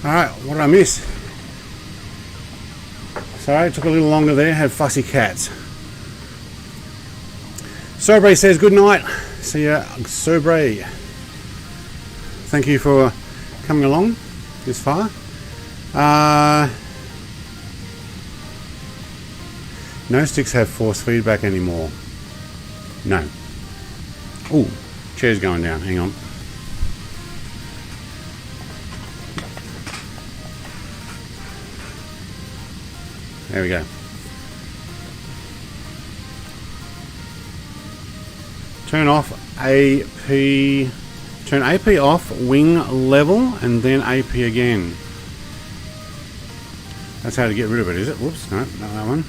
Alright, what did I miss? Sorry, it took a little longer there. Had fussy cats. Sobre says good night. See ya, Sobre. Thank you for coming along this far. No sticks have force feedback anymore. No. Ooh, chair's going down. Hang on. There we go. Turn off AP. Turn AP off, wing level, and then AP again. That's how to get rid of it, is it? Whoops, no, not that one.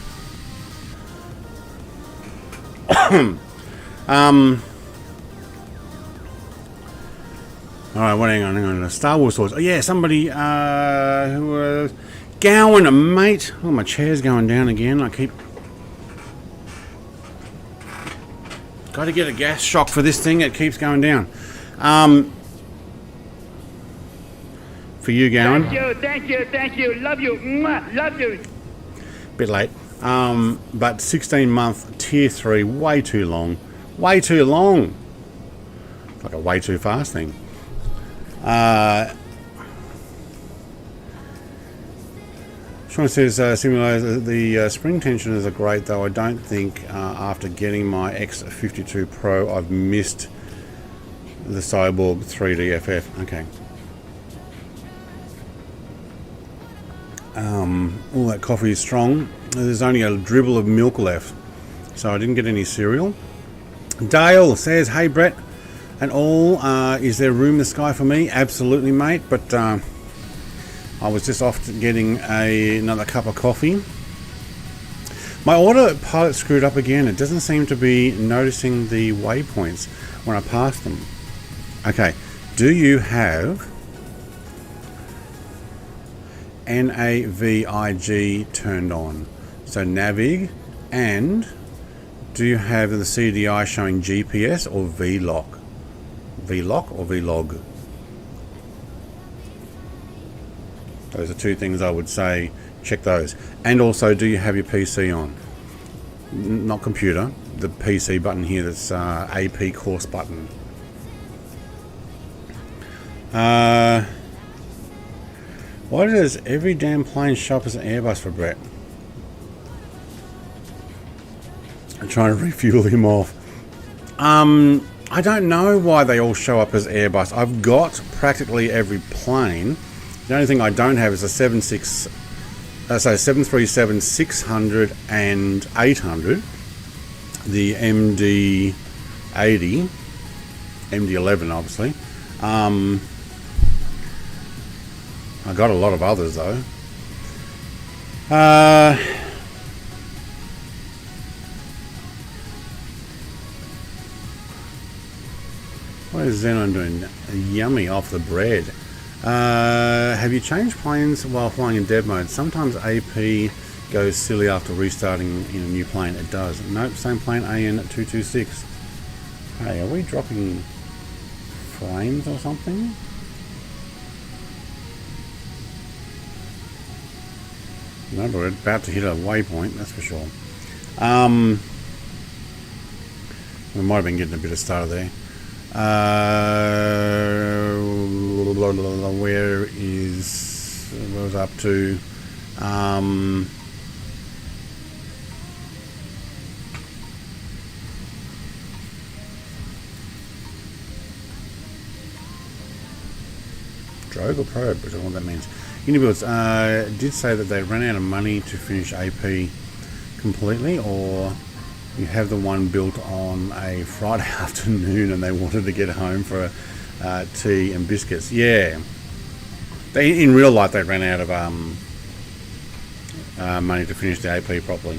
Alright, hang on. Star Wars thoughts. Oh yeah, somebody who was Gowan, mate. Oh, my chair's going down again. I keep got to get a gas shock for this thing. It keeps going down. For you, Gowan.
Thank you. Love you. Mwah, love you.
Bit late. But 16-month tier 3, way too long. Way too long. Like a way too fast thing. Sean says, Simulator, the spring tensioners are great, though I don't think after getting my X52 Pro I've missed the Cyborg 3D FF. Okay. All that coffee is strong. There's only a dribble of milk left, so I didn't get any cereal. Dale says, hey Brett and all, is there room in the sky for me? Absolutely, mate, but I was just off to getting another cup of coffee. My autopilot screwed up again. It doesn't seem to be noticing the waypoints when I pass them. Okay, do you have NAVIG turned on? So Navig, and do you have the CDI showing GPS or VLOC? VLOC or VLOG? Those are two things I would say, check those. And also, do you have your PC on? Not computer, the PC button here, that's AP course button. Why does every damn plane show up as an Airbus for Brett? I'm trying to refuel him off. I don't know why they all show up as Airbus. I've got practically every plane. The only thing I don't have is a 737 600 and 800, the MD-80, MD-11 obviously. I got a lot of others though. What is Xenon doing? Yummy off the bread. Have you changed planes while flying in dev mode? Sometimes AP goes silly after restarting in a new plane. It does. Nope, same plane, AN-226. Hey, are we dropping flames or something? No, but we're about to hit a waypoint, that's for sure. We might have been getting a bit of stutter there. Where was up to? Drogue or probe, I don't know what that means. Unibuilds did say that they ran out of money to finish AP completely, or you have the one built on a Friday afternoon and they wanted to get home for tea and biscuits. Yeah, they in real life they ran out of money to finish the AP properly.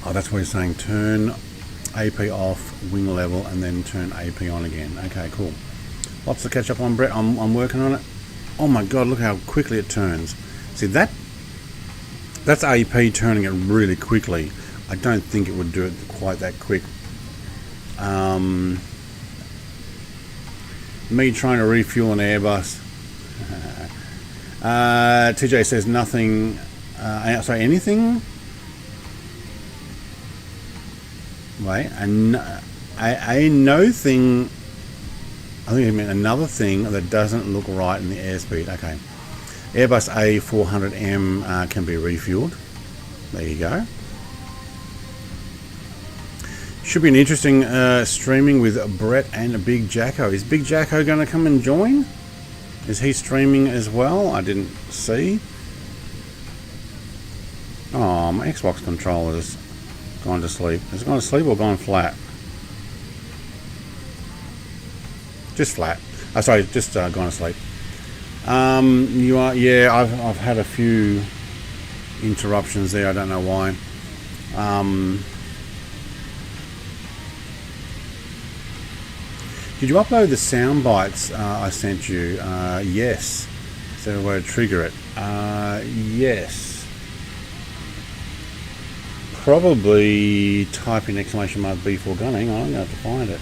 Oh, that's what he's saying. Turn AP off, wing level, and then turn AP on again. Okay, cool. Lots to catch up on, Brett. I'm working on it. Oh my god, look how quickly it turns. See that? That's AP turning it really quickly. I don't think it would do it Me trying to refuel an Airbus. TJ says nothing. Sorry, anything? Wait, a no thing. I think it meant another thing that doesn't look right in the airspeed. Okay. Airbus A400M can be refueled. There you go. Should be an interesting streaming with Brett and Big Jacko. Is Big Jacko going to come and join? Is he streaming as well? I didn't see. Oh, my Xbox controller's gone to sleep. Has it gone to sleep or gone flat? Just flat. Oh, sorry, just gone to sleep. You are, yeah. I've had a few interruptions there. I don't know why. Did you upload the sound bites I sent you? Yes. Is there a way to trigger it? Yes. Probably type in exclamation mark B4 gunning. I'm going to have to find it.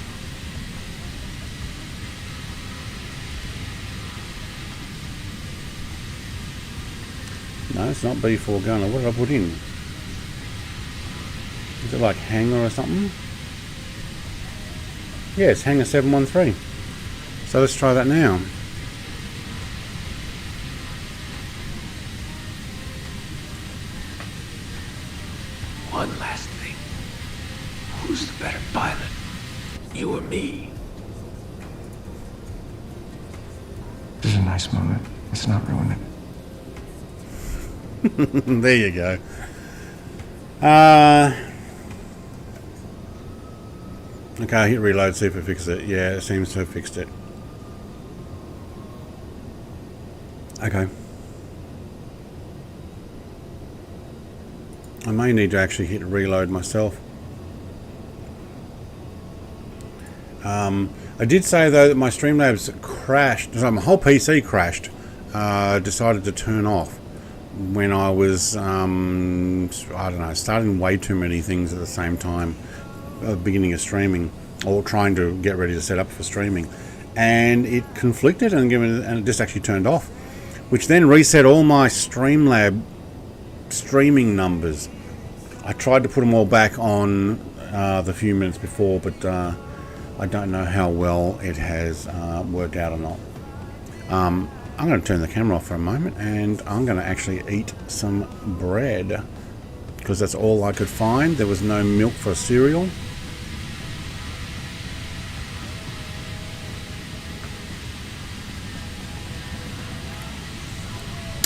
No, it's not B4 gunner. What did I put in? Is it like hanger or something? Yeah, it's hanger 713. So let's try that now.
One last thing. Who's the better pilot? You or me?
This is a nice moment. Let's not ruin it.
There you go. Okay, hit reload, see if it fixes it. Yeah, it seems to have fixed it. Okay. I may need to actually hit reload myself. I did say though that my Streamlabs crashed, so my whole PC crashed, decided to turn off when I was, I don't know, starting way too many things at the same time, beginning of streaming, or trying to get ready to set up for streaming. And it conflicted and it just actually turned off, which then reset all my Streamlab streaming numbers. I tried to put them all back on the few minutes before, but I don't know how well it has worked out or not. I'm going to turn the camera off for a moment and I'm going to actually eat some bread because that's all I could find. There was no milk for cereal.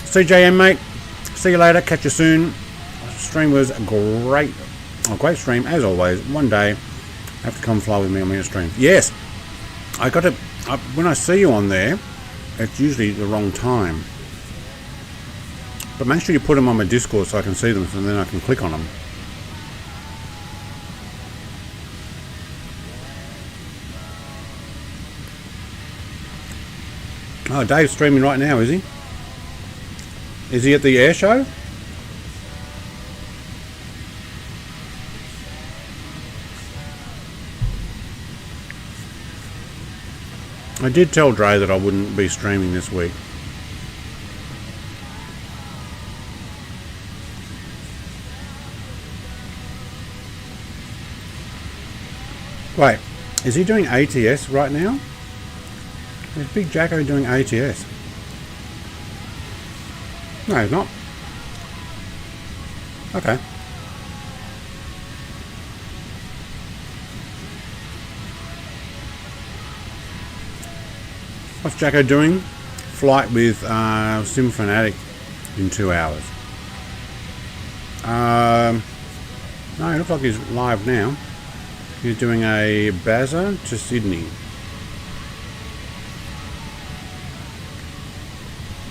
CJM, mate. See you later. Catch you soon. Stream was great. A great stream as always. One day have to come fly with me on my stream. Yes, I got to. When I see you on there, it's usually the wrong time. But make sure you put them on my Discord so I can see them, and then I can click on them. Oh, Dave's streaming right now, is he? Is he at the air show? I did tell Dre that I wouldn't be streaming this week. Wait, is he doing ATS right now? Is Big Jacko doing ATS? No, he's not. Okay. What's Jacko doing? Flight with Sim Fanatic in 2 hours. No, it looks like he's live now. He's doing a Baza to Sydney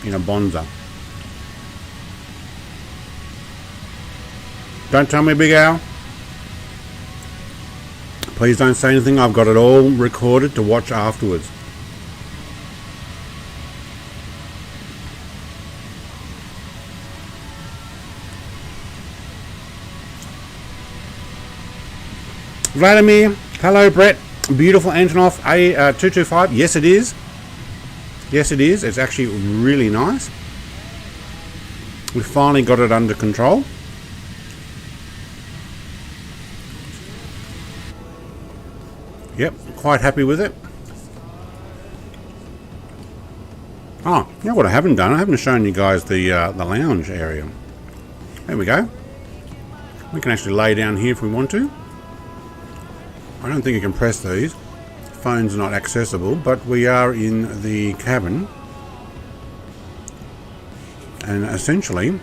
in a Bonza. Don't tell me, Big Al. Please don't say anything. I've got it all recorded to watch afterwards. Vladimir, hello Brett. Beautiful Antonov A225. Yes, it is. Yes, it is. It's actually really nice. We finally got it under control. Yep, quite happy with it. Oh, you know what I haven't done? I haven't shown you guys the lounge area. There we go. We can actually lay down here if we want to. I don't think you can press these. Phone's not accessible, but we are in the cabin. And essentially,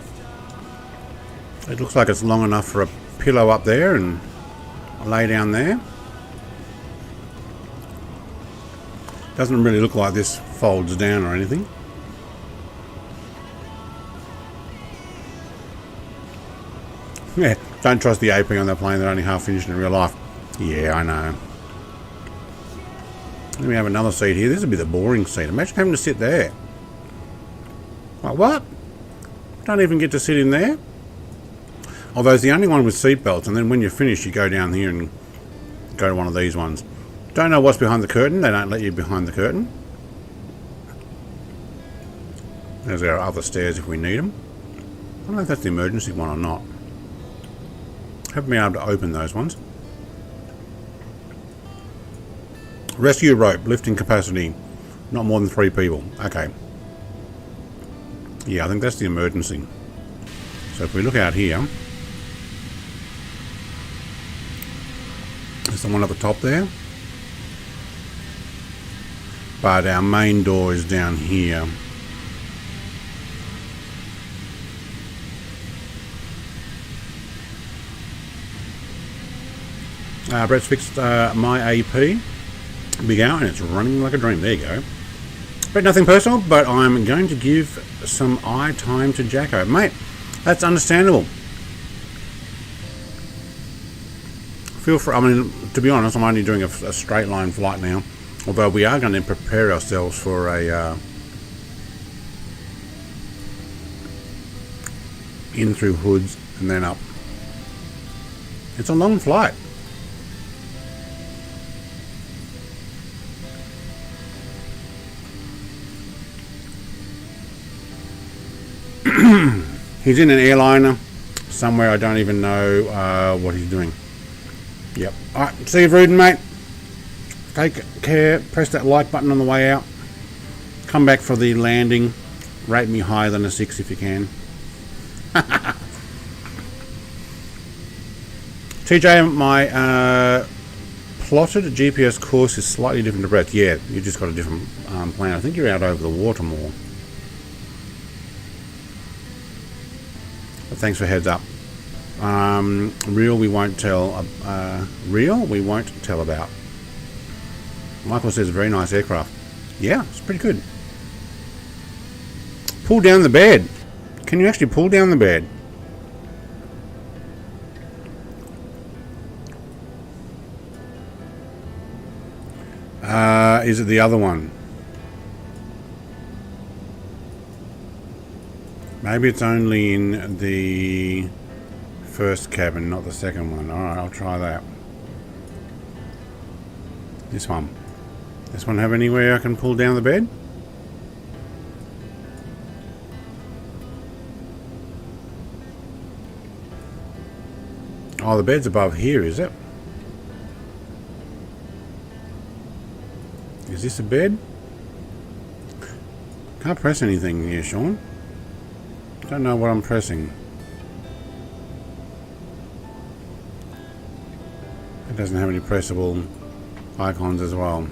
it looks like it's long enough for a pillow up there and lay down there. Doesn't really look like this folds down or anything. Yeah, don't trust the AP on that plane. They're only half finished in real life. Yeah, I know. Let me have another seat here. This would be the boring seat. Imagine having to sit there. Like, what? Don't even get to sit in there? Although it's the only one with seat belts, and then when you're finished, you go down here and go to one of these ones. Don't know what's behind the curtain. They don't let you behind the curtain. There's our other stairs if we need them. I don't know if that's the emergency one or not. Haven't been able to open those ones. Rescue rope, lifting capacity, not more than 3 people. Okay. Yeah, I think that's the emergency. So if we look out here, there's the one at the top there. But our main door is down here. Brett's fixed my AP. Big hour, and it's running like a dream. There you go. But nothing personal, but I'm going to give some eye time to Jacko. Mate, that's understandable. Feel free. I mean, to be honest, I'm only doing a straight line flight now. Although we are going to prepare ourselves for a in through hoods and then up. It's a long flight. He's in an airliner somewhere. I don't even know what he's doing. Yep. Alright, see you, Rudin, mate. Take care. Press that like button on the way out. Come back for the landing. Rate me higher than a 6 if you can. TJ, my plotted GPS course is slightly different to Brett. Yeah, you just got a different plan. I think you're out over the water more. But thanks for heads up. Real we won't tell. Real we won't tell about. Michael says very nice aircraft. Yeah, it's pretty good. Pull down the bed. Can you actually pull down the bed? Is it the other one? Maybe it's only in the first cabin, not the second one. Alright, I'll try that. This one. This one have anywhere I can pull down the bed? Oh, the bed's above here, is it? Is this a bed? Can't press anything here, Sean. Don't know what I'm pressing. It doesn't have any pressable icons as well.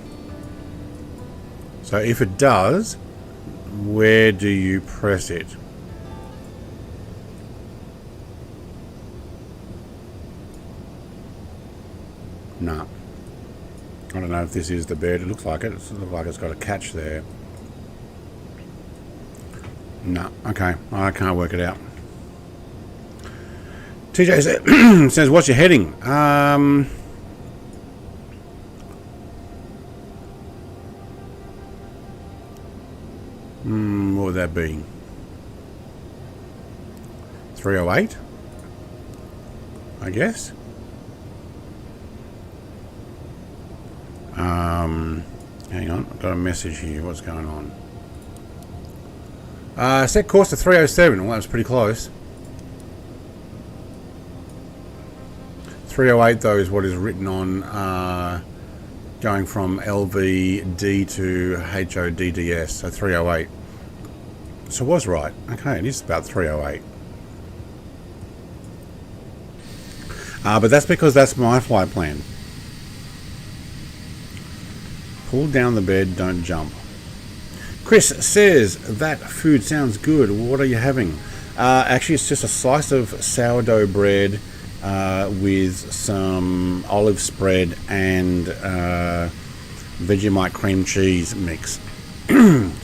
So if it does, where do you press it? No. I don't know if this is the bed. It looks like it. It looks like it's got a catch there. No. Okay. I can't work it out. TJ says, what's your heading? What would that be? 308? I guess. Hang on, I've got a message here. What's going on? Set course to 307. Well, that was pretty close. 308 though is what is written on going from LVD to HODDS, so 308. So I was right. Okay, it is about 308. But that's because that's my flight plan. Pull down the bed, don't jump. Chris says, that food sounds good. What are you having? Actually, it's just a slice of sourdough bread with some olive spread and Vegemite cream cheese mix.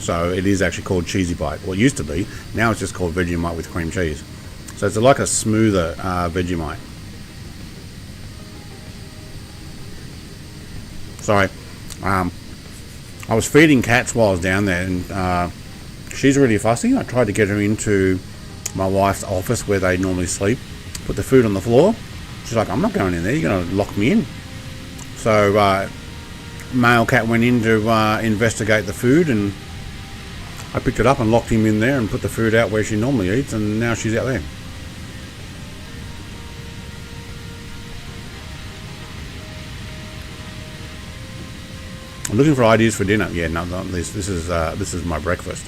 So it is actually called Cheesy Bite. Well, it used to be. Now it's just called Vegemite with cream cheese. So it's like a smoother Vegemite. Sorry. I was feeding cats while I was down there, and she's really fussy. I tried to get her into my wife's office where they normally sleep, put the food on the floor. She's like, I'm not going in there, you're going to lock me in. So male cat went in to investigate the food, and I picked it up and locked him in there and put the food out where she normally eats, and now she's out there. I'm looking for ideas for dinner. Yeah, no, this is my breakfast.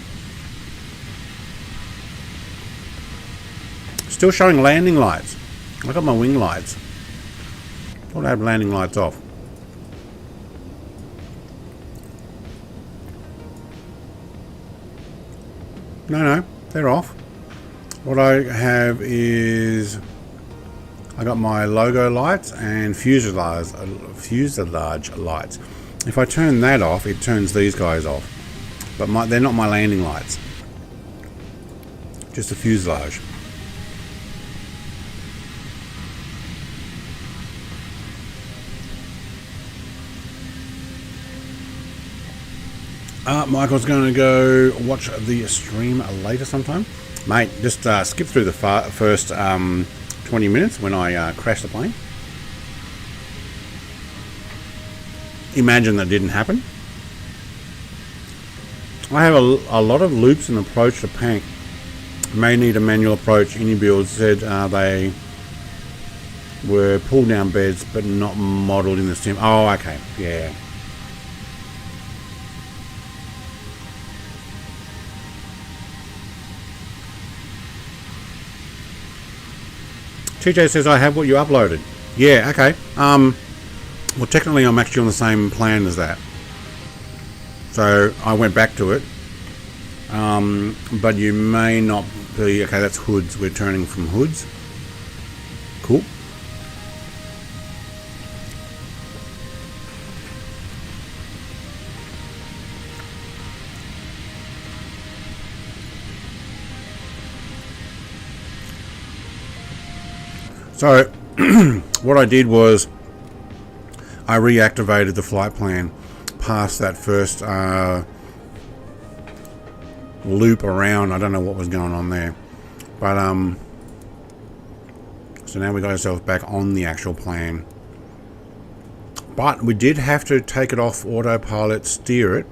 Still showing landing lights. I got my wing lights. Thought I had landing lights off. No, they're off. What I have is I got my logo lights and fuselage lights. If I turn that off, it turns these guys off. But they're not my landing lights. Just a fuselage. Michael's going to go watch the stream later sometime. Mate, just skip through the first 20 minutes when I crashed the plane. Imagine that didn't happen. I have a lot of loops in approach to Pank. May need a manual approach. Any build said they were pull down beds but not modelled in the sim. Oh, okay, yeah. TJ says I have what you uploaded. Yeah, okay. Well, technically I'm actually on the same plan as that. So I went back to it. But you may not be... Okay, that's hoods. We're turning from hoods. Cool. So what I did was I reactivated the flight plan past that first loop around. I don't know what was going on there, but so now we got ourselves back on the actual plan. But we did have to take it off autopilot, steer it.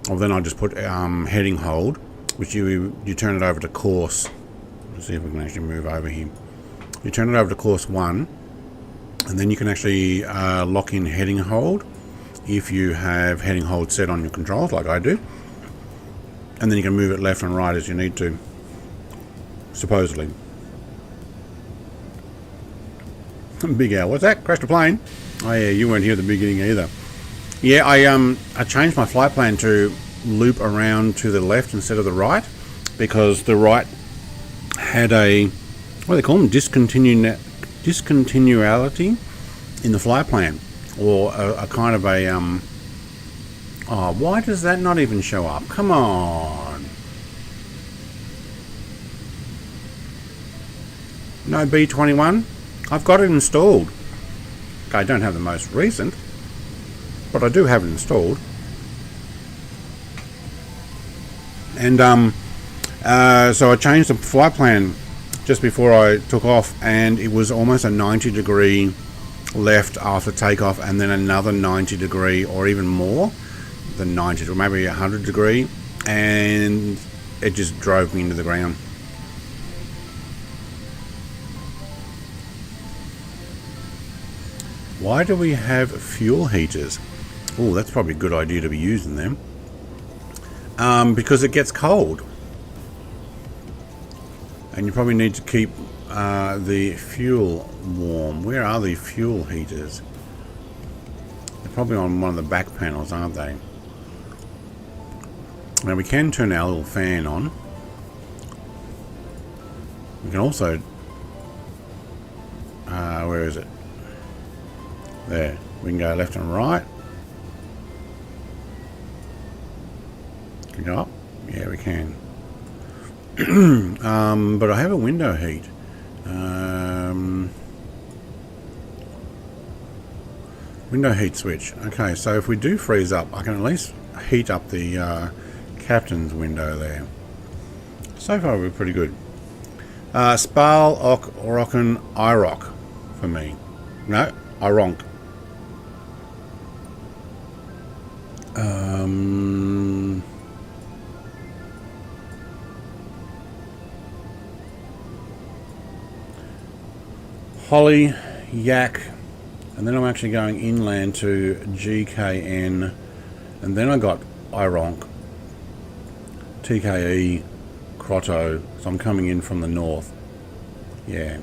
Well, then I just put heading hold, which you turn it over to course. Let's see if we can actually move over here. You turn it over to course 1. And then you can actually lock in heading hold if you have heading hold set on your controls like I do. And then you can move it left and right as you need to, supposedly. Big Al, what's that? Crashed a plane? Oh yeah, you weren't here at the beginning either. Yeah, I changed my flight plan to loop around to the left instead of the right, because the right had a, what do they call them? Discontinuality in the flight plan, or a kind of a oh, why does that not even show up? Come on. No B21. I've got it installed. Okay, I don't have the most recent, but I do have it installed. And so I changed the flight plan just before I took off, and it was almost a 90-degree left after takeoff, and then another 90 degree, or even more than 90, or maybe 100 degree, and it just drove me into the ground. Why do we have fuel heaters? Oh, that's probably a good idea to be using them. Because it gets cold. And you probably need to keep the fuel warm. Where are the fuel heaters? They're probably on one of the back panels, aren't they? Now we can turn our little fan on. We can also... where is it? There. We can go left and right. Can go up? Yeah, we can. But I have a window heat. Window heat switch. Okay, so if we do freeze up, I can at least heat up the captain's window there. So far we're pretty good. Spal, Orocken, IROC for me. No, IRONC. Holly, Yak, and then I'm actually going inland to GKN, and then I got IRONC, TKE, Crotto, so I'm coming in from the north. Yeah.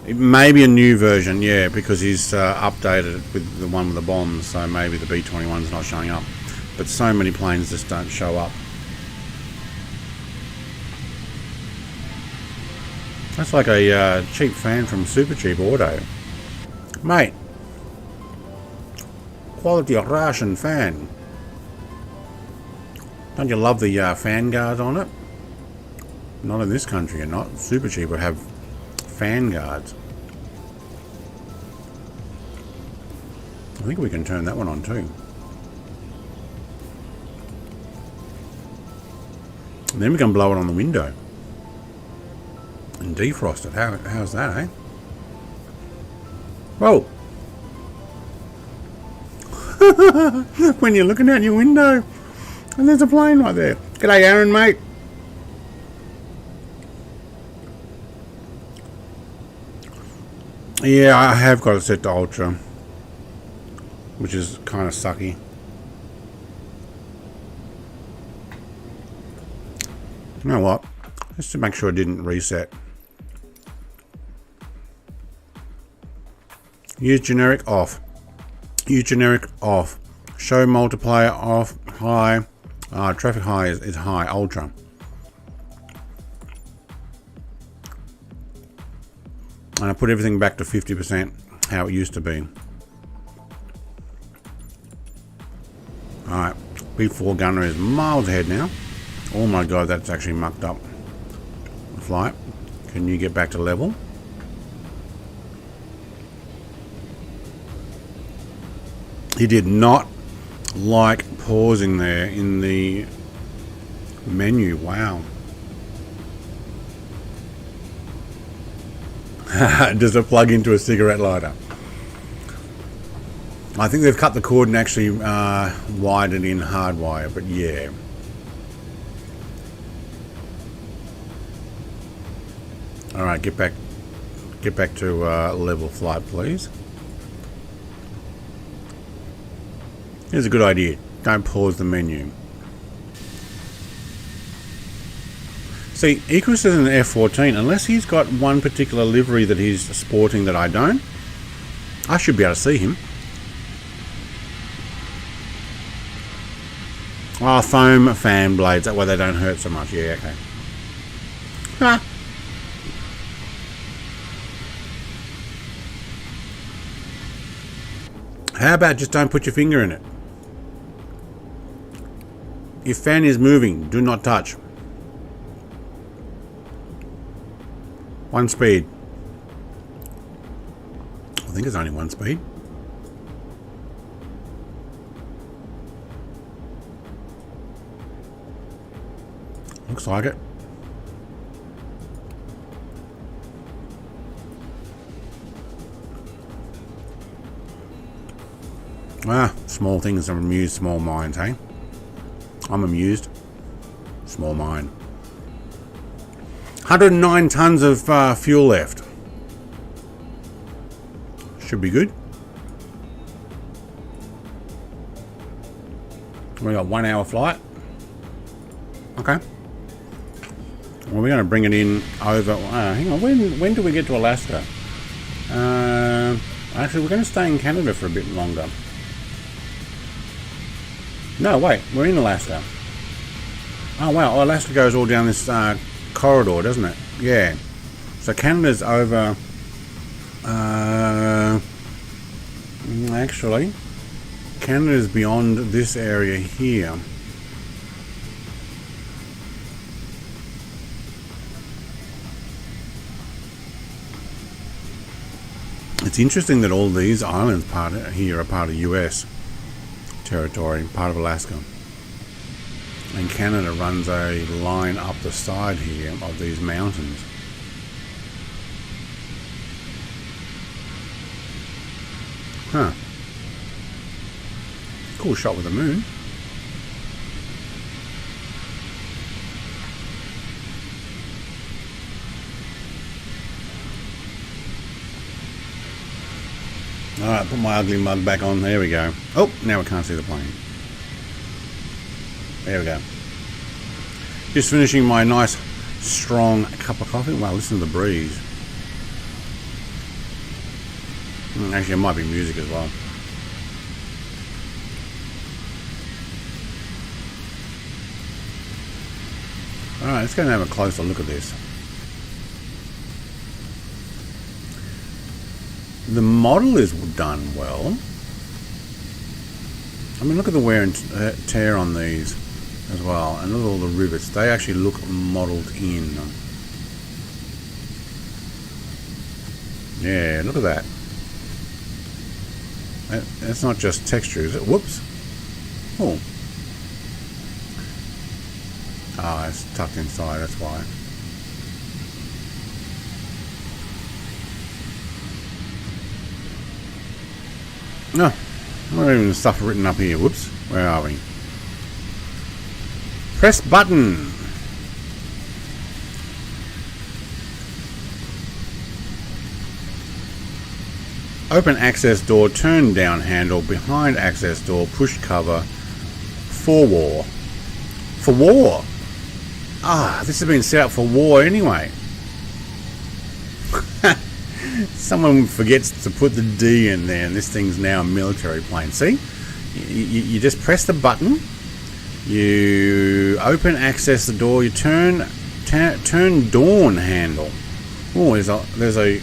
It may be a new version, yeah, because he's updated it with the one with the bombs, so maybe the B-21's not showing up. But so many planes just don't show up. That's like a cheap fan from Super Cheap Auto. Mate. Quality of Russian fan. Don't you love the fan guards on it? Not in this country, you're not. Super Cheap would have fan guards. I think we can turn that one on too. And then we can blow it on the window. And defrost it. How's that, eh? Whoa! When you're looking out your window and there's a plane right there. G'day, Aaron, mate. Yeah, I have got it set to Ultra, which is kind of sucky. You know what? Just to make sure it didn't reset. Use generic off. Use generic off. Show multiplier off. High. Traffic high is high. Ultra. And I put everything back to 50%, how it used to be. Alright, B4 gunner is miles ahead now. Oh my god, that's actually mucked up the flight. Can you get back to level? He did not like pausing there in the menu. Wow. Does it plug into a cigarette lighter? I think they've cut the cord and actually wired it in hardwire, but yeah. Alright, get back to level flight, please. Here's a good idea. Don't pause the menu. See, Equus is an F-14. Unless he's got one particular livery that he's sporting that I don't, I should be able to see him. Oh, foam fan blades. That way they don't hurt so much. Yeah, okay. Ah. How about just don't put your finger in it? If fan is moving, do not touch. One speed. I think it's only one speed. Looks like it. Small things amuse small minds, hey? I'm amused. Small mind. 109 tons of fuel left. Should be good. We got 1 hour flight. Okay. Well, we're going to bring it in over. Hang on. When do we get to Alaska? Actually, we're going to stay in Canada for a bit longer. No, wait. We're in Alaska. Oh wow. Alaska goes all down this corridor, doesn't it? Yeah. So Canada's over. Actually, Canada's beyond this area here. It's interesting that all these islands here are part of US territory, part of Alaska. And Canada runs a line up the side here of these mountains. Huh. Cool shot with the moon. Alright, put my ugly mug back on. There we go. Oh, now we can't see the plane. There we go. Just finishing my nice, strong cup of coffee. Wow, listen to the breeze. Actually, it might be music as well. Alright, let's go and have a closer look at this. The model is done well. I mean, look at the wear and tear on these as well. And look at all the rivets. They actually look modelled in. Yeah, look at that. That's not just texture, is it? Whoops. Oh. Ah, it's tucked inside, that's why. No, not even stuff written up here. Whoops. Where are we? Press button. Open access door, turn down handle, behind access door, push cover, for war. For war? Ah, this has been set up for war anyway. Someone forgets to put the D in there and this thing's now a military plane. See? You just press the button, you open access the door, you turn dawn handle. Oh, there's a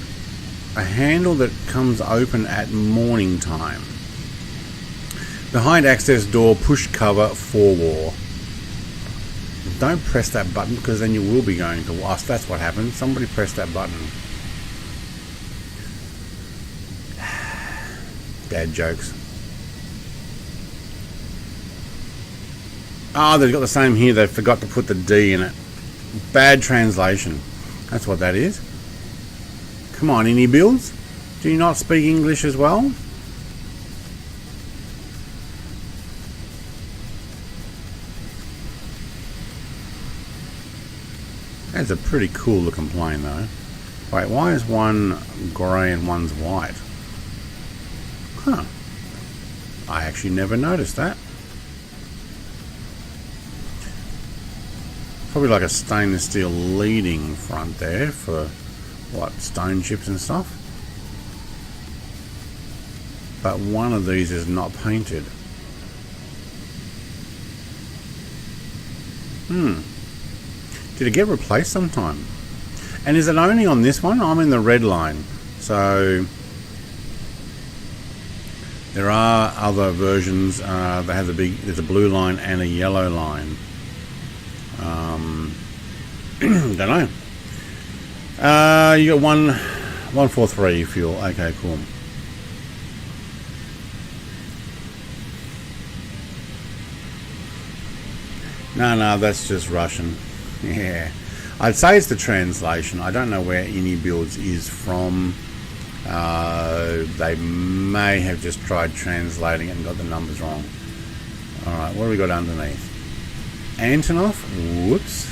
handle that comes open at morning time. Behind access door, push cover, for war. Don't press that button because then you will be going to war. That's what happened. Somebody pressed that button. Dad jokes. Oh, they've got the same here. They forgot to put the D in it. Bad translation. That's what that is. Come on, any builds? Do you not speak English as well? That's a pretty cool looking plane though. Wait, why is one grey and one's white? Huh. I actually never noticed that. Probably like a stainless steel leading front there for what, stone chips and stuff. But one of these is not painted. Did it get replaced sometime? And is it only on this one? I'm in the red line. So there are other versions. They have there's a blue line and a yellow line. Don't know. You got 143 fuel. Okay, cool. No, that's just Russian. Yeah, I'd say it's the translation. I don't know where any builds is from They may have just tried translating it and got the numbers wrong. Alright, what do we got underneath? Antonov, whoops.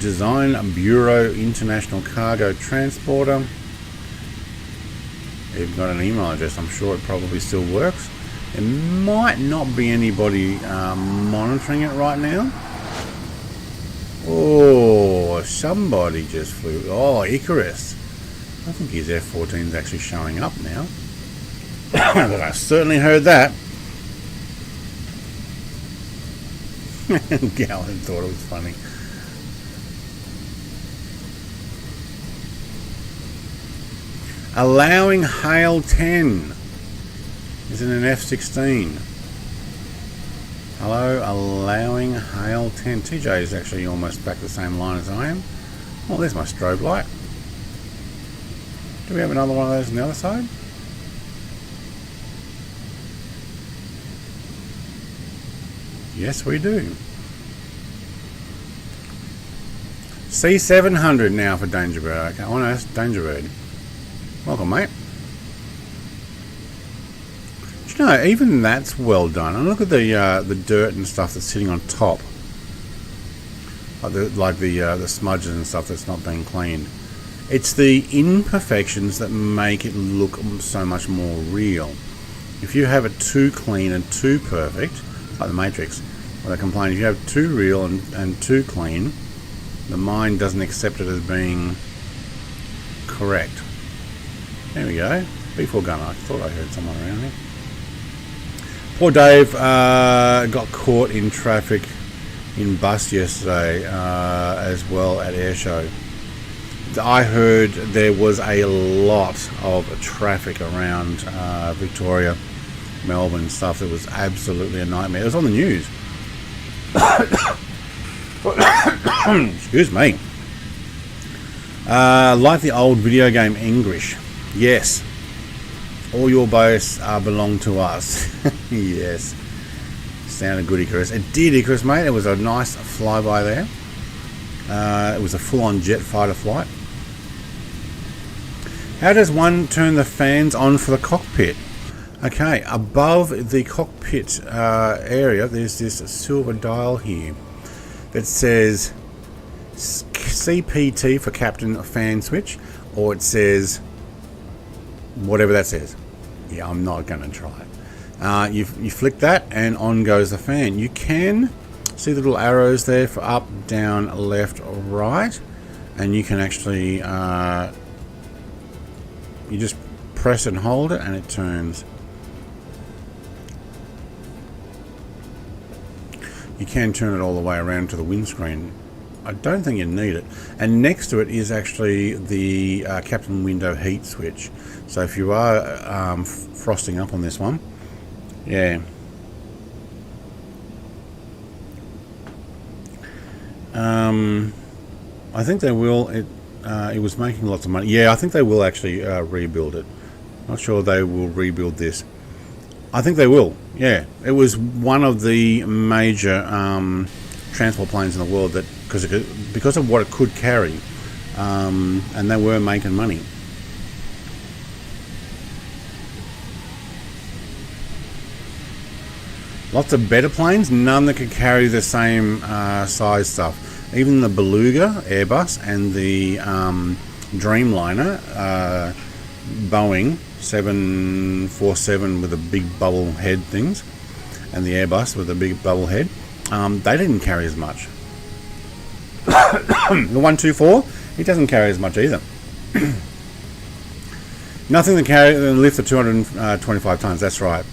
Design Bureau International Cargo Transporter. They've got an email address, I'm sure it probably still works. There might not be anybody monitoring it right now. Oh, somebody just flew. Oh, Icarus. I think his F-14 is actually showing up now. But I certainly heard that. Gallon thought it was funny. Allowing Hail 10. Is it an F-16? Hello, allowing Hail 10. TJ is actually almost back the same line as I am. Oh, there's my strobe light. Do we have another one of those on the other side? Yes, we do. C700 now for Dangerbird. Okay, oh no, that's Dangerbird. Welcome, mate. Do you know, even that's well done. And look at the dirt and stuff that's sitting on top, like the smudges and stuff that's not being cleaned. It's the imperfections that make it look so much more real. If you have it too clean and too perfect, like the Matrix, where they complain, if you have too real and too clean, the mind doesn't accept it as being correct. There we go. B4 gunner. I thought I heard someone around here. Poor Dave got caught in traffic in bus yesterday as well at Airshow. I heard there was a lot of traffic around Victoria, Melbourne and stuff. That was absolutely a nightmare. It was on the news. Excuse me. Like the old video game English. Yes. All your boats belong to us. Yes. Sounded good, Icarus. It did, Icarus, mate. It was a nice flyby there. It was a full-on jet fighter flight. How does one turn the fans on for the cockpit? Okay, above the cockpit area, there's this silver dial here that says CPT for captain fan switch, or it says whatever that says. Yeah, I'm not going to try it. You flick that and on goes the fan. You can see the little arrows there for up, down, left, right, and you can actually you just press and hold it and it turns. You can turn it all the way around to the windscreen. I don't think you need it. And next to it is actually the captain window heat switch. So if you are frosting up on this one, yeah. I think they will. It was making lots of money. Yeah, I think they will actually rebuild it. Not sure they will rebuild this. I think they will. Yeah, it was one of the major transport planes in the world that because of what it could carry, and they were making money. Lots of better planes, none that could carry the same size stuff. Even the Beluga Airbus and the Dreamliner Boeing 747 with the big bubble head things, and the Airbus with the big bubble head, they didn't carry as much. The 124, it doesn't carry as much either. Nothing that carry lift the 225 tons. That's right.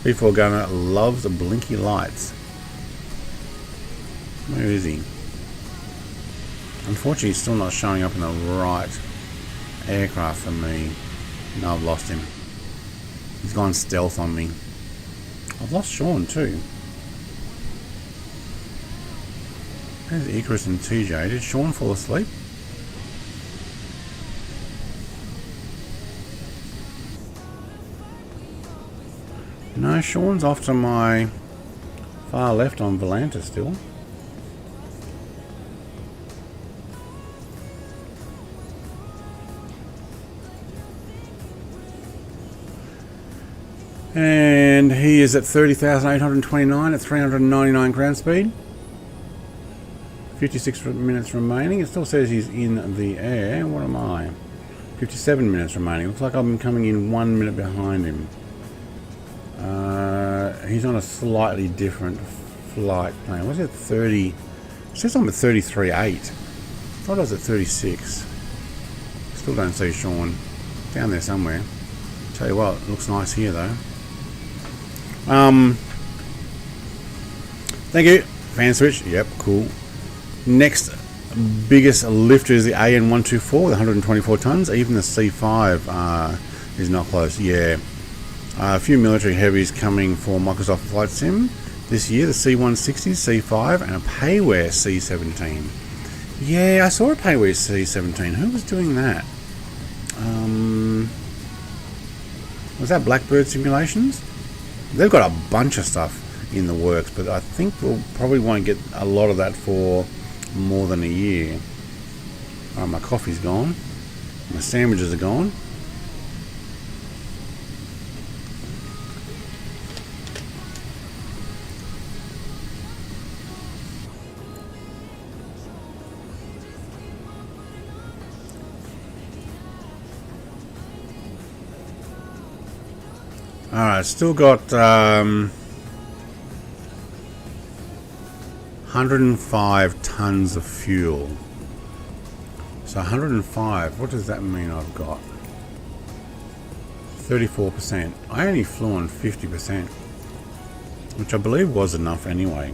B4 Gunner loves the blinky lights. Where is he? Unfortunately, he's still not showing up in the right aircraft for me. No, I've lost him. He's gone stealth on me. I've lost Sean too. There's Icarus and TJ. Did Sean fall asleep? No, Sean's off to my far left on Volanta still. And he is at 30,829 at 399 ground speed. 56 minutes remaining. It still says he's in the air. What am I? 57 minutes remaining. Looks like I'm coming in 1 minute behind him. He's on a slightly different flight plane. What's it? 30. It says I'm at 33.8. I thought I was at 36. Still don't see Sean. Down there somewhere. Tell you what, it looks nice here though. Thank you. Fan switch. Yep, cool. Next biggest lifter is the AN-125 with 124 tons. Even the C5 is not close. Yeah. A few military heavies coming for Microsoft Flight Sim this year. The C160, C5, and a Payware C17. Yeah, I saw a Payware C17. Who was doing that? Was that Blackbird Simulations? They've got a bunch of stuff in the works, but I think we'll probably won't get a lot of that for more than a year. Oh, my coffee's gone. My sandwiches are gone. Alright, still got 105 tons of fuel. So 105, what does that mean I've got? 34%. I only flew on 50%, which I believe was enough anyway.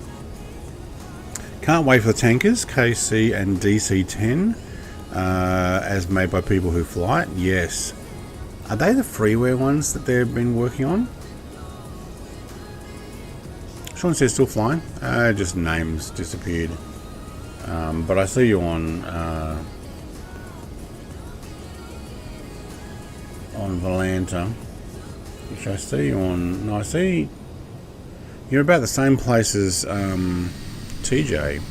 Can't wait for the tankers, KC and DC-10, as made by people who fly it. Yes. Are they the freeware ones that they've been working on? Sean says still flying. Just names disappeared. But I see you on Volanta, which I see you on. No, I see you're about the same place as TJ,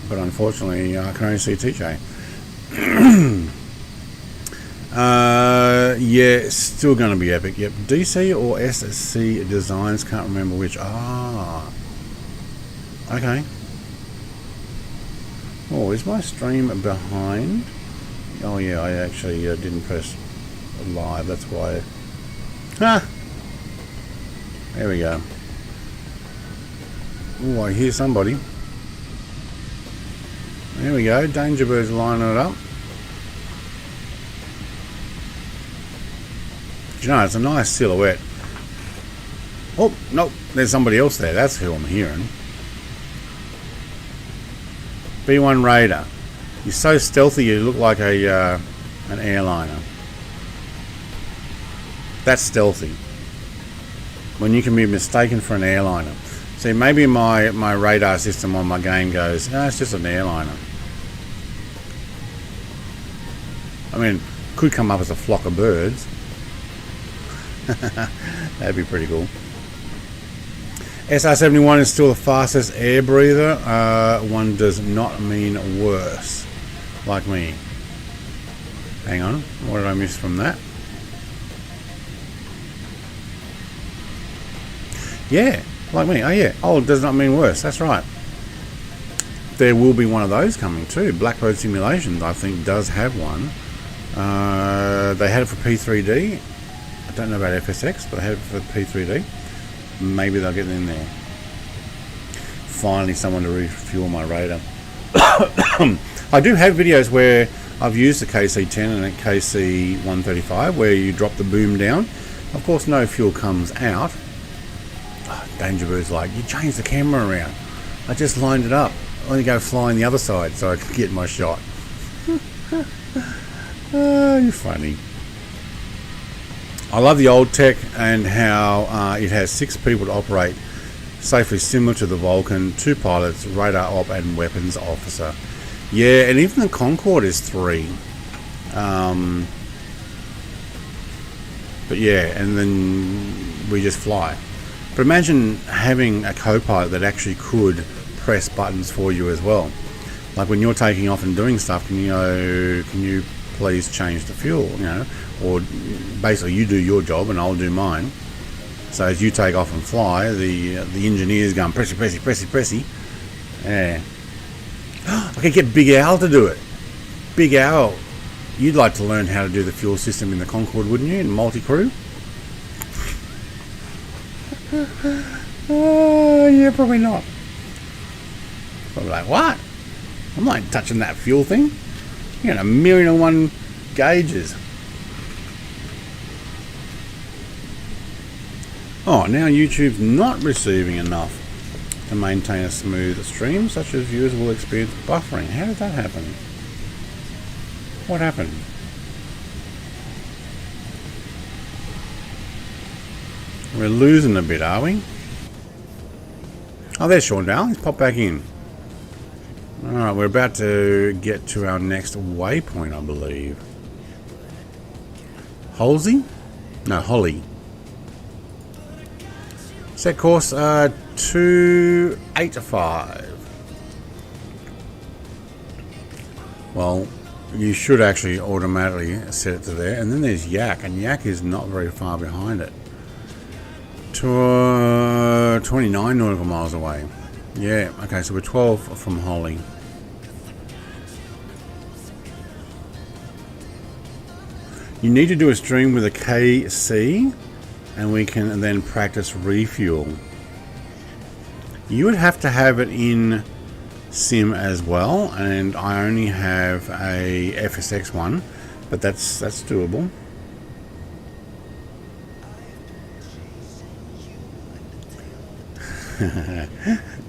but unfortunately I can only see TJ. Yeah, still going to be epic. Yep, DC or SC Designs, can't remember which. Ah, okay. Oh, is my stream behind? Oh yeah, I actually didn't press live, that's why. Ah, there we go. Oh, I hear somebody. There we go, Danger Bird's lining it up. You know, it's a nice silhouette. Oh, no, there's somebody else there. That's who I'm hearing. B1 Raider. You're so stealthy you look like a an airliner. That's stealthy. When you can be mistaken for an airliner. See, maybe my radar system on my game goes, no, it's just an airliner. I mean, could come up as a flock of birds. That'd be pretty cool. SR-71 is still the fastest air breather. One does not mean worse, like me. Hang on, what did I miss from that? Yeah, like me. Oh yeah, oh, it does not mean worse. That's right. There will be one of those coming too. Blackbird Simulations, I think, does have one. They had it for P3D. I don't know about FSX, but I had it for P3D. Maybe they'll get it in there. Finally, someone to refuel my radar. I do have videos where I've used the KC-10 and the KC-135 where you drop the boom down. Of course, no fuel comes out. Oh, Danger Bird's like, you changed the camera around. I just lined it up. I only go flying the other side so I could get my shot. Oh, you're funny. I love the old tech and how it has 6 people to operate safely, similar to the Vulcan, 2 pilots, radar op and weapons officer. Yeah, and even the Concorde is 3. But yeah, and then we just fly. But imagine having a co-pilot that actually could press buttons for you as well. Like when you're taking off and doing stuff, can you please change the fuel, you know, or basically you do your job and I'll do mine. So as you take off and fly, the engineer's going pressy. Yeah. I could get Big Al to do it. Big Al, you'd like to learn how to do the fuel system in the Concorde, wouldn't you, in multi-crew? Yeah, probably not. Probably like, what? I'm not touching that fuel thing. You got 1,000,001 gauges. Oh, now YouTube's not receiving enough to maintain a smooth stream, such as viewers will experience buffering. How did that happen? What happened? We're losing a bit, are we? Oh, there's Sean Dale. He's popped back in. Alright, we're about to get to our next waypoint, I believe. Halsey? No, Holly. Set course 285. Well, you should actually automatically set it to there. And then there's Yak, and Yak is not very far behind it. 29 nautical miles away. Yeah, okay, so we're 12 from Holly. You need to do a stream with a KC, and we can then practice refuel. You would have to have it in Sim as well, and I only have a FSX one, but that's doable.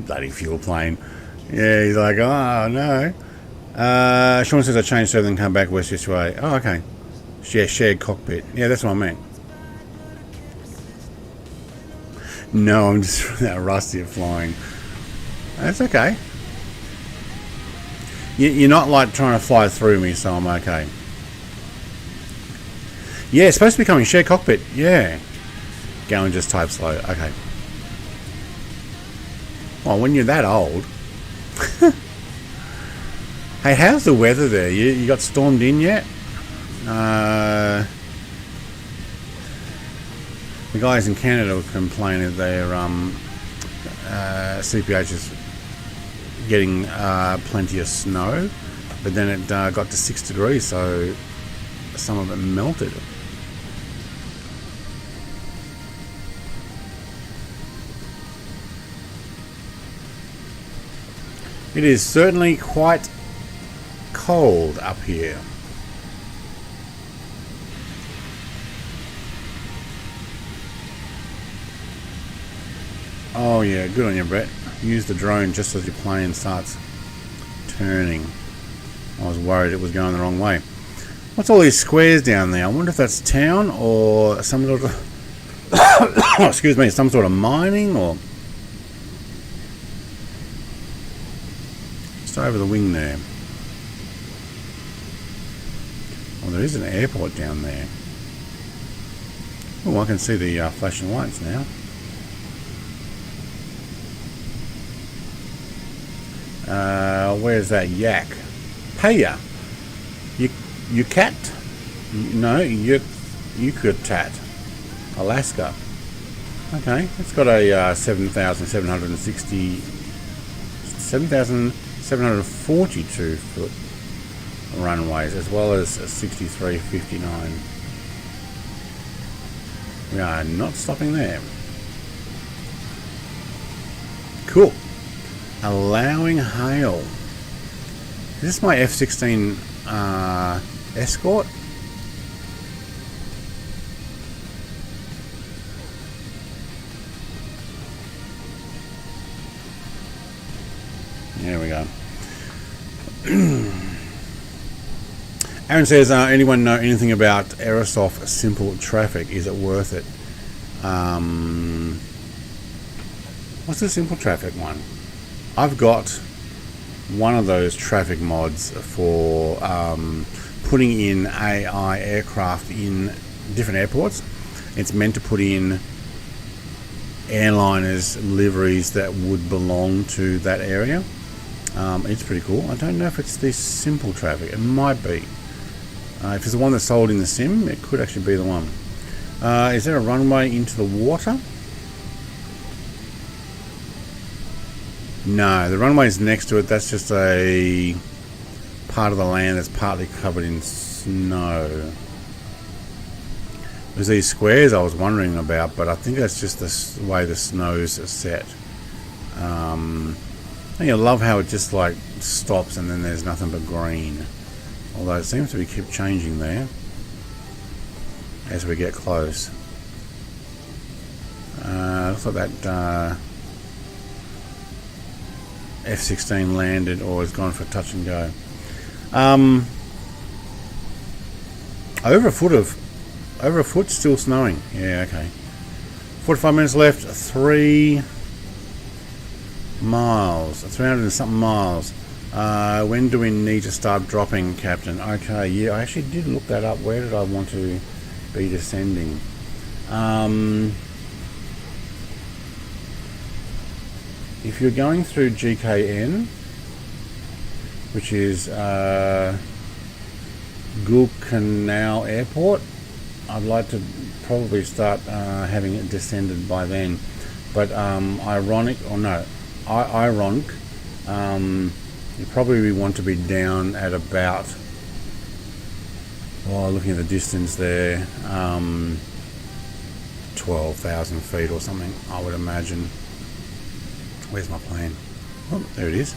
Bloody fuel plane. Yeah, he's like, oh no. Sean says I changed so then come back west this way. Oh, okay. Shared cockpit. Yeah, that's what I meant. No, I'm just that rusty at flying. That's okay. You're not like trying to fly through me, so I'm okay. Yeah, it's supposed to be coming shared cockpit. Yeah. Go and just type slow. Okay. Well, when you're that old. Hey, how's the weather there? You got stormed in yet? The guys in Canada were complaining that their CPH is getting plenty of snow, but then it got to 6 degrees, so some of it melted. It is certainly quite cold up here. Oh yeah, good on you, Brett. Use the drone just as your plane starts turning. I was worried it was going the wrong way. What's all these squares down there? I wonder if that's town or some sort of excuse me, some sort of mining or just over the wing there. Well, there is an airport down there. Oh, I can see the flashing lights now. Where's that Yak? Paya. You cat? No, you could tat. Alaska. Okay, it's got a 7,742 foot runways, as well as a 6359. We are not stopping there. Cool. Allowing hail. Is this my F-16 Escort? There we go. Aaron says, anyone know anything about Aerosoft simple traffic? Is it worth it? What's the simple traffic one? I've got one of those traffic mods for putting in AI aircraft in different airports. It's meant to put in airliners liveries that would belong to that area. It's pretty cool. I don't know if it's this simple traffic. It might be. If it's the one that's sold in the sim, it could actually be the one. Is there a runway into the water? No, the runway's next to it. That's just a part of the land that's partly covered in snow. There's these squares I was wondering about, but I think that's just the way the snow's set. I love how it just like stops and then there's nothing but green. Although it seems to be keep changing there as we get close. Looks like that F-16 landed or has gone for touch and go. Over a foot still snowing. Yeah, okay. 45 minutes left. 3 miles. 300 and something miles. When do we need to start dropping, Captain? Okay, yeah, I actually did look that up. Where did I want to be descending? If you're going through GKN, which is Guadalcanal Airport, I'd like to probably start having it descended by then. But ironic, you probably want to be down at about, looking at the distance there, 12,000 feet or something, I would imagine. Where's my plane? Oh, there it is.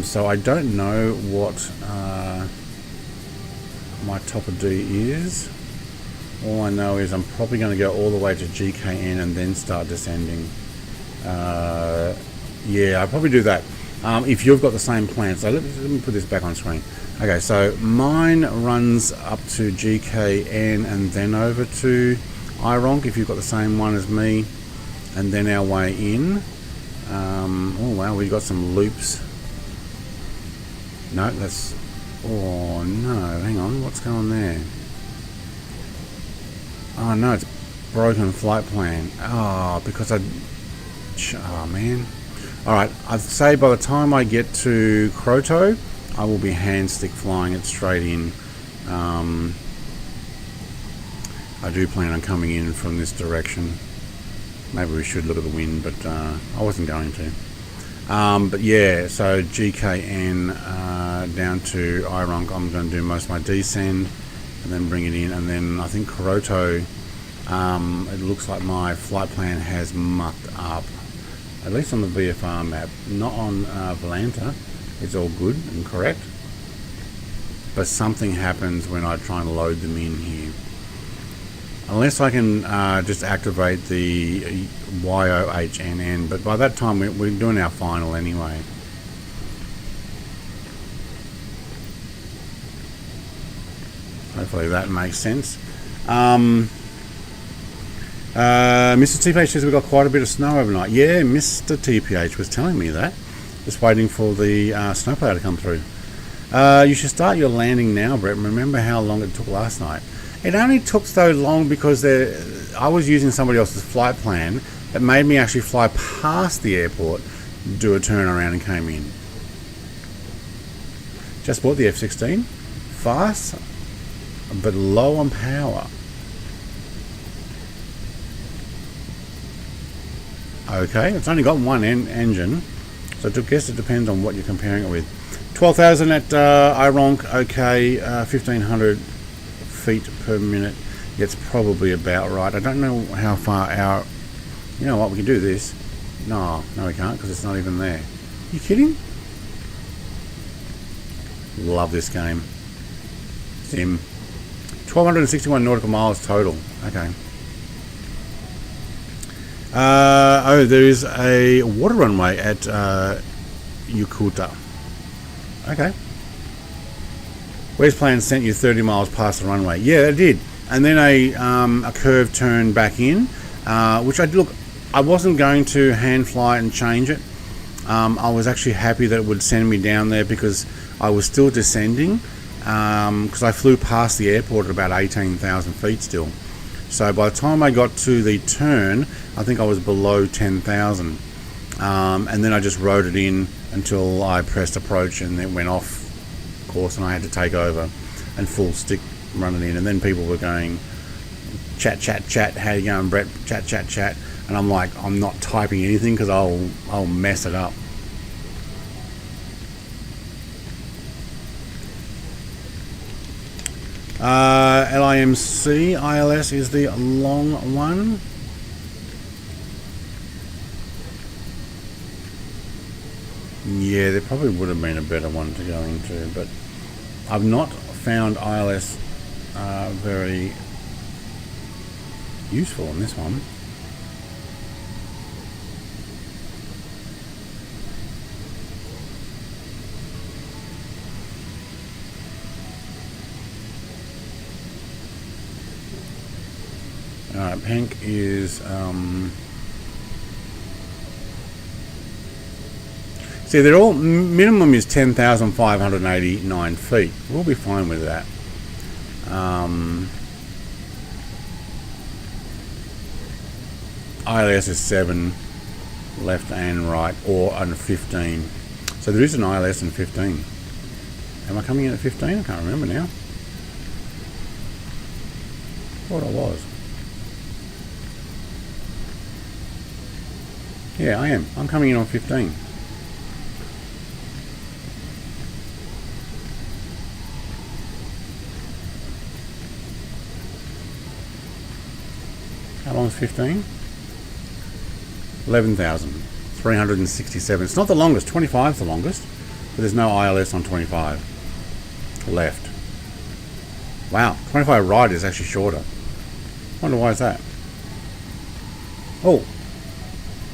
So I don't know what my top of D is. All I know is I'm probably going to go all the way to GKN and then start descending. Yeah, I'll probably do that. If you've got the same plan. So let me put this back on screen. Okay, so mine runs up to GKN and then over to IRONC if you've got the same one as me, and then our way in. Oh wow, we've got some loops. No, that's... Oh no, hang on, what's going on there? Oh no, it's broken flight plan. Oh, because oh man. Alright, I'd say by the time I get to Kroto, I will be hand stick flying it straight in. I do plan on coming in from this direction. Maybe we should look at the wind, but I wasn't going to. But yeah, so GKN down to IRONC, I'm going to do most of my descend and then bring it in, and then I think Kroto, it looks like my flight plan has mucked up, at least on the VFR map, not on Volanta. It's all good and correct, but something happens when I try and load them in here. Unless I can just activate the YOHNN, but by that time we're doing our final anyway. Hopefully that makes sense. Mr. TPH says we've got quite a bit of snow overnight. Yeah, Mr. TPH was telling me that. Just waiting for the snowplow to come through. You should start your landing now, Brett. Remember how long it took last night. It only took so long because I was using somebody else's flight plan that made me actually fly past the airport, do a turnaround and came in. Just bought the F-16. Fast, but low on power. Okay, it's only got one engine, so I guess it depends on what you're comparing it with. 12,000 at IRONC, okay, 1,500 feet per minute. It's probably about right. I don't know how far our... You know what, we can do this. No, we can't because it's not even there. You kidding? Love this game. Sim. 1,261 nautical miles total. Okay. There is a water runway at Yukuta. Okay. Where's Plan sent you 30 miles past the runway? Yeah, it did. And then a curve turn back in, which I wasn't going to hand fly and change it. I was actually happy that it would send me down there because I was still descending, because I flew past the airport at about 18,000 feet still. So by the time I got to the turn, I think I was below 10,000. And then I just rode it in until I pressed approach and it went off course, and I had to take over and full stick run it in. And then people were going, chat, how you going, Brett? Chat. And I'm like, I'm not typing anything because I'll mess it up. LIMC ILS is the long one. Yeah, there probably would have been a better one to go into, but I've not found ILS very useful in this one. Hank is see, they're all minimum is 10,589 feet. We'll be fine with that. ILS is 7 left and right, or under 15. So there is an ILS in 15. Am I coming in at 15? I can't remember now. Thought I was. Yeah, I am. I'm coming in on 15. How long is 15? 11,367. It's not the longest. 25 is the longest, but there's no ILS on 25 left. Wow, 25 right is actually shorter. Wonder why is that? Oh,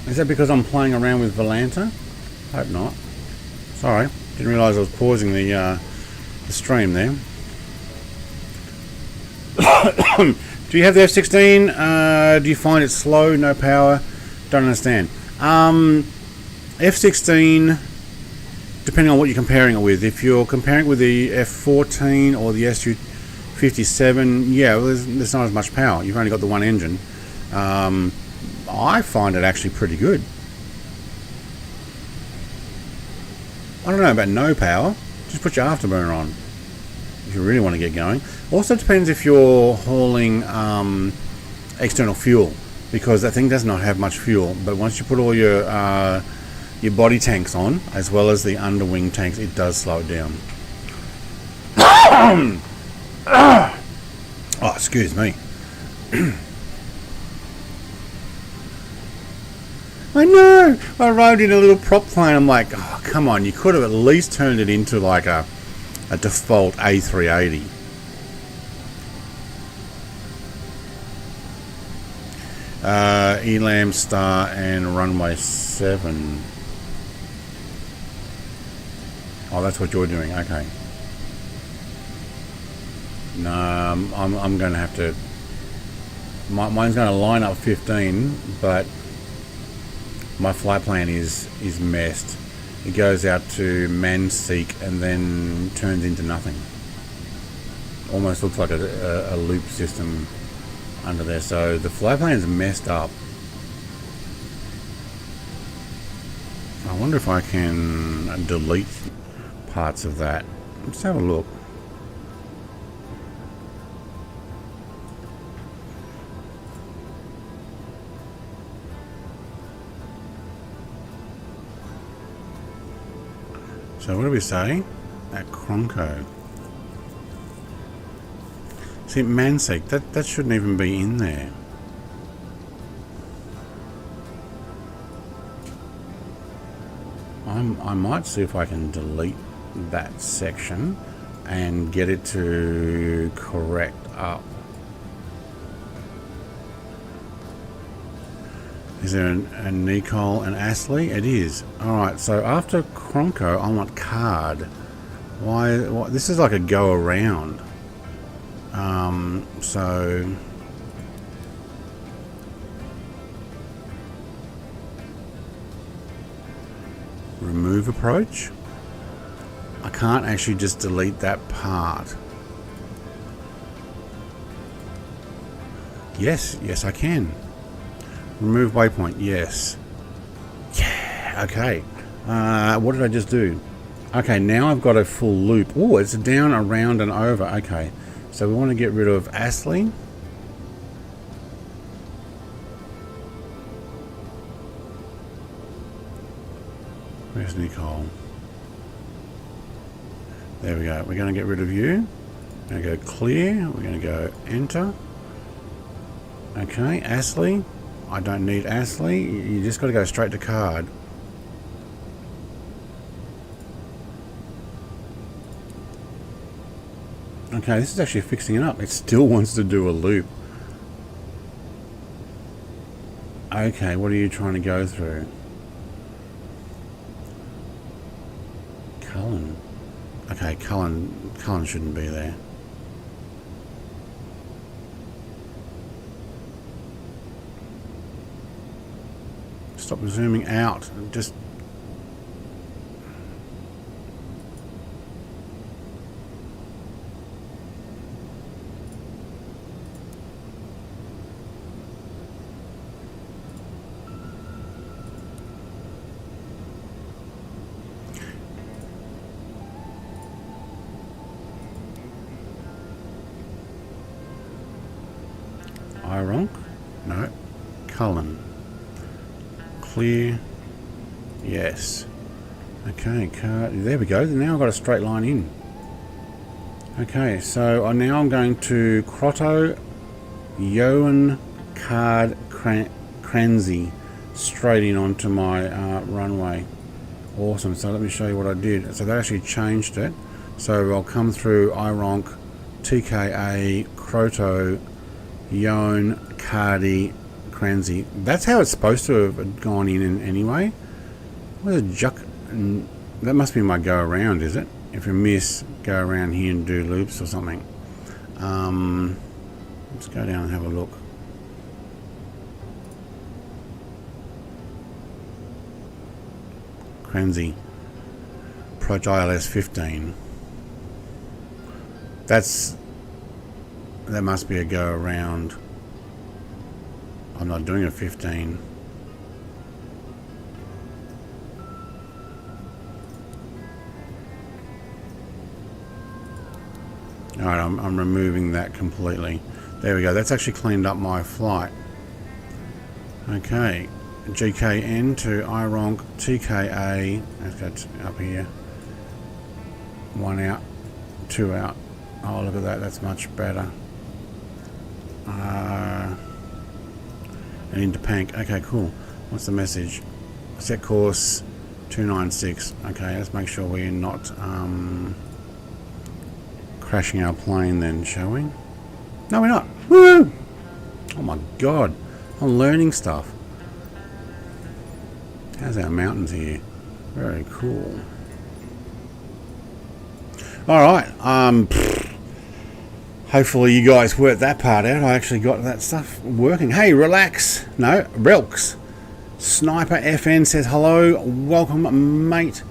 is that because I'm playing around with Volanta? Hope not. Sorry, didn't realise I was pausing the stream there. Do you have the F-16? Do you find it slow, no power? Don't understand. F-16, depending on what you're comparing it with. If you're comparing it with the F-14 or the Su-57, yeah, well, there's not as much power. You've only got the one engine. I find it actually pretty good. I don't know about no power. Just put your afterburner on if you really want to get going. Also depends if you're hauling external fuel, because that thing does not have much fuel. But once you put all your body tanks on, as well as the underwing tanks, it does slow it down. Oh, excuse me. I know! I rode in a little prop plane. I'm like, oh, come on, you could have at least turned it into like a default A380. Elam Star and Runway 7. Oh, that's what you're doing. Okay. No, I'm going to have to... Mine's going to line up 15, but my flight plan is messed. It goes out to Manseek and then turns into nothing. Almost looks like a loop system under there. So the flight plan is messed up. I wonder if I can delete parts of that. Let's have a look. So what do we say? At Cronco. See, Manseek, that shouldn't even be in there. I might see if I can delete that section and get it to correct up. Is there a Nicole and Astley? It is. Alright, so after Cronco, I want card. Why? This is like a go around. So... remove approach? I can't actually just delete that part. Yes I can. Remove waypoint, yes. Yeah, okay. What did I just do? Okay, now I've got a full loop. Oh, it's down, around, and over. Okay, so we want to get rid of Astley. Where's Nicole? There we go. We're going to get rid of you. We're going to go clear. We're going to go enter. Okay, Astley. I don't need Astley. You just got to go straight to card. Okay, this is actually fixing it up. It still wants to do a loop. Okay, what are you trying to go through? Cullen. Okay, Cullen shouldn't be there. Stop zooming out. Just Ironk? No. Cullen. Clear. Yes. Okay, there we go. Now I've got a straight line in. Okay, so now I'm going to Crotto, Yoan, Card, Cranzy, straight in onto my runway. Awesome. So let me show you what I did. So they actually changed it. So I'll come through Ironk, TKA, Crotto, Yoan, Cardi, Cranzy. That's how it's supposed to have gone in anyway. What is Juck? That must be my go around, is it? If you miss, go around here and do loops or something. Let's go down and have a look. Cranzy. Approach ILS 15. That must be a go around. I'm not doing a 15. Alright, I'm removing that completely. There we go. That's actually cleaned up my flight. Okay. GKN to Ironk, TKA. Let's go up here. 1 out, 2 out. Oh, look at that. That's much better. And into Pank. Okay, cool. What's the message? Set course 296. Okay, let's make sure we're not crashing our plane then, shall we? No, we're not. Woo! Oh my god. I'm learning stuff. How's our mountains here? Very cool. Alright, hopefully you guys worked that part out. I actually got that stuff working. Hey, relax. No, Relks. Sniper FN says hello. Welcome, mate.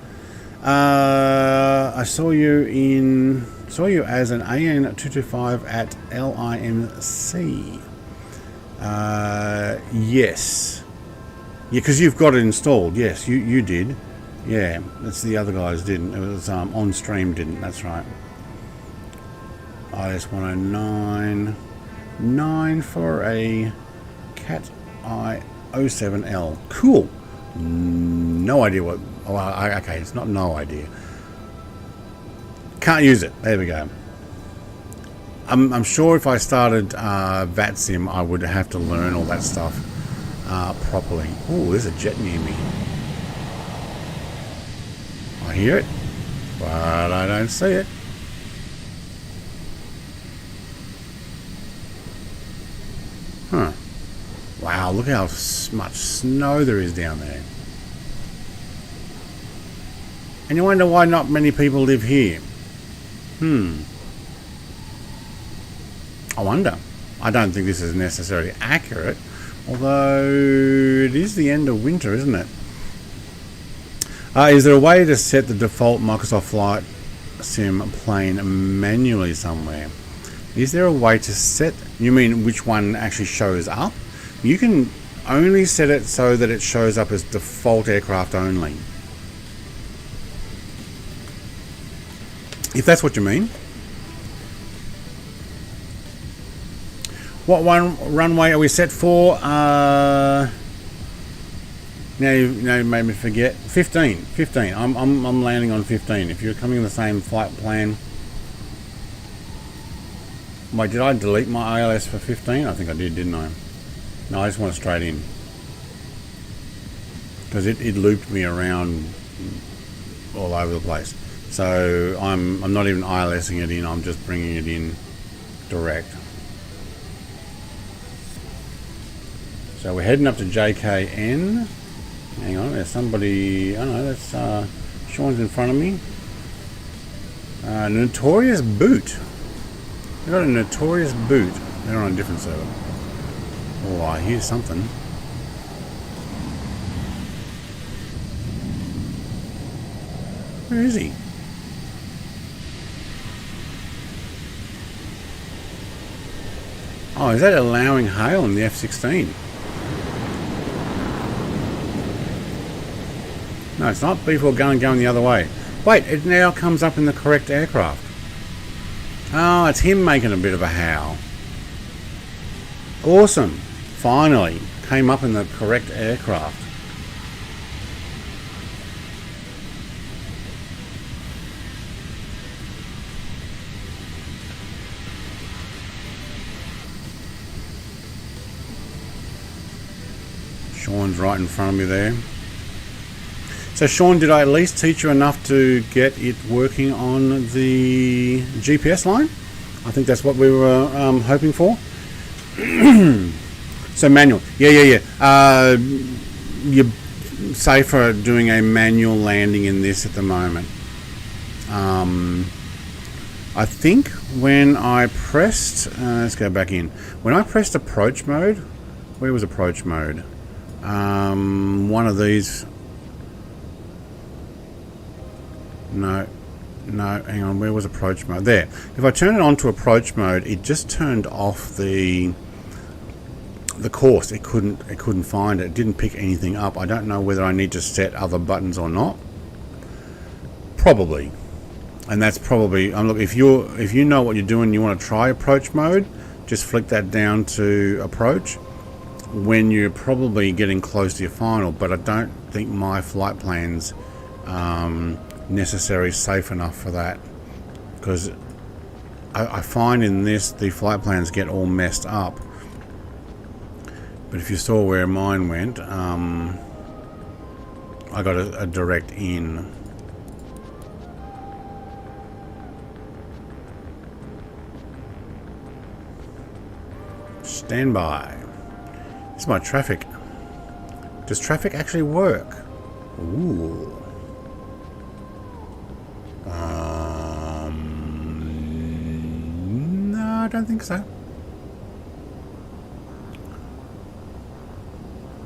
I saw you as an AN-225 at LIMC. Yes. Yeah, because you've got it installed. Yes, you did. Yeah, that's the other guys didn't. It was on stream didn't. That's right. IS 109 9 for a Cat I 07L. Cool. No idea what. Oh, okay, it's not no idea. Can't use it. There we go. I'm sure if I started VATSIM, I would have to learn all that stuff properly. Oh, there's a jet near me. I hear it, but I don't see it. Huh. Wow, look how much snow there is down there. And you wonder why not many people live here. I wonder. I don't think this is necessarily accurate, although it is the end of winter, isn't it? Is there a way to set the default Microsoft Flight Sim plane manually somewhere? Is there a way to set... You mean which one actually shows up? You can only set it so that it shows up as default aircraft only. if that's what you mean. What runway are we set for? Now you made me forget. 15. I'm landing on 15. If you're coming in the same flight plan. Wait, did I delete my ILS for 15? I think I did, didn't I? No, I just want it straight in. Because it looped me around all over the place. So I'm not even ILSing it in, I'm just bringing it in direct. So we're heading up to JKN. Hang on, there's somebody, oh no, that's Sean's in front of me. Notorious Boot. We got a Notorious Boot. They're on a different server. Oh, I hear something. Where is he? Oh, is that allowing hail in the F-16? No, it's not. B4 gun going the other way. Wait, it now comes up in the correct aircraft. Oh, it's him making a bit of a howl. Awesome. Finally, came up in the correct aircraft. Sean's right in front of me there. So Sean, did I at least teach you enough to get it working on the GPS line? I think that's what we were hoping for. So manual. Yeah. You're safer doing a manual landing in this at the moment. I think when I pressed, let's go back in. When I pressed approach mode, where was approach mode? One of these. No, hang on, where was approach mode? There. If I turn it on to approach mode, it just turned off the course. It couldn't find it. It didn't pick anything up. I don't know whether I need to set other buttons or not. Probably. And that's probably, look, if you know what you're doing, you want to try approach mode, just flick that down to approach when you're probably getting close to your final. But I don't think my flight plan's necessary safe enough for that, because I find in this the flight plans get all messed up. But if you saw where mine went, I got a direct in. Stand by. This is my traffic. Does traffic actually work? Ooh. No, I don't think so.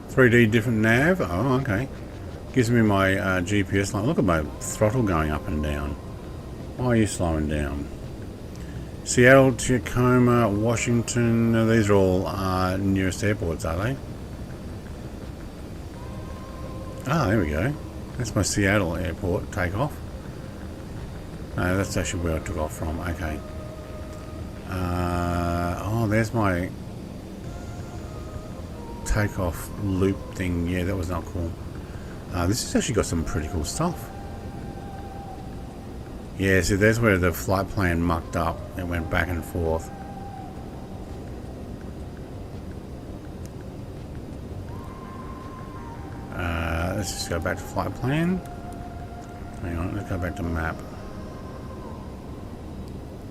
3D different nav. Oh, okay. Gives me my GPS line. Look at my throttle going up and down. Why are you slowing down? Seattle, Tacoma, Washington. These are all nearest airports, are they? Ah, there we go. That's my Seattle airport takeoff. No, that's actually where I took off from. Okay. Oh, there's my takeoff loop thing. Yeah, that was not cool. This has actually got some pretty cool stuff. Yeah, see, there's where the flight plan mucked up. It went back and forth. Let's just go back to flight plan. Hang on, let's go back to map.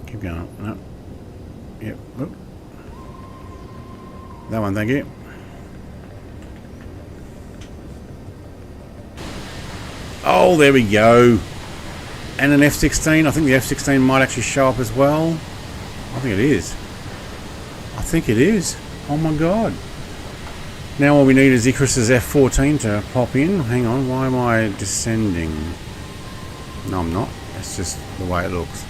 Keep going. No. Yep. Oop. That one, thank you. Oh, there we go. And an F-16. I think the F-16 might actually show up as well. I think it is. I think it is. Oh my god. Now all we need is Icarus's F-14 to pop in. Hang on, why am I descending? No, I'm not. That's just the way it looks.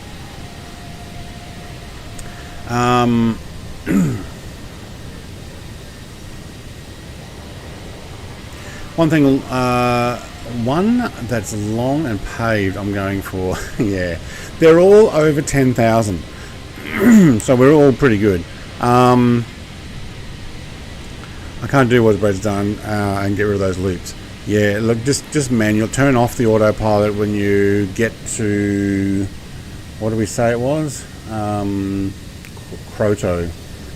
one that's long and paved, I'm going for. Yeah, they're all over 10,000, so we're all pretty good. I can't do what Brad's done and get rid of those loops. Yeah, look, just manual. Turn off the autopilot when you get to, what do we say it was? Croto,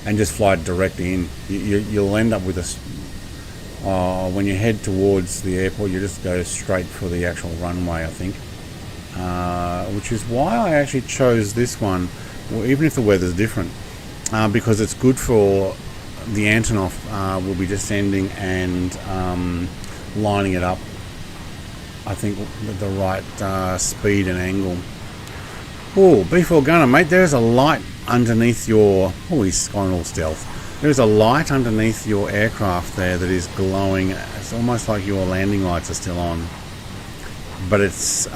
and just fly direct in. You'll end up with a. When you head towards the airport, you just go straight for the actual runway, I think. Which is why I actually chose this one, well, even if the weather's different, because it's good for the Antonov. Will be descending and lining it up, I think, with the right speed and angle. Oh, B4 gunner, mate, there's a light underneath your... Oh, he's gone all stealth. There's a light underneath your aircraft there that is glowing. It's almost like your landing lights are still on. But it's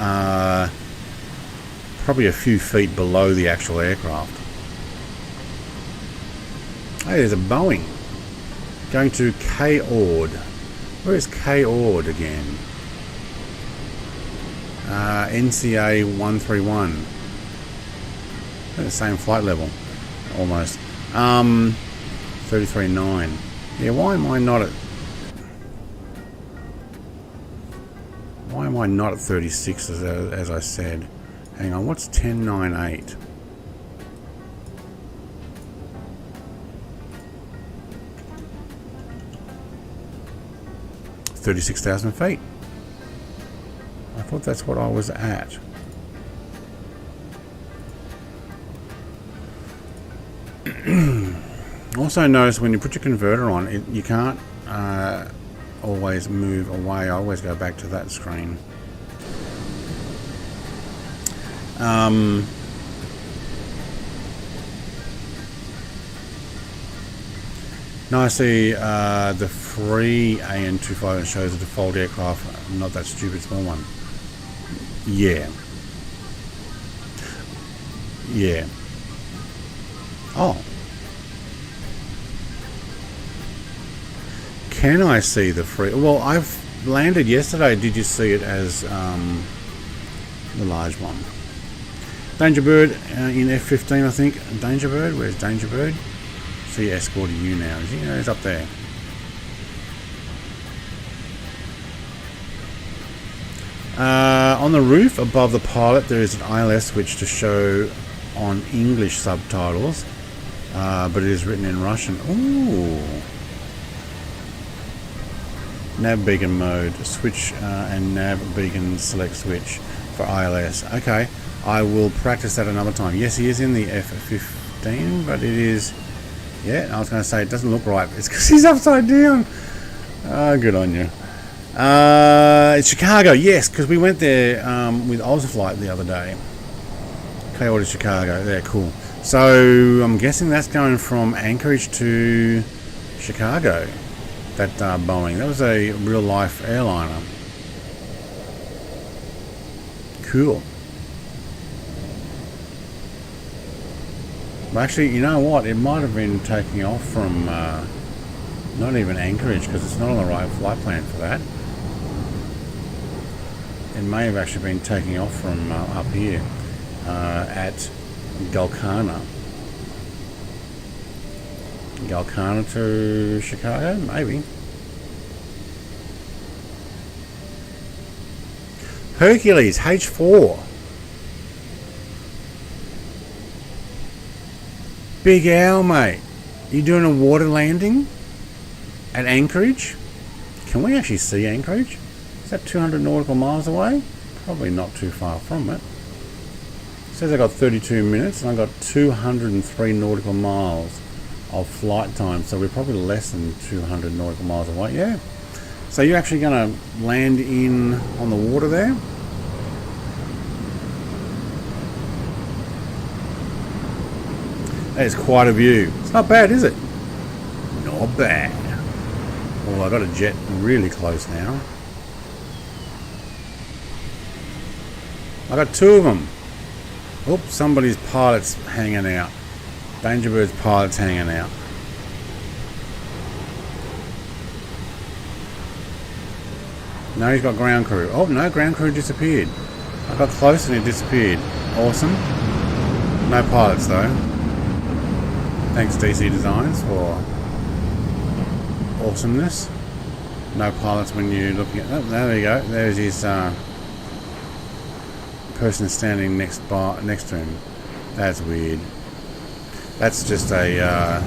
probably a few feet below the actual aircraft. Hey, there's a Boeing. Going to K-Ord. Where is K-Ord again? NCA 131. The same flight level, almost. 33.9. Yeah, why am I not at 36 as I said? Hang on, what's 10.98? $36,000 feet. I thought that's what I was at. Also notice when you put your converter on, you can't always move away. I always go back to that screen. Now I see the free AN-225 shows a default aircraft, not that stupid small one. Yeah. Yeah. Oh. Can I see the free? Well, I've landed yesterday. Did you see it as the large one? Danger Bird in F-15, I think. Danger Bird? Where's Danger Bird? See, escorting you now. Is he? No, he's up there. On the roof above the pilot, there is an ILS switch to show on English subtitles, but it is written in Russian. Ooh. Nav beacon mode, switch and nav beacon select switch for ILS. Okay, I will practice that another time. Yes, he is in the F-15, but it is... Yeah, I was going to say it doesn't look right. It's because he's upside down. Good on you. It's Chicago, yes, because we went there with Ozflight the other day. Okay, to Chicago. There, cool. So I'm guessing that's going from Anchorage to Chicago. That Boeing. That was a real life airliner. Cool. Actually, you know what? It might have been taking off from not even Anchorage, because it's not on the right flight plan for that. It may have actually been taking off from up here at Galcana. Galcana to Chicago, maybe. Hercules H4. Big Al, mate. You doing a water landing at Anchorage? Can we actually see Anchorage? Is that 200 nautical miles away? Probably not too far from it. It says I got 32 minutes and I got 203 nautical miles of flight time, so we're probably less than 200 nautical miles away. Yeah. So you're actually going to land in on the water there? That is quite a view. It's not bad, is it? Not bad. Oh, I got a jet really close now. I got two of them. Oops, somebody's pilot's hanging out. Danger Bird's pilot's hanging out. No, he's got ground crew. Oh, no, ground crew disappeared. I got close and it disappeared. Awesome. No pilots, though. Thanks, DC Designs, for awesomeness. No pilots when you're looking at... Oh, there we go. There's his person standing next to him. That's weird. That's just a...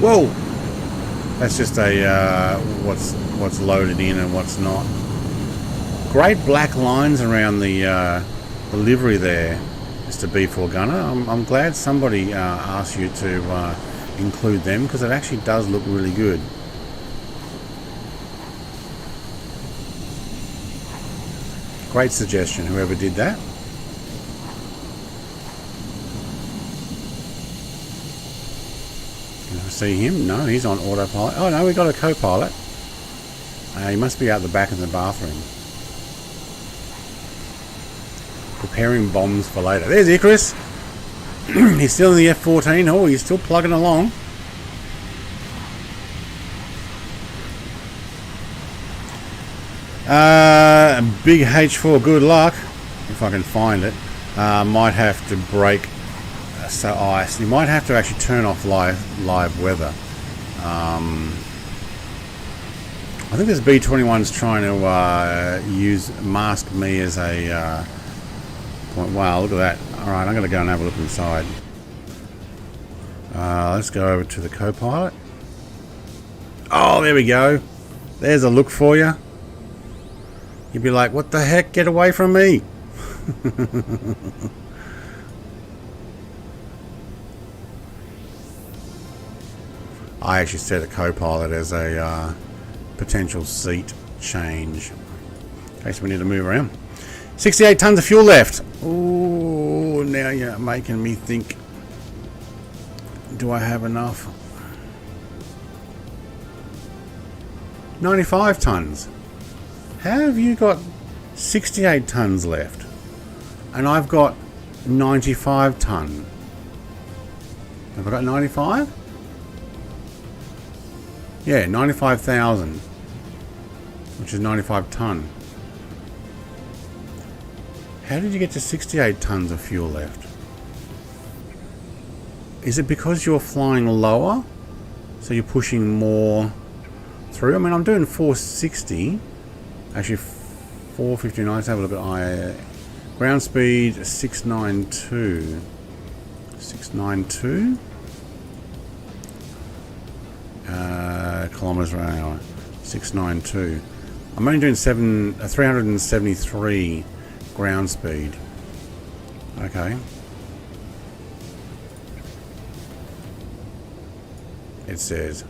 whoa! That's just a... what's loaded in and what's not. Great black lines around the livery there, Mr. B4 Gunner. I'm glad somebody asked you to include them, because it actually does look really good. Great suggestion, whoever did that. Can I see him? No, he's on autopilot. Oh no, we got a co-pilot. He must be out the back of the bathroom. Preparing bombs for later. There's Icarus. He's still in the F-14. Oh, he's still plugging along. Big H4, good luck. If I can find it. Might have to break ice. You might have to actually turn off live weather. I think this B-21's trying to mask me as a point. Wow, look at that. Alright, I'm going to go and have a look inside. Let's go over to the co-pilot. Oh, there we go. There's a look for you. You'd be like, what the heck? Get away from me. I actually set a co-pilot as a potential seat change in case we need to move around. 68 tons of fuel left. Ooh, now you're making me think. Do I have enough? 95 tons. How have you got 68 tons left? And I've got 95 ton. Have I got 95? Yeah, 95,000. Which is 95 ton. How did you get to 68 tons of fuel left? Is it because you're flying lower? So you're pushing more through? I mean, I'm doing 460. Actually, 459. Let's have a look at higher. Ground speed 692. 692. Kilometers per hour. 692. I'm only doing 373 ground speed. Okay. It says.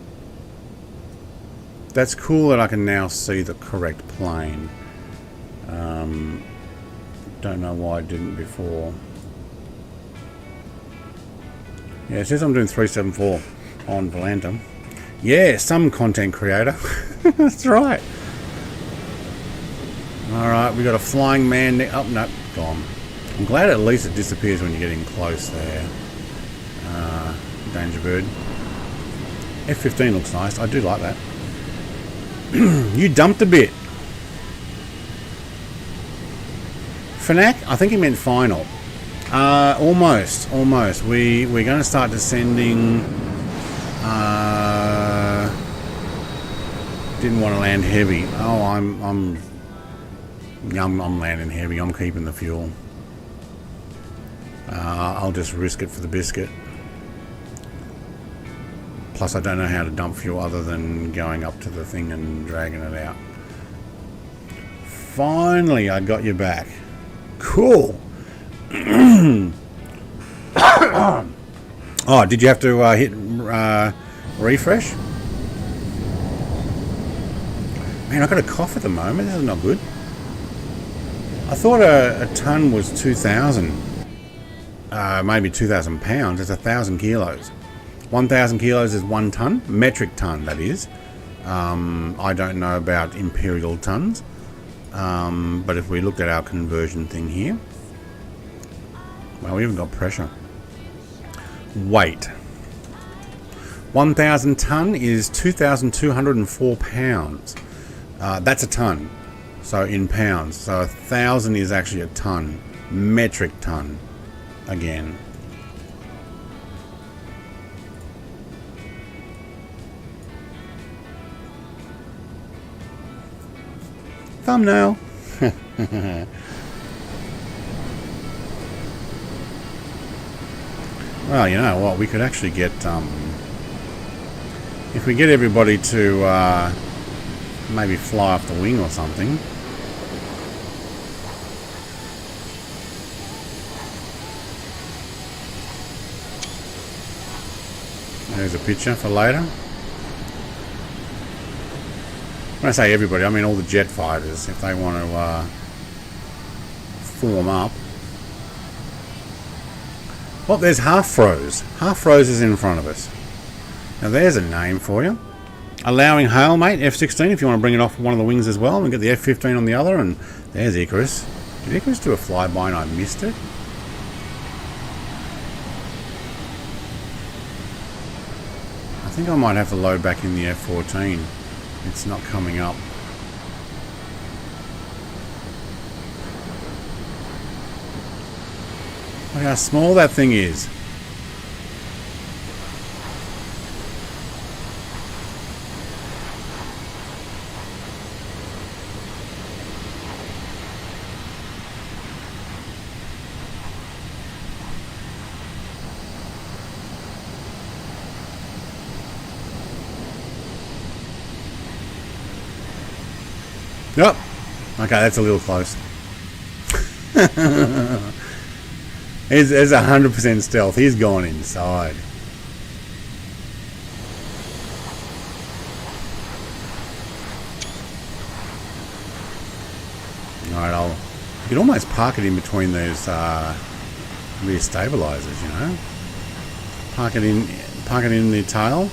That's cool that I can now see the correct plane. Don't know why I didn't before. Yeah, it says I'm doing 374 on Volanta. Yeah, some content creator. That's right. Alright, we got a flying man. Oh, no, gone. I'm glad at least it disappears when you're getting close there. Danger bird. F-15 looks nice. I do like that. You dumped a bit. Fnac? I think he meant final. Almost. We're going to start descending. Didn't want to land heavy. Oh, I'm landing heavy. I'm keeping the fuel. I'll just risk it for the biscuit. Plus, I don't know how to dump fuel other than going up to the thing and dragging it out. Finally, I got you back. Cool. Oh, did you have to hit refresh? Man, I got a cough at the moment. This is not good. I thought a ton was 2,000. Maybe 2,000 pounds. It's 1,000 kilos. 1,000 kilos is 1 ton. Metric ton, that is. I don't know about imperial tons. But if we looked at our conversion thing here. Well, we haven't got pressure. Weight. 1,000 ton is 2,204 pounds. That's a ton. So in pounds. So 1,000 is actually a ton. Metric ton. Again. Thumbnail. Well, you know what? We could actually get... if we get everybody to maybe fly off the wing or something. There's a picture for later. When I say everybody, I mean all the jet fighters, if they want to form up. Well, there's Half Froze. Half Froze is in front of us. Now there's a name for you. Allowing hail, mate, F-16, if you want to bring it off one of the wings as well, and get the F-15 on the other, and there's Icarus. Did Icarus do a flyby and I missed it? I think I might have to load back in the F-14. It's not coming up. Look how small that thing is. Yep. Okay, that's a little close. It's 100% stealth. He's gone inside. Alright, you could almost park it in between those rear stabilizers, you know. Park it in the tail.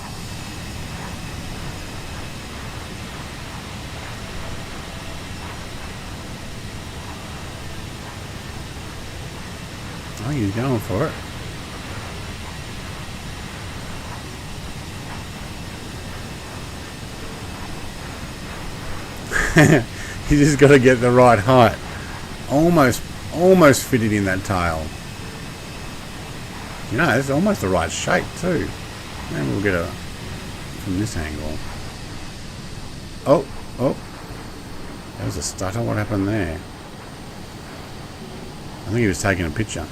Oh, he's going for it. You just got to get the right height. Almost fit it in that tail. You know, it's almost the right shape too. Maybe we'll get it from this angle. Oh, that was a stutter. What happened there? I think he was taking a picture.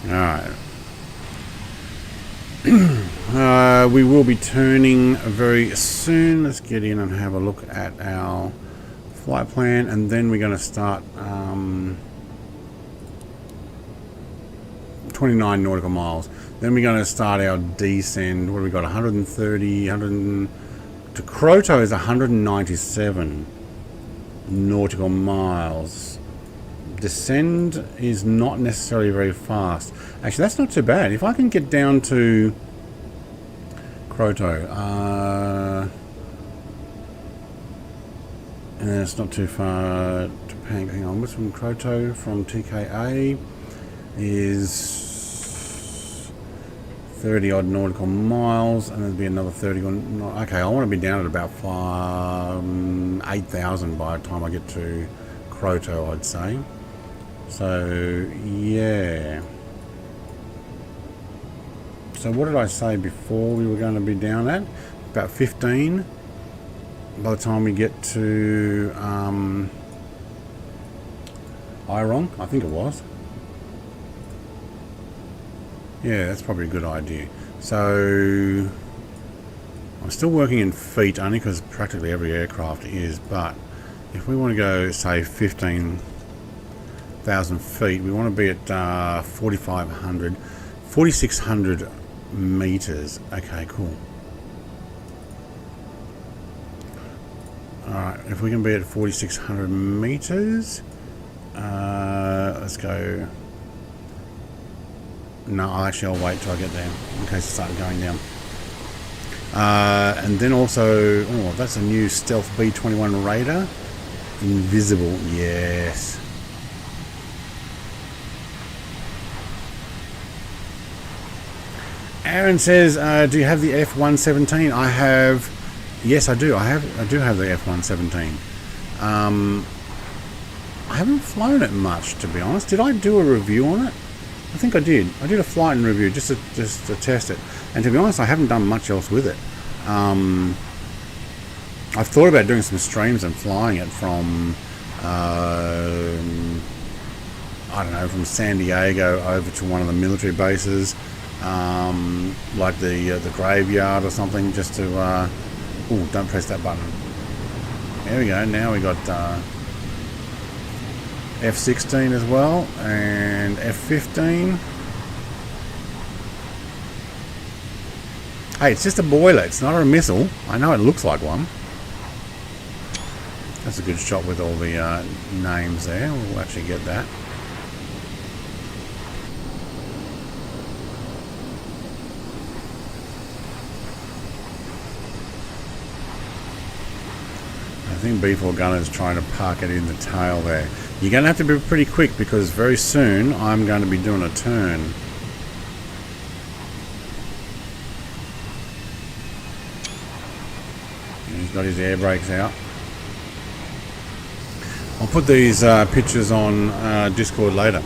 Alright. We will be turning very soon. Let's get in and have a look at our flight plan, and then we're going to start 29 nautical miles. Then we're going to start our descend. What have we got? 130, 100. To Kroto is 197 nautical miles. Descend is not necessarily very fast. Actually, that's not too bad. If I can get down to Kroto, and it's not too far to hang on. What's from Kroto from TKA is 30 odd nautical miles, and there'll be another 30 on. Okay, I want to be down at about 8,000 by the time I get to Kroto, I'd say. So yeah. So what did I say before we were going to be down at? About 15 by the time we get to Iron, I think it was. Yeah, that's probably a good idea. So I'm still working in feet only because practically every aircraft is, but if we want to go, say, 15,000 feet, we want to be at 4,600 meters. Okay, cool. Alright, if we can be at 4,600 meters, let's go. No, I'll wait till I get there in case I start going down. And then also, oh, that's a new Stealth B-21 Raider. Invisible, yes. Aaron says, do you have the F-117? I have. Yes, I do. I do have the F-117. I haven't flown it much, to be honest. Did I do a review on it? I think I did. I did a flight and review just to test it. And to be honest, I haven't done much else with it. I've thought about doing some streams and flying it from, I don't know, from San Diego over to one of the military bases, like the graveyard or something, just to. Oh, don't press that button. There we go. Now we got F-16 as well, and F-15. Hey, it's just a boiler. It's not a missile. I know it looks like one. That's a good shot with all the names there. We'll actually get that. I think B4 Gunner's trying to park it in the tail there. You're going to have to be pretty quick because very soon I'm going to be doing a turn. And he's got his air brakes out. I'll put these pictures on Discord later.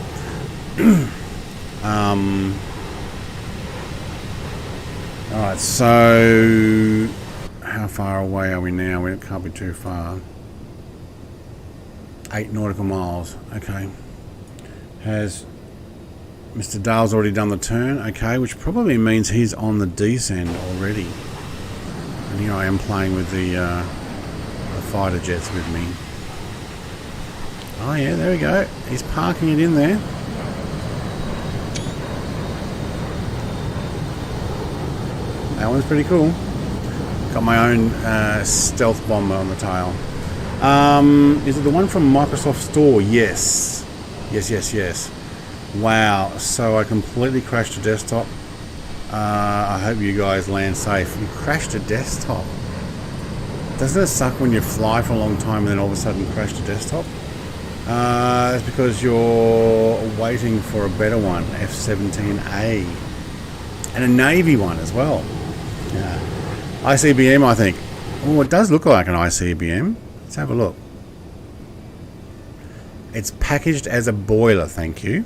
Alright, so how far away are we now? We can't be too far. 8 nautical miles. Okay. Has Mr. Dale's already done the turn? Okay, which probably means he's on the descent already. And here I am playing with the fighter jets with me. Oh yeah, there we go. He's parking it in there. That one's pretty cool. Got my own stealth bomber on the tail. Is it the one from Microsoft Store? Yes. Yes. Wow. So I completely crashed a desktop. I hope you guys land safe. You crashed a desktop. Doesn't it suck when you fly for a long time and then all of a sudden crash the desktop? It's because you're waiting for a better one, F-17A. And a Navy one as well. Yeah. ICBM, I think. Oh, it does look like an ICBM. Let's have a look. It's packaged as a boiler, thank you.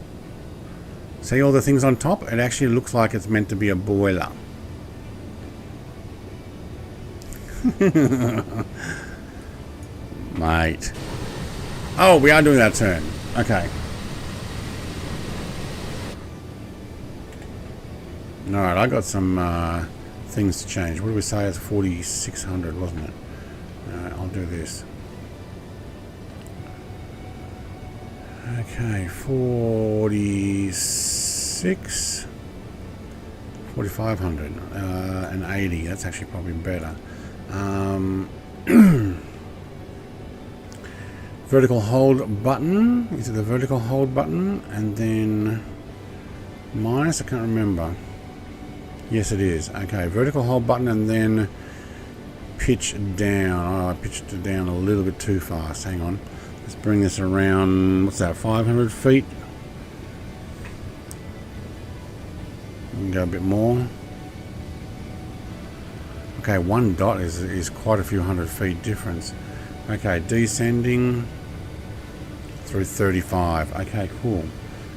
See all the things on top? It actually looks like it's meant to be a boiler. Mate. Oh, we are doing that turn. Okay. Alright, I got some things to change. What did we say? It's 4,600, wasn't it? Alright, I'll do this. Okay, 46, 4,500, and 80. That's actually probably better. Vertical hold button. Is it the vertical hold button? And then minus, I can't remember. Yes, it is. Okay, vertical hold button and then pitch down. Oh, I pitched it down a little bit too fast. Hang on. Let's bring this around, what's that, 500 feet? We can go a bit more. Okay, one dot is quite a few hundred feet difference. Okay, descending through 35. Okay, cool.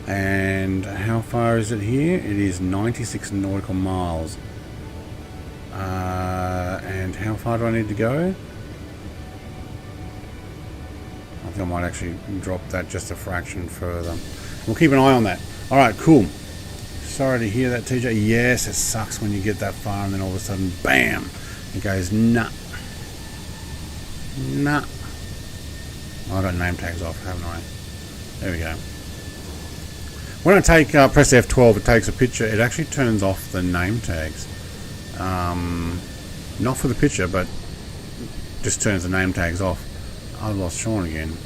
And how far is it here? It is 96 nautical miles. And how far do I need to go? I think I might actually drop that just a fraction further. We'll keep an eye on that. Alright, cool. Sorry to hear that, TJ. Yes, it sucks when you get that far and then all of a sudden, bam! It goes, nah. Nah. Oh, I got name tags off, haven't I? There we go. When I press F12, it takes a picture. It actually turns off the name tags. Not for the picture, but just turns the name tags off. I've lost Sean again.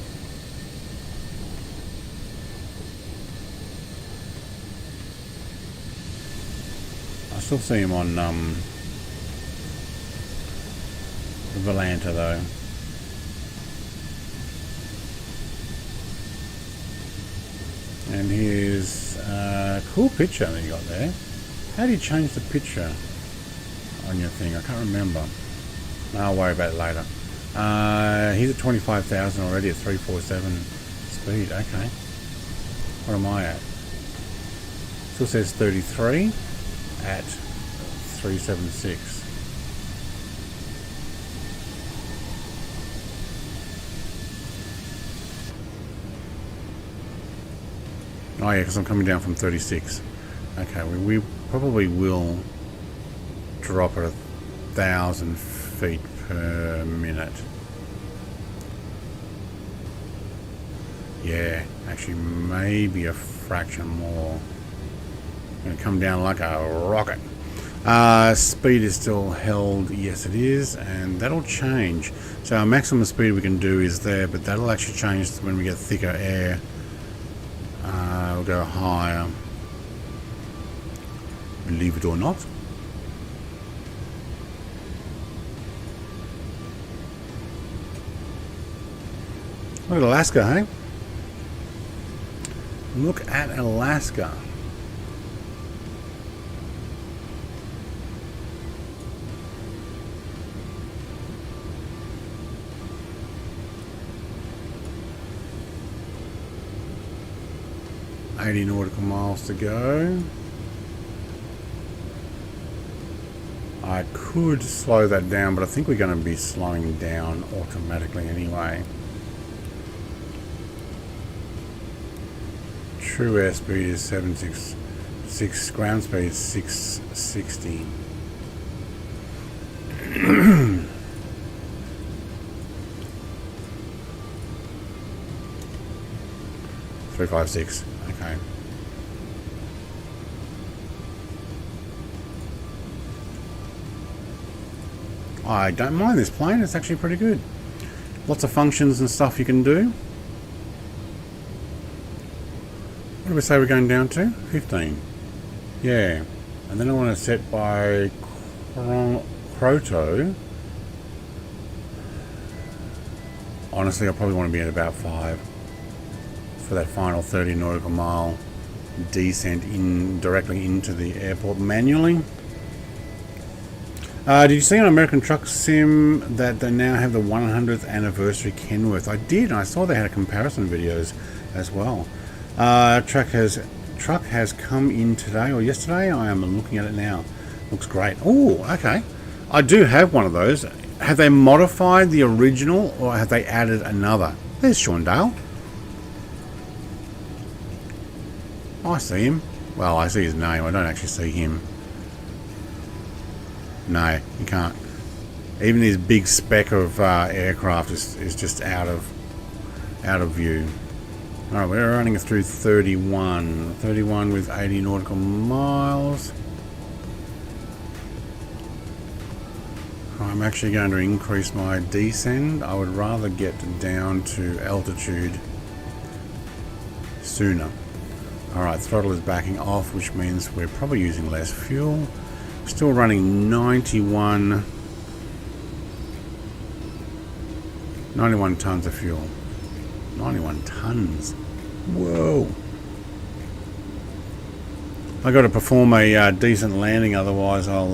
I still see him on Valanta though. And here's a cool picture that you got there. How do you change the picture on your thing? I can't remember. I'll worry about it later. He's at 25,000 already at 347 speed. Okay. What am I at? Still says 33 at 376. Oh yeah, because I'm coming down from 36. Okay, we probably will drop at 1,000 feet per minute. Yeah, actually maybe a fraction more. Going to come down like a rocket. Speed is still held. Yes, it is, and that'll change. So our maximum speed we can do is there, but that'll actually change when we get thicker air. We'll go higher. Believe it or not. Look at Alaska, hey? Look at Alaska. $80 nautical miles to go. I could slow that down, but I think we're going to be slowing down automatically anyway. True airspeed is 766, ground speed is 660. 356. Okay. I don't mind this plane. It's actually pretty good. Lots of functions and stuff you can do. What do we say we're going down to? 15. Yeah. And then I want to set by Croto. Honestly, I probably want to be at about 5 for that final 30 nautical mile descent in directly into the airport manually. Did you see on American Truck Sim that they now have the 100th anniversary Kenworth? I did. I saw they had comparison videos as well. Truck has come in today or yesterday. I am looking at it now. Looks great. Oh, okay. I do have one of those. Have they modified the original or have they added another? There's Sean Dale. I see him. Well, I see his name. I don't actually see him. No, you can't. Even this big speck of aircraft is just out of view. All right, we're running through 31 with 80 nautical miles. I'm actually going to increase my descend. I would rather get down to altitude sooner. Alright, throttle is backing off, which means we're probably using less fuel. Still running 91 tons of fuel. 91 tons. Whoa. I got to perform a decent landing, otherwise I'll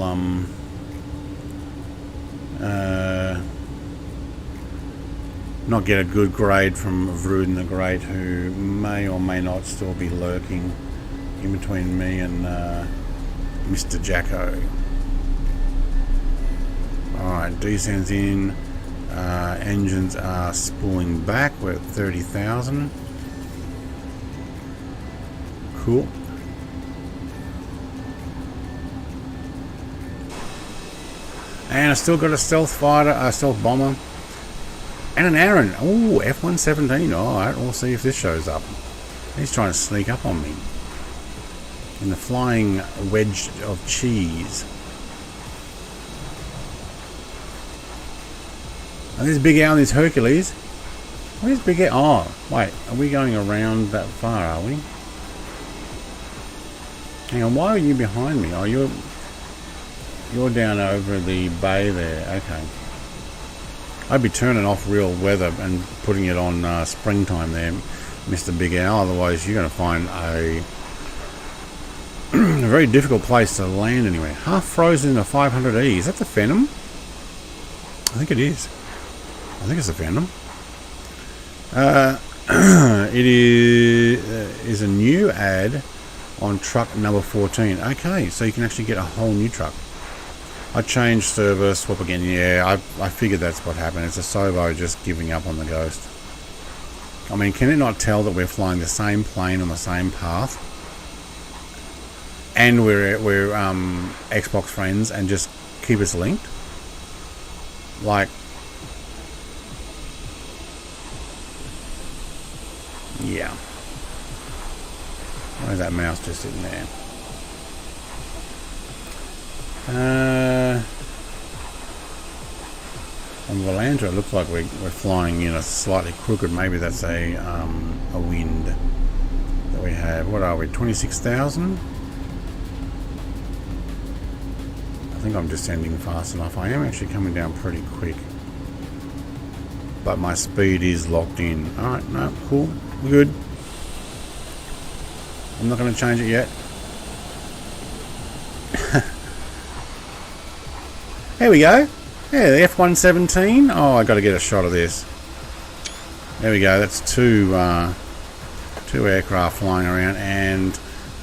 not get a good grade from Vruden the Great, who may or may not still be lurking in between me and Mr. Jacko. Alright, descends in. Engines are spooling back. We're at 30,000. Cool. And I still got a stealth fighter, a stealth bomber. And an Aaron. Oh, F-117. Alright, we'll see if this shows up. He's trying to sneak up on me. In the flying wedge of cheese. And this Big Al, this Hercules. Where's Big Al? Oh, wait. Are we going around that far, are we? Hang on, why are you behind me? Oh, you're down over the bay there. Okay. I'd be turning off real weather and putting it on springtime there, Mr. Big Al. Otherwise, you're going to find a in a very difficult place to land anyway. Half frozen in a 500E. Is that the Phantom? I think it is. I think it's the Phantom. It is a new ad on truck number 14. Okay, so you can actually get a whole new truck. I changed server, swap again. Yeah, I figured that's what happened. It's a Sovo just giving up on the Ghost. I mean, can it not tell that we're flying the same plane on the same path? And we're Xbox friends and just keep us linked? Like, yeah. Where's that mouse just sitting there? On Valandra, it looks like we're flying in a slightly crooked. Maybe that's a wind that we have. What are we? 26,000. I think I'm descending fast enough. I am actually coming down pretty quick, but my speed is locked in. All right, no, cool, we're good. I'm not going to change it yet. There we go. Yeah, the F-117. Oh, I got to get a shot of this. There we go. That's two aircraft flying around and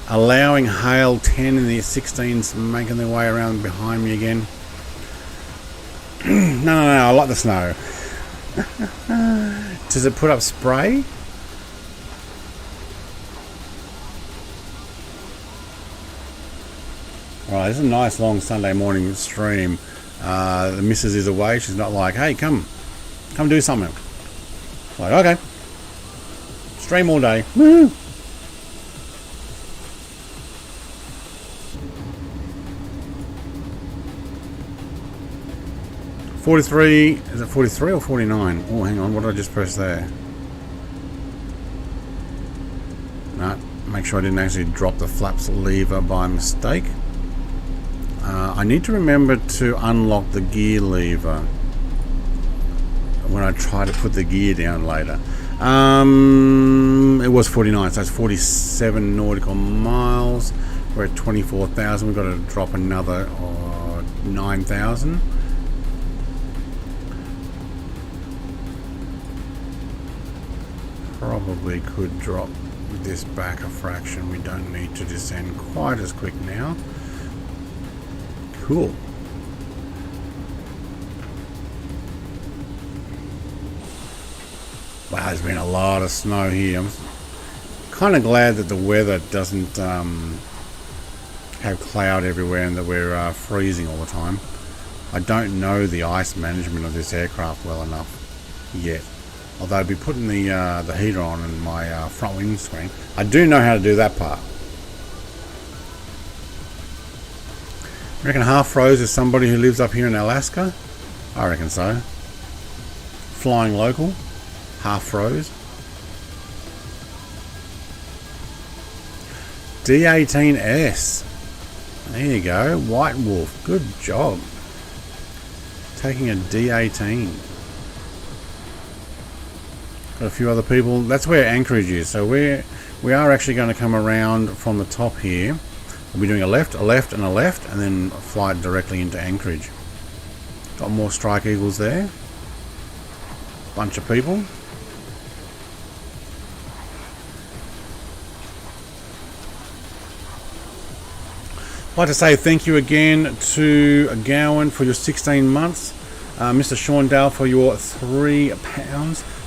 allowing Hail 10 and the 16s making their way around behind me again. No, I like the snow. Does it put up spray? Alright, this is a nice long Sunday morning stream. The missus is away. She's not like, hey, come do something. Like, okay. Stream all day. Woo! $43, is it 43 or 49? Oh, hang on, what did I just press there? No, make sure I didn't actually drop the flaps lever by mistake. I need to remember to unlock the gear lever when I try to put the gear down later. It was 49, so it's 47 nautical miles. We're at 24,000. We've got to drop another 9,000. Probably could drop this back a fraction. We don't need to descend quite as quick now. Cool. Wow, there's been a lot of snow here. I'm kind of glad that the weather doesn't have cloud everywhere and that we're freezing all the time. I don't know the ice management of this aircraft well enough yet. Although I'd be putting the heater on in my front windscreen. I do know how to do that part. I reckon half froze is somebody who lives up here in Alaska. I reckon so. Flying local, half froze. D18S. There you go, White Wolf. Good job. Taking a D18. Got a few other people. That's where Anchorage is. So we are actually going to come around from the top here. We'll be doing a left, and a left, and then fly directly into Anchorage. Got more Strike Eagles there. Bunch of people. I'd like to say thank you again to Gowan for your 16 months. Mr. Sean Dale for your £3.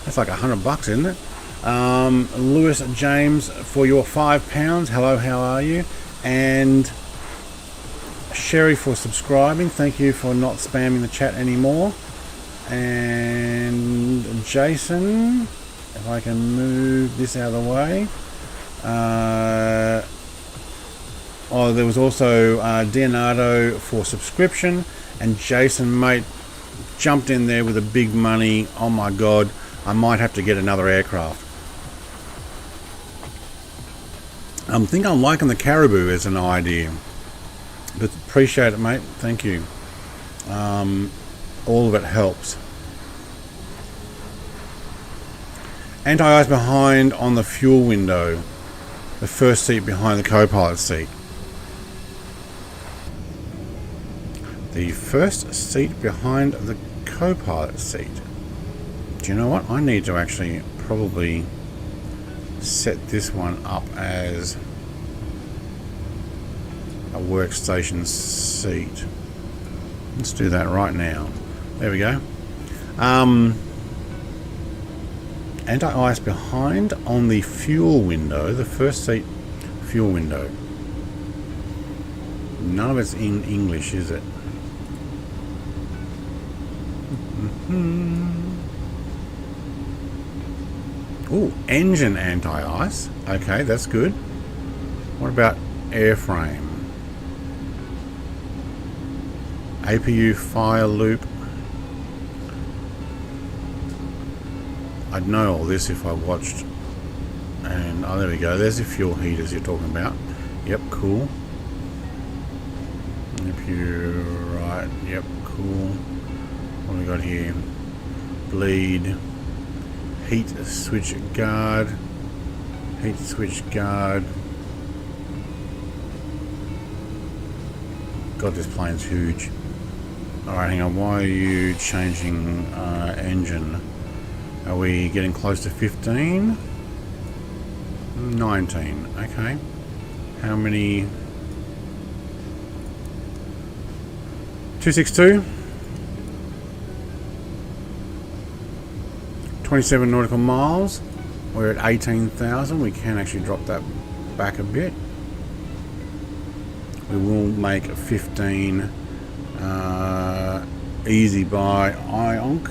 That's like $100, isn't it? Lewis James for your £5. Hello, how are you? And Sherry for subscribing. Thank you for not spamming the chat anymore. And Jason, if I can move this out of the way. There was also Leonardo for subscription, and Jason, mate, jumped in there with the big money. Oh my god, I might have to get another aircraft. I think I'm liking the Caribou as an idea, but appreciate it, mate. Thank you. All of it helps. Anti-ice behind on the fuel window, the first seat behind the co-pilot seat. The first seat behind the co-pilot seat. Do you know what? I need to actually probably set this one up as a workstation seat. Let's do that right now. There we go. Anti-ice behind on the fuel window, the first seat fuel window. None of it's in English, is it? Oh, engine anti-ice. Okay, that's good. What about airframe? APU fire loop. I'd know all this if I watched. And oh, there we go. There's the fuel heaters you're talking about. Yep, cool. APU, right. Yep, cool. What have we got here? Bleed. Heat switch guard. Heat switch guard. God, this plane's huge. Alright, hang on. Why are you changing engine? Are we getting close to 15? 19. Okay. How many? 262. 27 nautical miles. We're at 18,000. We can actually drop that back a bit. We will make 15 easy by IONC.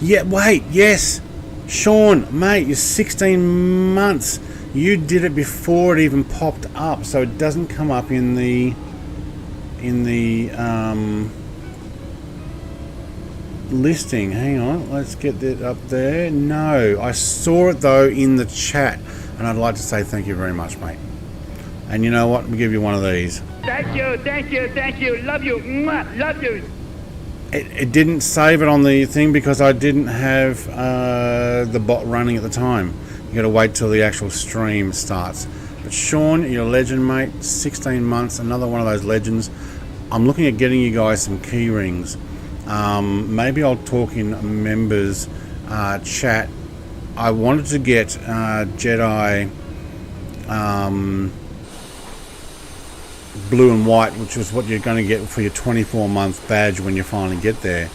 Yeah, wait, yes. Sean, mate, you're 16 months. You did it before it even popped up, so it doesn't come up in the listing. Hang on, let's get that up there. No, I saw it though in the chat, and I'd like to say thank you very much, mate. And you know what? We'll give you one of these.
Thank you, thank you, thank you. Love you. Mwah, love you.
It didn't save it on the thing because I didn't have the bot running at the time. You got to wait till the actual stream starts. But Sean, you're a legend, mate. 16 months, another one of those legends. I'm looking at getting you guys some key rings. Maybe I'll talk in members chat. I wanted to get Jedi blue and white, which is what you're going to get for your 24-month badge when you finally get there.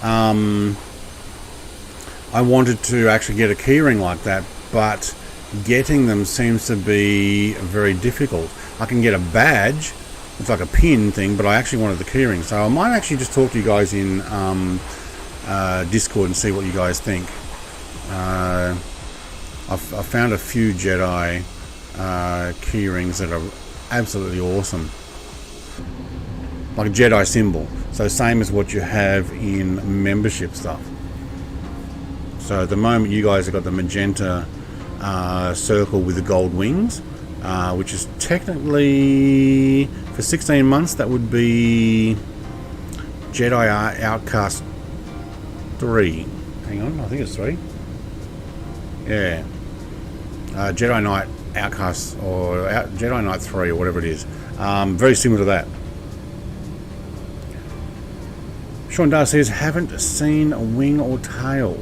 I wanted to actually get a keyring like that, but getting them seems to be very difficult. I can get a badge, it's like a pin thing, but I actually wanted the keyring, so I might actually just talk to you guys in Discord and see what you guys think. I've found a few Jedi keyrings that are absolutely awesome, like a Jedi symbol, so same as what you have in membership stuff. So at the moment you guys have got the magenta circle with the gold wings, which is technically for 16 months that would be Jedi Outcast 3. Hang on, I think it's 3. Yeah, Jedi Knight Outcast or Jedi Knight 3 or whatever it is. Very similar to that. Sean Dar says, haven't seen a wing or tail.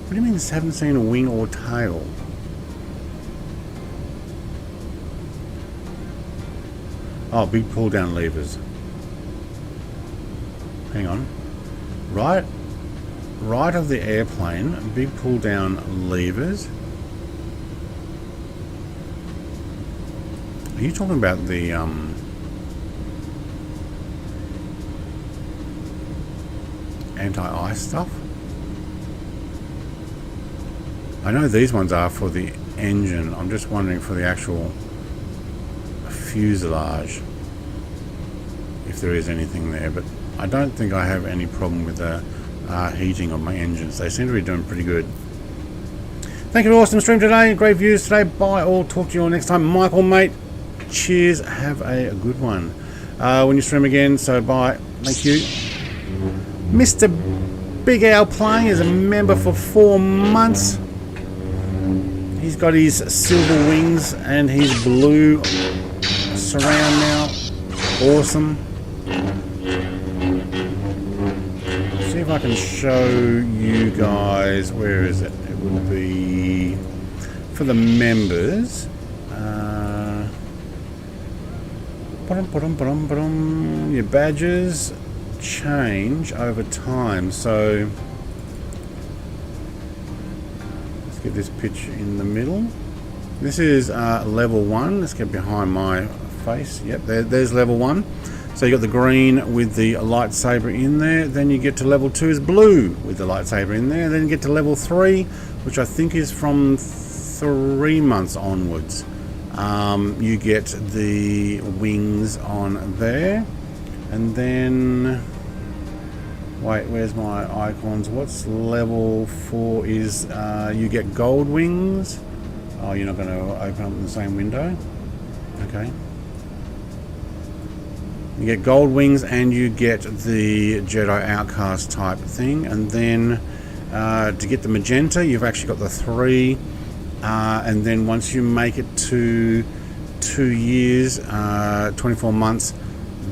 What do you mean haven't seen a wing or tail? Oh, big pull down levers. Hang on. Right of the airplane, big pull down levers. Are you talking about the anti-ice stuff? I know these ones are for the engine. I'm just wondering for the actual fuselage if there is anything there, but I don't think I have any problem with the heating of my engines. They seem to be doing pretty good. Thank you for an awesome stream today. Great views today. Bye all. Talk to you all next time. Michael, mate, cheers. Have a good one when you stream again. So bye. Thank you. Mr. Big Al playing as a member for 4 months. He's He's got his silver wings and his blue surround now. Awesome. Let's see if I can show you guys. Where is it? It will be for the members. Your badges change over time. So let's get this picture in the middle. This is level 1. Let's get behind my face. Yep, there's level 1. So you got the green with the lightsaber in there. Then you get to level 2 is blue with the lightsaber in there. Then you get to level 3, which I think is from 3 months onwards. You get the wings on there. And then, wait, where's my icons? What's level 4 is you get gold wings. Oh, you're not going to open up in the same window? Okay. You get gold wings and you get the Jedi Outcast type thing. And then to get the magenta, you've actually got the 3. And then once you make it to 2 years, 24 months,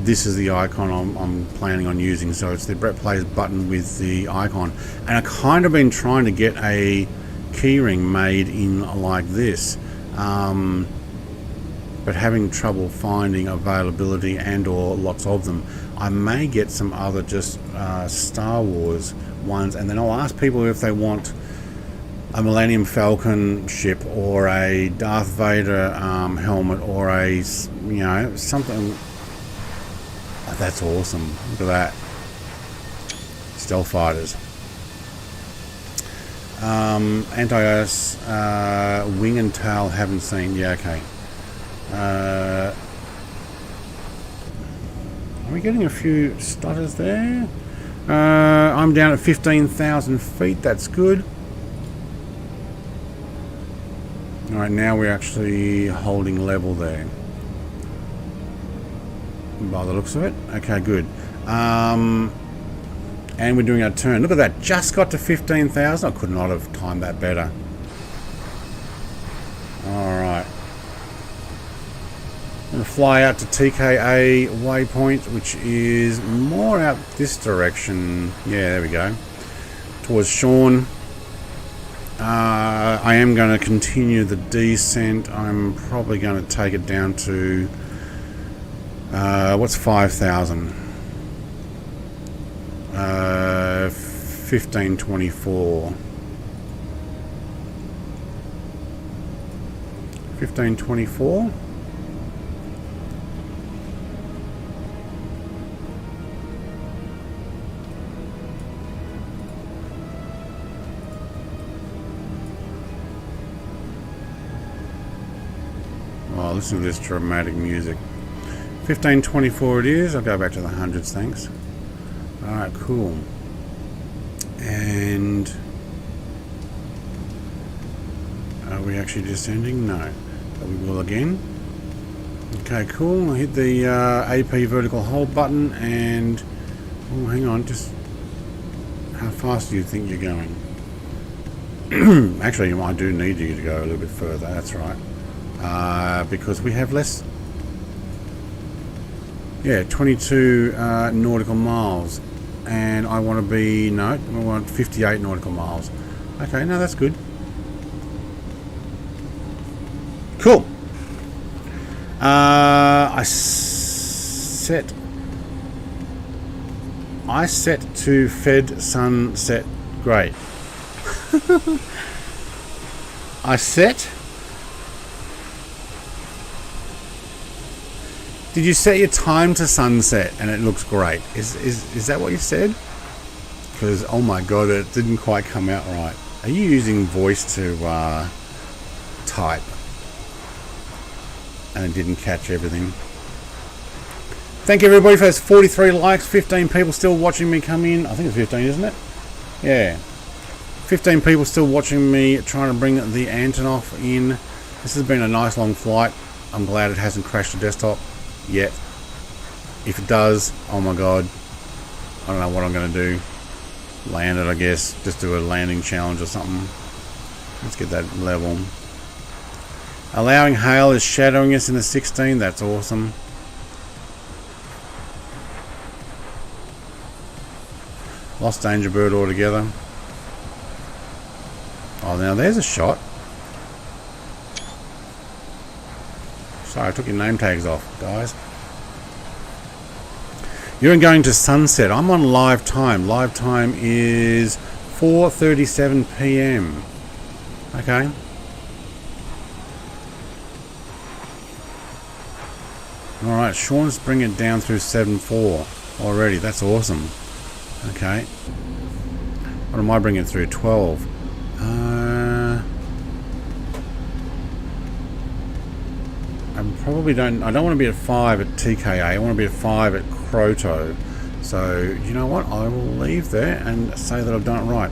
this is the icon I'm planning on using. So it's the Brett Plays button with the icon. And I've kind of been trying to get a keyring made in like this. But having trouble finding availability and or lots of them. I may get some other just Star Wars ones, and then I'll ask people if they want a Millennium Falcon ship or a Darth Vader helmet or a, you know, something. Oh, that's awesome. Look at that. Stealth fighters. Anti-Ice wing and tail haven't seen. Yeah, okay. Are we getting a few stutters there? I'm down at 15,000 feet. That's good. Alright, now we're actually holding level there. By the looks of it. Okay, good. And we're doing our turn. Look at that. Just got to 15,000. I could not have timed that better. Alright. I'm going to fly out to TKA waypoint, which is more out this direction. Yeah, there we go. Towards Sean. I am going to continue the descent. I'm probably going to take it down to what's 5,000? 1524. 1524. Oh, listen to this dramatic music. 1524 it is. I'll go back to the hundreds, thanks. Alright, cool. And are we actually descending? No. But we will again. Okay, cool. I'll hit the AP vertical hold button and... Oh, hang on. Just... How fast do you think you're going? Actually, I do need you to go a little bit further. That's right. Because we have less... Yeah, 22 nautical miles. And I want to be... No, I want 58 nautical miles. Okay, no, that's good. Cool. I set to Fed Sunset. Great. I set... Did you set your time to sunset and it looks great? Is that what you said? Because, oh my god, it didn't quite come out right. Are you using voice to type? And it didn't catch everything. Thank you everybody for those 43 likes. 15 people still watching me come in. I think it's 15, isn't it? Yeah. 15 people still watching me trying to bring the Antonov in. This has been a nice long flight. I'm glad it hasn't crashed the desktop yet. If it does, oh my god, I don't know what I'm going to do. Land it, I guess. Just do a landing challenge or something. Let's get that level. Allowing hail is shadowing us in the 16. That's awesome. Lost danger bird altogether. Oh, now there's a shot. Sorry, I took your name tags off, guys. You're going to sunset. I'm on live time. Live time is 4:37 p.m. Okay. Alright, Sean's bringing it down through 7.4 already. That's awesome. Okay. What am I bringing through? 12. I don't want to be at 5 at TKA. I want to be at 5 at Croto. So, you know what? I will leave there and say that I've done it right.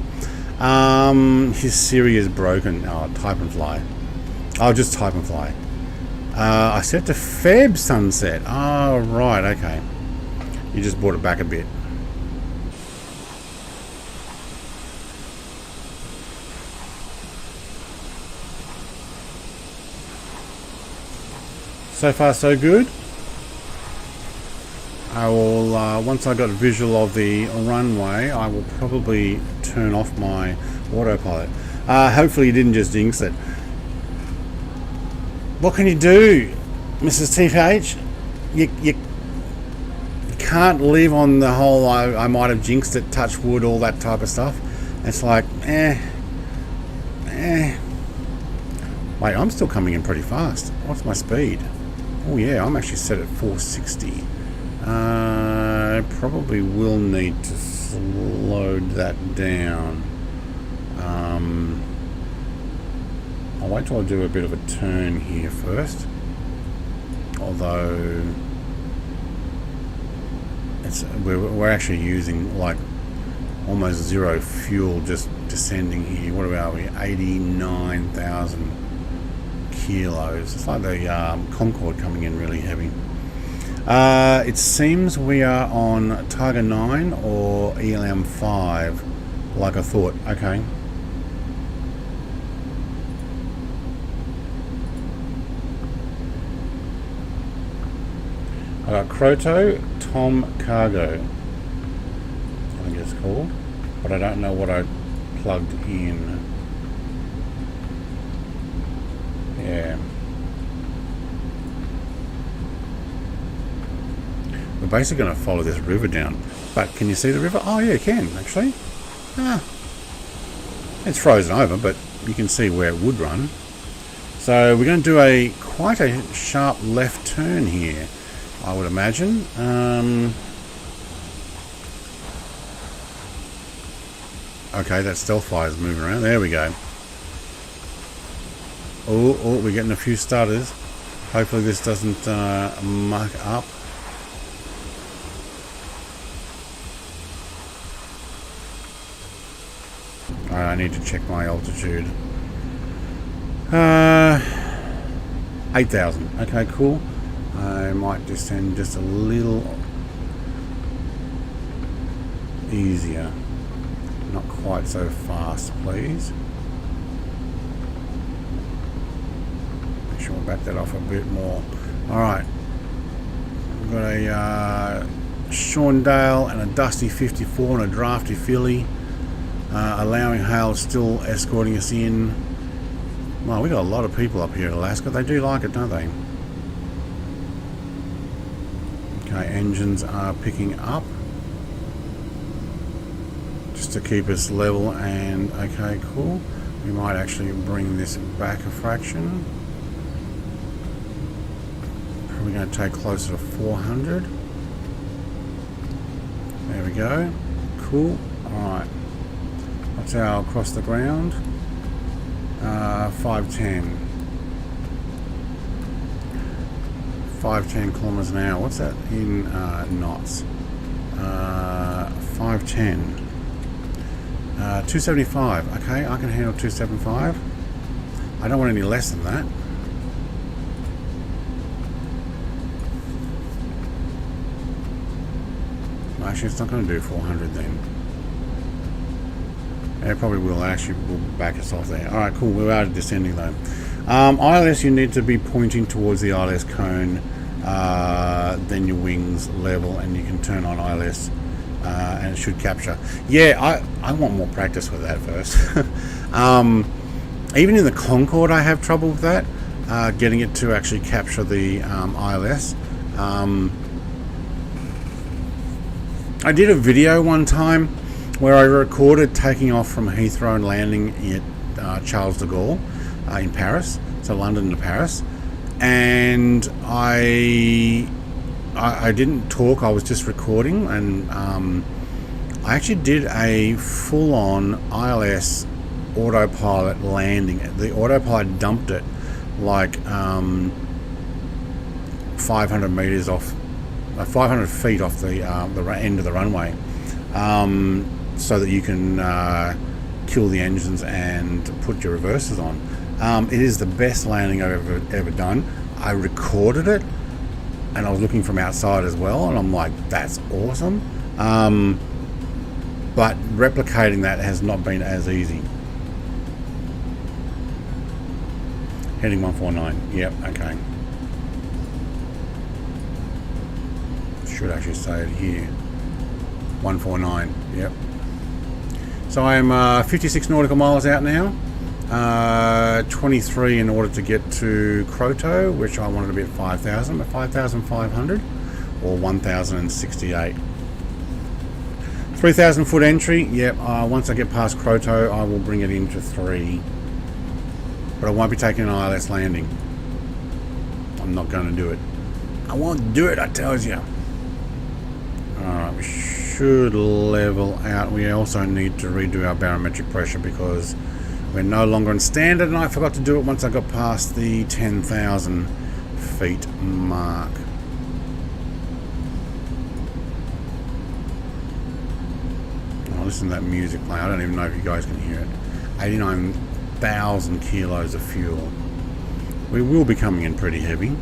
His Siri is broken. Oh, type and fly. I'll just type and fly. I set to Feb sunset. Oh, right. Okay. You just brought it back a bit. So far, so good. I will, once I got a visual of the runway, I will probably turn off my autopilot. Hopefully you didn't just jinx it. What can you do, Mrs. TPH? You can't live on the whole, I might have jinxed it, touch wood, all that type of stuff. It's like, Wait, I'm still coming in pretty fast. What's my speed? Oh yeah, I'm actually set at 460. I probably will need to slow that down. I'll wait till I do a bit of a turn here first. Although we're actually using like almost zero fuel just descending here. What are we? 89,000 kilos. It's like the Concorde coming in really heavy. It seems we are on Tiger 9 or ELM 5, like I thought. Okay. I got Croto, Tom Cargo, I think it's called, but I don't know what I plugged in. Yeah. We're basically going to follow this river down. But can you see the river? Oh yeah, you can actually. It's frozen over, but you can see where it would run. So we're going to do quite a sharp left turn here, I would imagine. Okay, that stealth fire is moving around. There we go. Oh, we're getting a few stutters. Hopefully this doesn't muck up. I need to check my altitude. 8,000. Okay, cool. I might descend just a little easier. Not quite so fast, please. Make sure we'll back that off a bit more. Alright. We've got a Sean Dale and a Dusty 54 and a Drafty Philly. Allowing hail, still escorting us in. Well, we got a lot of people up here in Alaska. They do like it, don't they? Okay, engines are picking up just to keep us level, and okay, cool. We might actually bring this back a fraction. Probably going to take closer to 400. There we go. Cool. Alright. What's our across the ground? 510. 510 kilometers an hour. What's that in knots? 510. 275. Okay, I can handle 275. I don't want any less than that. Actually, it's not going to do 400 then. It probably will. Actually will back us off there. Alright, cool. We are descending though. ILS, you need to be pointing towards the ILS cone, then your wings level, and you can turn on ILS, and it should capture. Yeah, I want more practice with that first. Even in the Concorde, I have trouble with that, getting it to actually capture the ILS. I did a video one time where I recorded taking off from Heathrow and landing at Charles de Gaulle in Paris, so London to Paris, and I didn't talk, I was just recording, and I actually did a full-on ILS autopilot landing. The autopilot dumped it like 500 meters off, 500 feet off the end of the runway, so that you can kill the engines and put your reversers on. It is the best landing I've ever done. I recorded it, and I was looking from outside as well, and I'm like, that's awesome. But replicating that has not been as easy. Heading 149. Yep, okay. Should actually say it here. 149. Yep. So I am 56 nautical miles out now. 23 in order to get to Kroto, which I wanted to be at 5,000, but 5,500 or 1,068. 3,000 foot entry. Yep. Once I get past Kroto, I will bring it into 3. But I won't be taking an ILS landing. I'm not going to do it. I won't do it, I tells you. Alright, we should level out. We also need to redo our barometric pressure because we're no longer in standard, and I forgot to do it once I got past the 10,000 feet mark. Oh, listen to that music playing. I don't even know if you guys can hear it. 89,000 kilos of fuel. We will be coming in pretty heavy.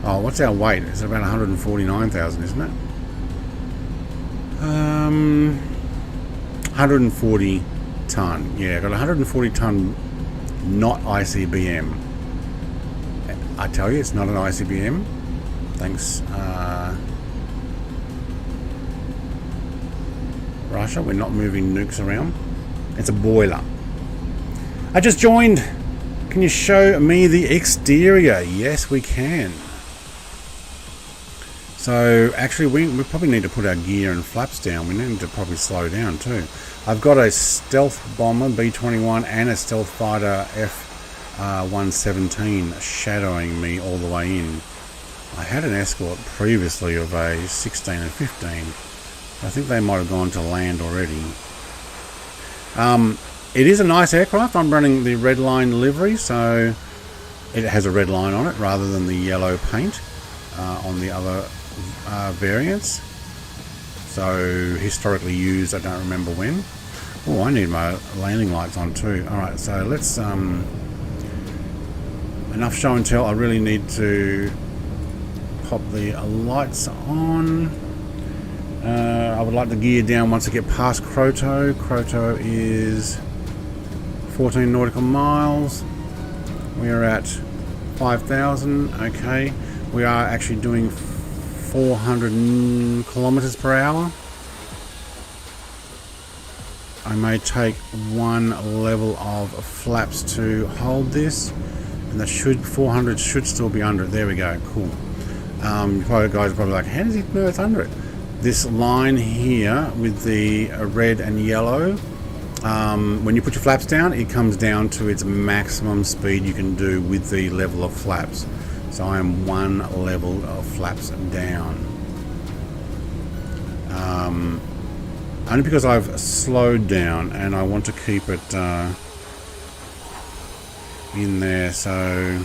Oh, what's our weight? It's about 149,000, isn't it? 140 ton. Yeah, I got 140 ton, not ICBM. I tell you, it's not an ICBM. Thanks, Russia. We're not moving nukes around. It's a boiler. I just joined. Can you show me the exterior? Yes, we can. So actually we probably need to put our gear and flaps down. We need to probably slow down too. I've got a stealth bomber B-21 and a stealth fighter F-117 shadowing me all the way in. I had an escort previously of a 16 and 15. I think they might have gone to land already. It is a nice aircraft. I'm running the red line livery, so it has a red line on it rather than the yellow paint on the other variants. So historically used, I don't remember when. Oh, I need my landing lights on too. Alright, so let's enough show and tell. I really need to pop the lights on. I would like the gear down once I get past Kroto. Kroto is 14 nautical miles. We are at 5,000. Okay, we are actually doing 400 kilometers per hour. I may take one level of flaps to hold this, and that 400 should still be under it. There we go. Cool. Probably guys are probably like, how does he know it's under it? This line here with the red and yellow, when you put your flaps down, it comes down to its maximum speed you can do with the level of flaps. So I am one level of flaps down. Only because I've slowed down and I want to keep it in there. So,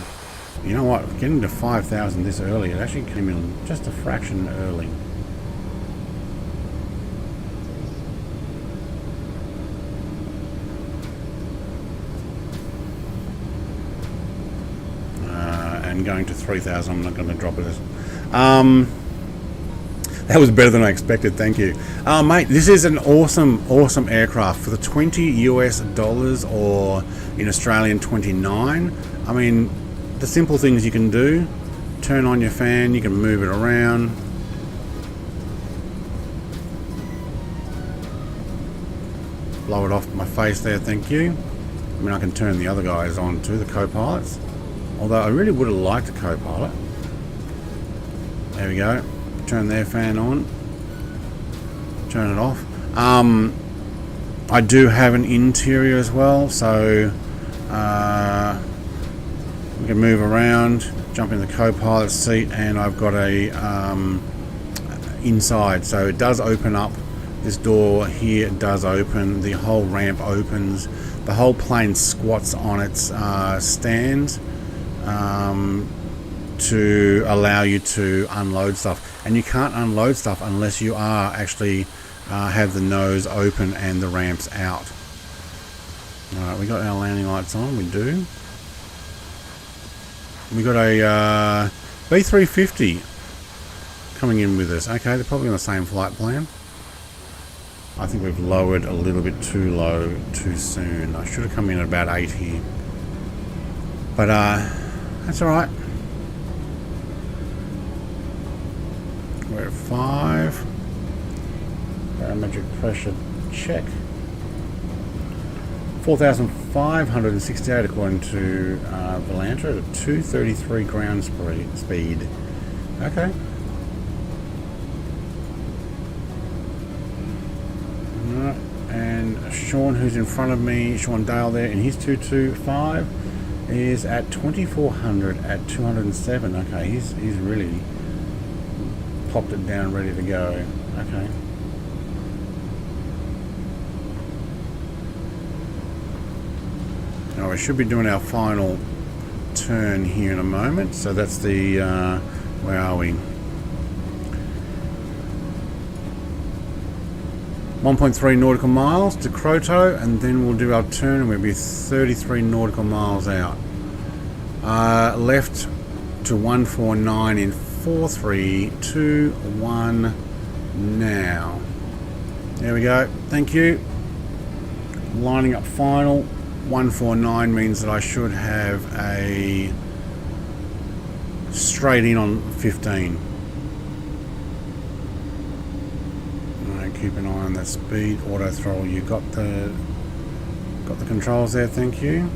you know what? Getting to 5,000 this early, it actually came in just a fraction early. Going to 3,000, I'm not going to drop it. That was better than I expected, thank you. Mate, this is an awesome aircraft for the $20 US, or in Australian 29. I mean, the simple things you can do, turn on your fan, you can move it around. Blow it off my face there, thank you. I mean, I can turn the other guys on too, the co-pilots. Although I really would have liked a co-pilot. There we go. Turn their fan on. Turn it off. I do have an interior as well, so we can move around, jump in the co-pilot seat, and I've got a inside, so it does open up. This door here does open, the whole ramp opens, the whole plane squats on its stand to allow you to unload stuff, and you can't unload stuff unless you are actually have the nose open and the ramps out. Alright, we got our landing lights on, we do. We got a B350 coming in with us. Okay, they're probably on the same flight plan. I think we've lowered a little bit too low too soon. I should have come in at about 8 here. But that's alright. We're at 5. Barometric pressure check. 4,568 according to Volantra at 233 ground speed. Okay. Alright, and Sean, who's in front of me, Sean Dale there, in his 225 is at 2,400 at 207. Okay, he's really popped it down, ready to go. Okay. Now we should be doing our final turn here in a moment. So that's the, where are we? 1.3 nautical miles to Croto, and then we'll do our turn and we'll be 33 nautical miles out. Left to 149 in 4, 3, 2, 1 now. There we go. Thank you. Lining up final. 149 means that I should have a straight in on 15. Alright, keep an eye on that speed. Auto throttle, you got the controls there, thank you.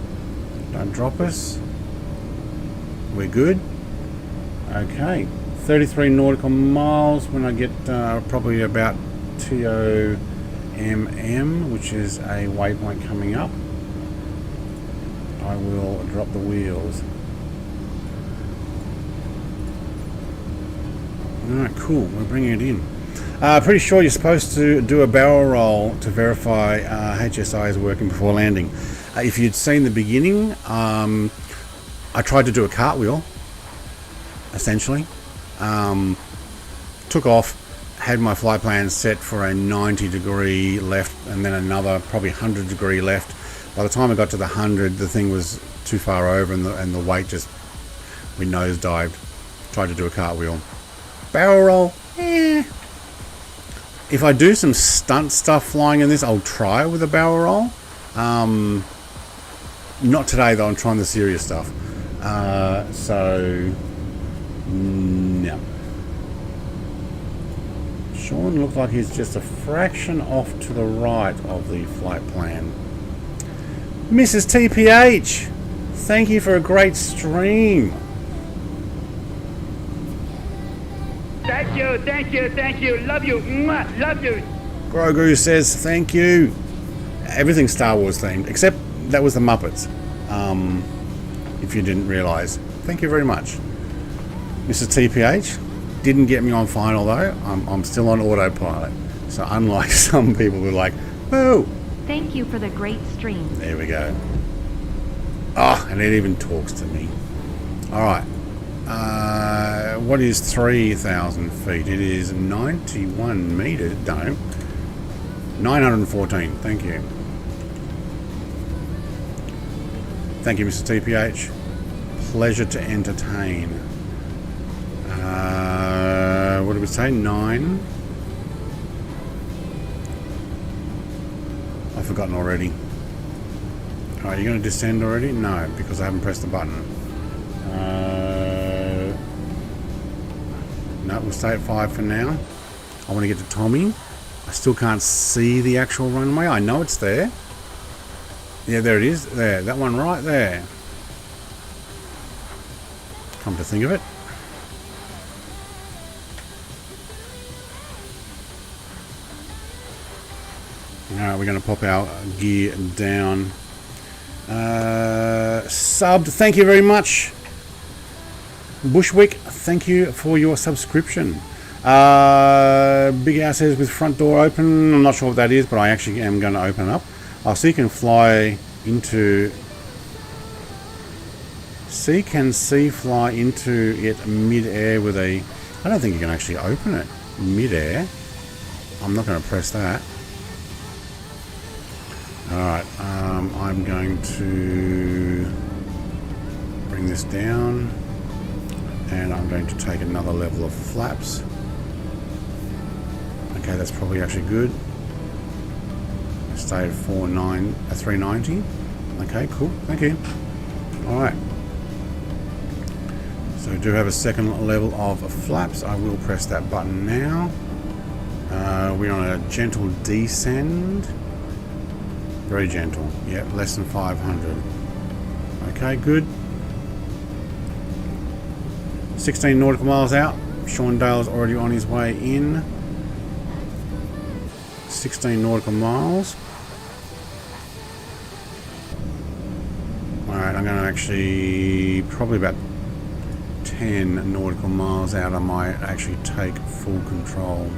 Don't drop us. We're good. Okay, 33 nautical miles when I get probably about TOMM, which is a waypoint coming up. I will drop the wheels. Alright, cool. We're bringing it in. Pretty sure you're supposed to do a barrel roll to verify HSI is working before landing. If you'd seen the beginning, I tried to do a cartwheel, essentially. Took off, had my flight plan set for a 90-degree left and then another probably 100-degree left. By the time I got to the 100, the thing was too far over and the weight just, we nosedived. Tried to do a cartwheel. Barrel roll, eh. If I do some stunt stuff flying in this, I'll try with a barrel roll. Not today though, I'm trying the serious stuff. So, no. Sean looks like he's just a fraction off to the right of the flight plan. Mrs. TPH, thank you for a great stream.
Thank you, thank you, thank you. Love you. Mwah, love you.
Grogu says thank you. Everything's Star Wars themed, except that was the Muppets. If you didn't realise. Thank you very much. Mrs. TPH didn't get me on final though. I'm still on autopilot. So unlike some people who are like, whoa.
Thank you for the great stream.
There we go. Oh, and it even talks to me. Alright. What is 3,000 feet? It is 91 meters. No. 914. Thank you. Thank you, Mr. TPH. Pleasure to entertain. What did we say? 9. I've forgotten already. Are you going to descend already? No, because I haven't pressed the button. No, we'll stay at 5 for now. I want to get to Tommy. I still can't see the actual runway. I know it's there. Yeah, there it is. There, that one right there. Come to think of it. Alright, we're going to pop our gear down. Subbed. Thank you very much. Bushwick, thank you for your subscription. Big House says with front door open. I'm not sure what that is, but I actually am going to open it up. Oh, so you can fly into... C can C fly into it mid-air with a... I don't think you can actually open it mid-air. I'm not going to press that. Alright, I'm going to bring this down. And I'm going to take another level of flaps. Okay, that's probably actually good. Stay at 390. Okay, cool. Thank you. Alright. So we do have a second level of flaps. I will press that button now. We're on a gentle descend. Very gentle. Yeah, less than 500. Okay, good. 16 nautical miles out. Sean Dale's already on his way in. 16 nautical miles. Alright, I'm going to actually probably about 10 nautical miles out. I might actually take full control.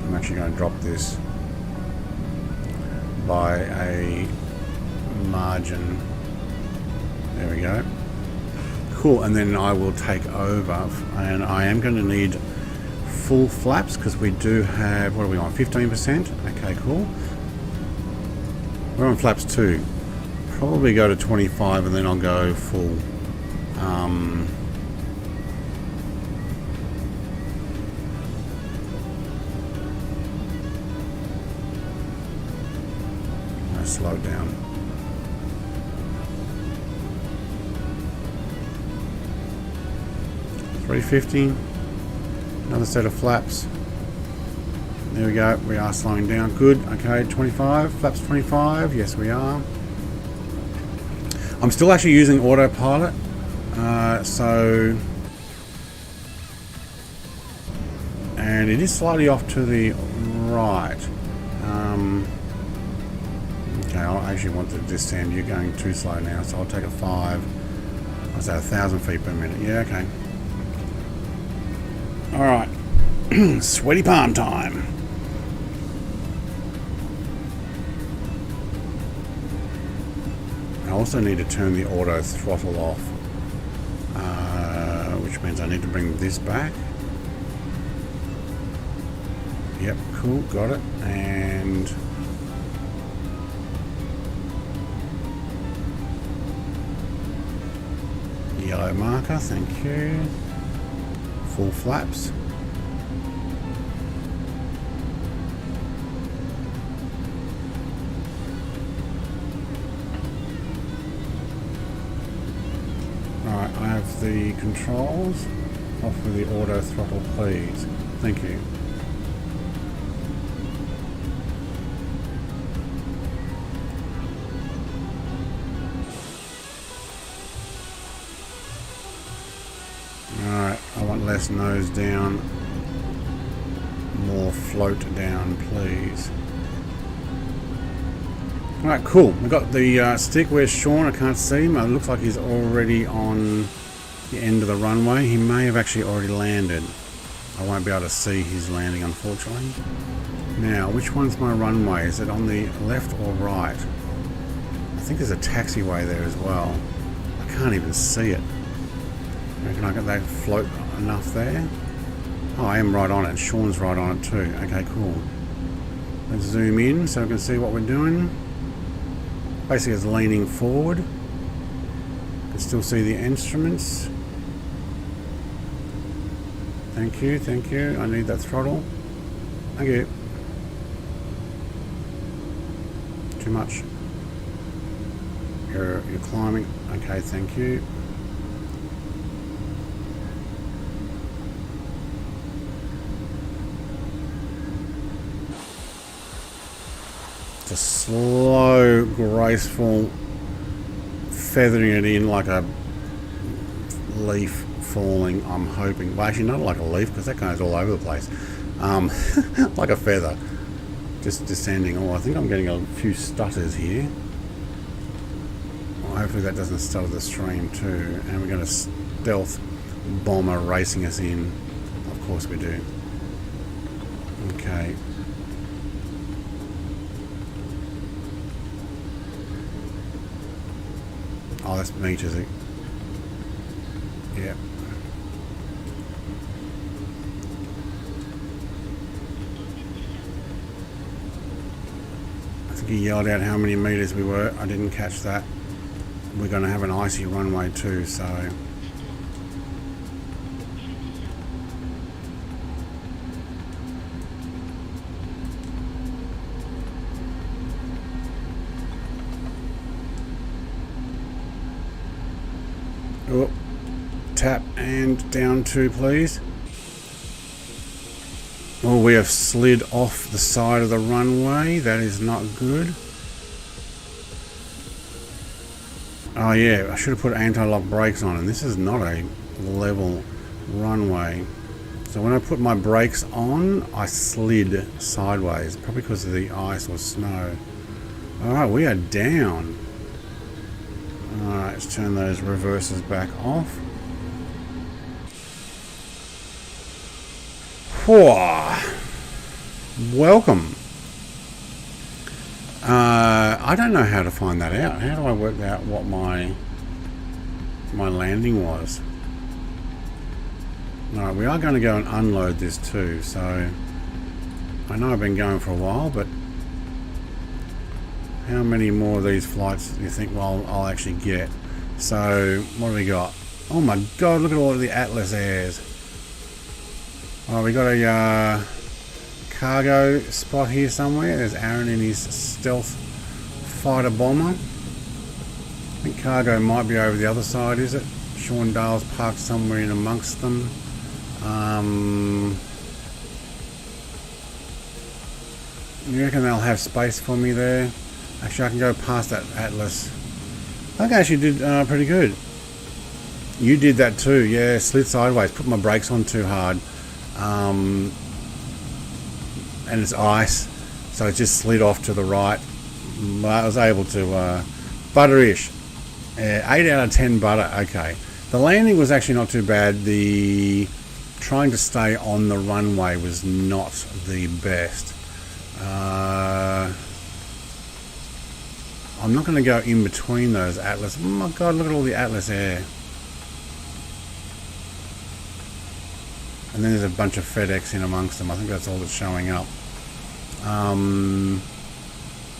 I'm actually going to drop this by a margin. There we go. Cool, and then I will take over, and I am going to need full flaps because we do have, what are we on, 15%? Okay, cool. We're on flaps 2. Probably go to 25 and then I'll go full. Slow it down. $350. Another set of flaps. There we go. We are slowing down. Good. Okay, 25. Flaps 25. Yes, we are. I'm still actually using autopilot. And it is slightly off to the right. Okay, I actually want to descend. You're going too slow now, so I'll take a 5. I'll say 1,000 feet per minute. Yeah, okay. Alright. Sweaty palm time. I also need to turn the auto throttle off, which means I need to bring this back. Yep, cool, got it. And yellow marker, thank you. Full flaps. Alright, I have the controls off with the auto throttle, please. Thank you. Alright, I want less nose down, more float down, please. Alright, cool. We've got the stick. Where's Sean? I can't see him. It looks like he's already on the end of the runway. He may have actually already landed. I won't be able to see his landing, unfortunately. Now, which one's my runway? Is it on the left or right? I think there's a taxiway there as well. I can't even see it. Reckon I got that float enough there? Oh, I am right on it. Sean's right on it too. Okay, cool. Let's zoom in so we can see what we're doing. Basically, it's leaning forward. You can still see the instruments. Thank you, thank you. I need that throttle. Thank you. Too much. You're climbing. Okay, thank you. It's a slow, graceful feathering it in like a leaf falling, I'm hoping. Well, actually not like a leaf, because that goes all over the place. Like a feather. Just descending. Oh, I think I'm getting a few stutters here. Well, hopefully that doesn't stutter the stream too. And we've got a stealth bomber racing us in. Of course we do. Okay. Oh, that's meters. Yeah. I think he yelled out how many meters we were. I didn't catch that. We're going to have an icy runway too, so... Oh, tap and down 2, please. Oh, we have slid off the side of the runway. That is not good. Oh yeah, I should have put anti-lock brakes on, and this is not a level runway. So when I put my brakes on, I slid sideways, probably because of the ice or snow. Alright, we are down. Alright, let's turn those reversers back off. Whoa. Welcome. I don't know how to find that out. How do I work out what my landing was? Alright, we are going to go and unload this too, so I know I've been going for a while, but how many more of these flights do you think I'll actually get? So, what do we got? Oh my god, look at all of the Atlas Airs. Oh, we got a cargo spot here somewhere. There's Aaron in his stealth fighter bomber. I think cargo might be over the other side, is it? Sean Dale's parked somewhere in amongst them. You reckon they'll have space for me there? Actually, I can go past that Atlas. I think I actually did pretty good. You did that too, yeah. Slid sideways, put my brakes on too hard. And it's ice, so it just slid off to the right. I was able to butter-ish. 8 out of 10 butter. Okay, the landing was actually not too bad. The trying to stay on the runway was not the best. I'm not going to go in between those Atlas. Oh my god, look at all the Atlas Air. And then there's a bunch of FedEx in amongst them. I think that's all that's showing up.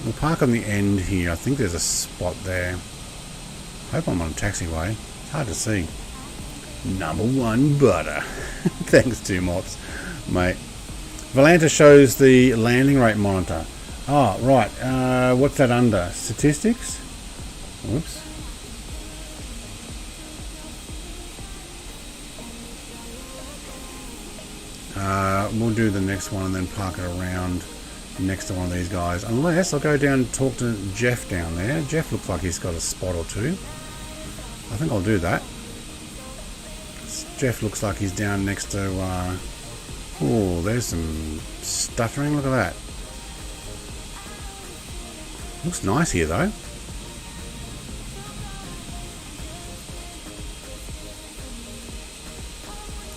We'll park on the end here. I think there's a spot there. I hope I'm on a taxiway. It's hard to see. Number 1 butter. Thanks, 2 mops, mate. Volanta shows the landing rate monitor. Oh, right. What's that under? Statistics? Whoops. We'll do the next one and then park it around next to one of these guys. Unless I'll go down and talk to Jeff down there. Jeff looks like he's got a spot or two. I think I'll do that. Jeff looks like he's down next to... oh, there's some stuttering. Look at that. Looks nice here though.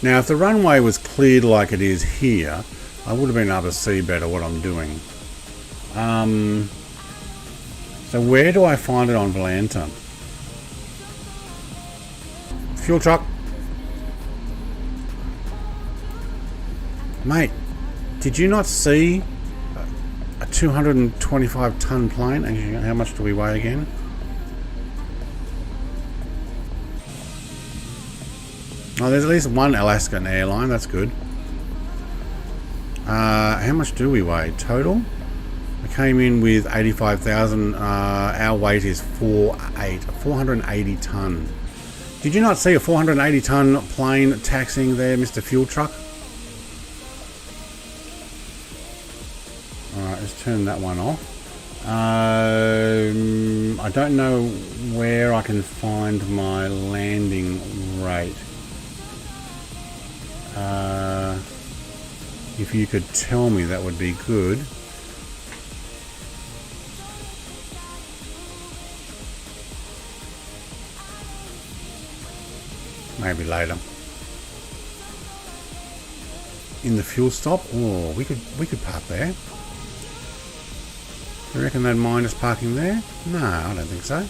Now if the runway was cleared like it is here, I would have been able to see better what I'm doing. So where do I find it on Volanta? Fuel truck. Mate, did you not see a 225 ton plane? Actually, how much do we weigh again? Oh, there's at least one Alaskan airline. That's good. How much do we weigh total? We came in with 85,000. Our weight is 480 ton. Did you not see a 480 ton plane taxiing there, Mr. Fuel Truck? All right, let's turn that one off. I don't know where I can find my landing rate. If you could tell me, that would be good. Maybe later. In the fuel stop? Oh, we could park there. You reckon they'd mind us parking there? No, I don't think so.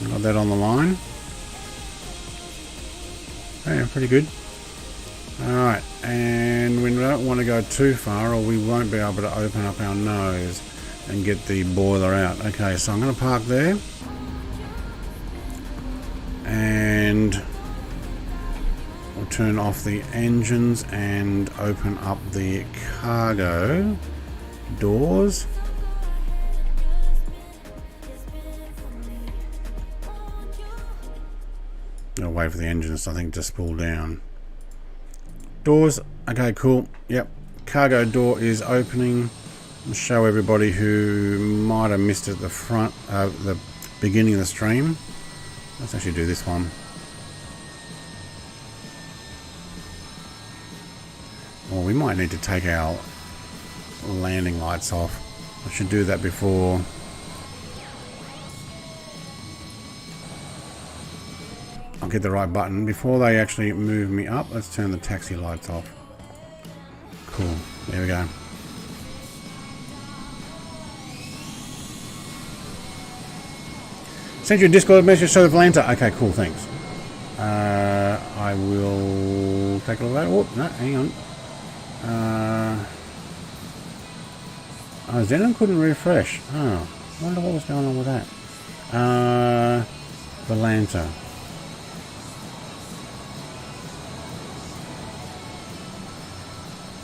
Got that on the line. Yeah, pretty good. Alright, and we don't want to go too far or we won't be able to open up our nose and get the boiler out. Okay, so I'm going to park there. And we'll turn off the engines and open up the cargo doors. I'll wait for the engines, I think, to spool down. Doors, okay, cool. Yep, cargo door is opening. I'll show everybody who might have missed it at the front, the beginning of the stream. Let's actually do this one. Well, we might need to take our landing lights off. I should do that before. I'll get the right button. Before they actually move me up, let's turn the taxi lights off. Cool. There we go. Send you a Discord message to Atlanta. Okay, cool, thanks. I will take a look at that. Whoop, no, hang on. Xenon couldn't refresh. Oh, I wonder what was going on with that. Atlanta.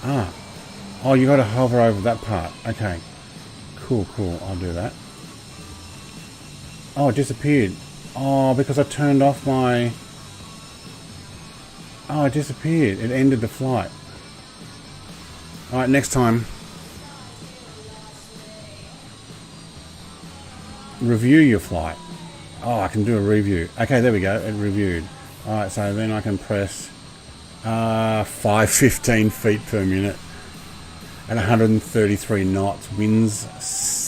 Ah. Oh, you got to hover over that part. Okay. Cool, cool. I'll do that. Oh, it disappeared. Oh, because I turned off my... Oh, it disappeared. It ended the flight. Alright, next time. Review your flight. Oh, I can do a review. Okay, there we go. It reviewed. Alright, so then I can press 515 feet per minute at 133 knots. Winds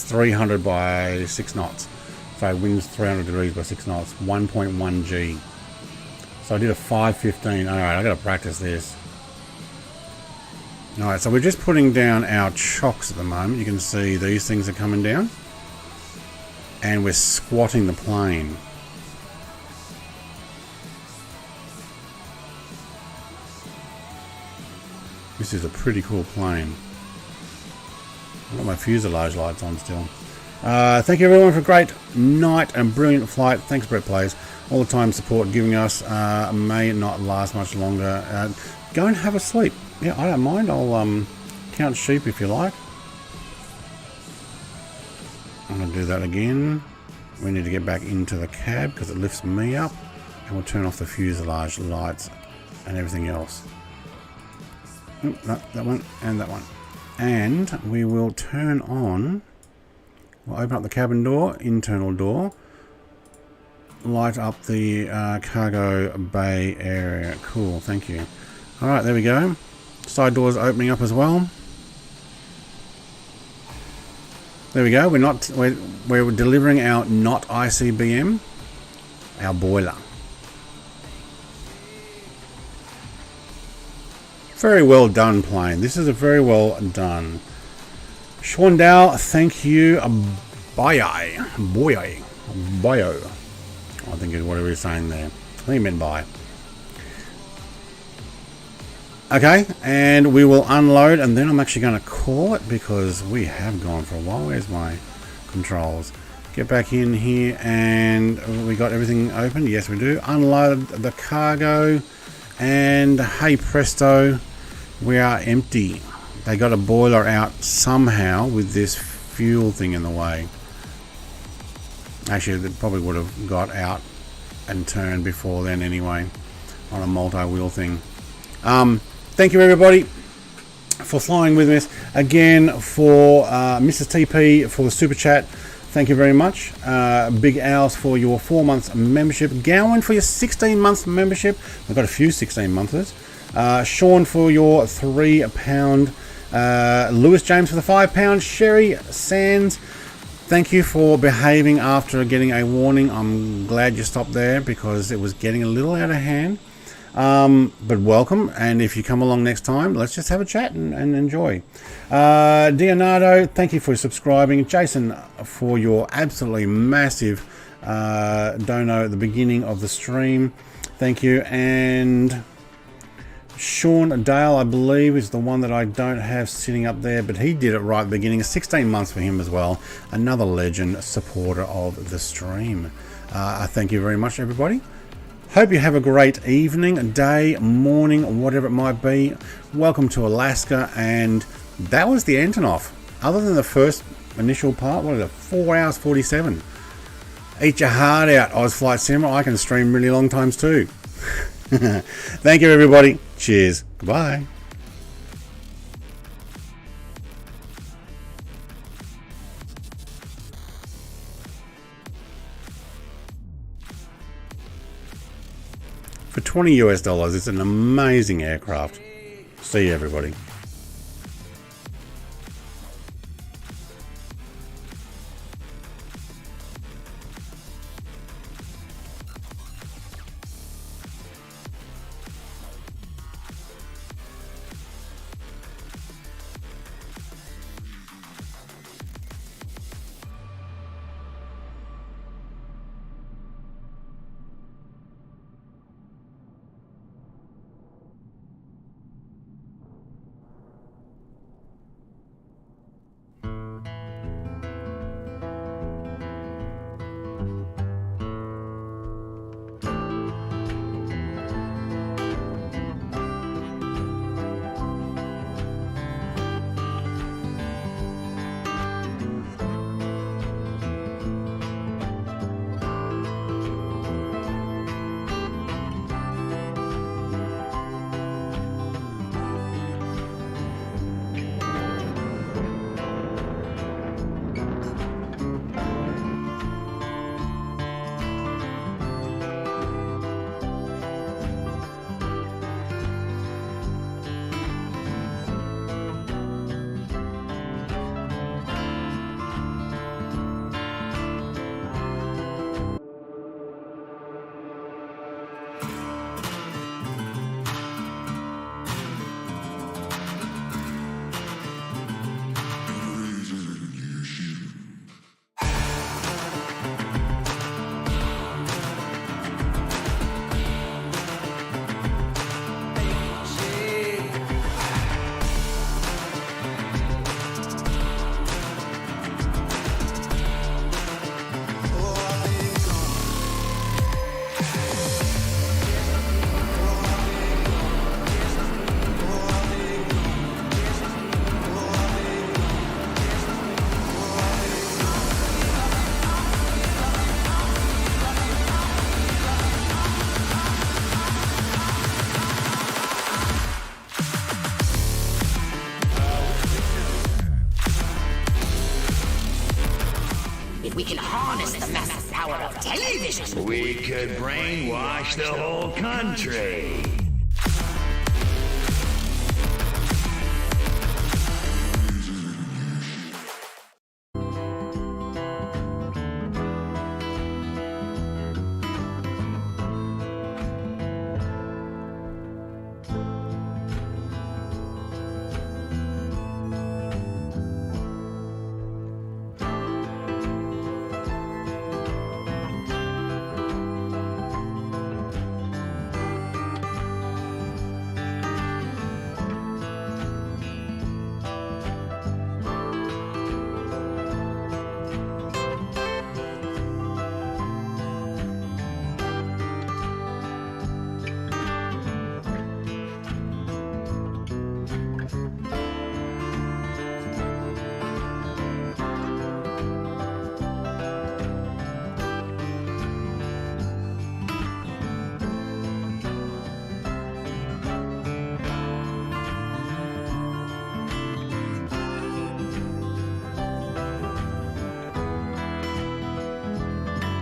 300 by 6 knots. So winds 300 degrees by 6 knots. 1.1 G. So I did a 515. Alright, I gotta practice this. Alright, so we're just putting down our chocks at the moment. You can see these things are coming down. And we're squatting the plane. This is a pretty cool plane. I've got my fuselage lights on still. Thank you everyone for a great night and brilliant flight. Thanks Brett Plays. All the time support giving us may not last much longer. Go and have a sleep. Yeah, I don't mind. I'll count sheep if you like. I'm going to do that again. We need to get back into the cab because it lifts me up. And we'll turn off the fuselage lights and everything else. No, that one and that one. And we will turn on... We'll open up the cabin door, internal door. Light up the cargo bay area. Cool, thank you. Alright, there we go. Side doors opening up as well. There we go. We're delivering our not ICBM, our boiler. Very well done, plane. This is a very well done. Schwandau, thank you. Bye. Bio. I think is what he was saying there. I think he meant bye. Okay, and we will unload, and then I'm actually going to call it because we have gone for a while. Where's my controls? Get back in here, and we got everything open. Yes, we do. Unload the cargo, and hey presto, we are empty. They got a boiler out somehow with this fuel thing in the way. Actually, they probably would have got out and turned before then anyway on a multi-wheel thing. Thank you everybody for flying with us again. For Mrs. TP for the super chat, thank you very much. Big Owls for your 4 months membership. Gowan for your 16 months membership. We've got a few 16 monthers. Sean for your £3. Lewis James for the £5. Sherry Sands, thank you for behaving after getting a warning. I'm glad you stopped there because it was getting a little out of hand. But welcome, and if you come along next time, let's just have a chat and enjoy. Leonardo, thank you for subscribing. Jason, for your absolutely massive dono at the beginning of the stream, thank you. And Sean Dale, I believe, is the one that I don't have sitting up there, but he did it right at the beginning. 16 months for him as well. Another legend supporter of the stream. Thank you very much, everybody. Hope you have a great evening, day, morning, whatever it might be. Welcome to Alaska, and that was the Antonov. Other than the first initial part, what is it, 4 hours 47. Eat your heart out, Oz Flight Simmer. I can stream really long times too. Thank you everybody. Cheers. Goodbye. For $20 US, it's an amazing aircraft. See you everybody.
We can harness the massive power of television.
We could brainwash the whole country.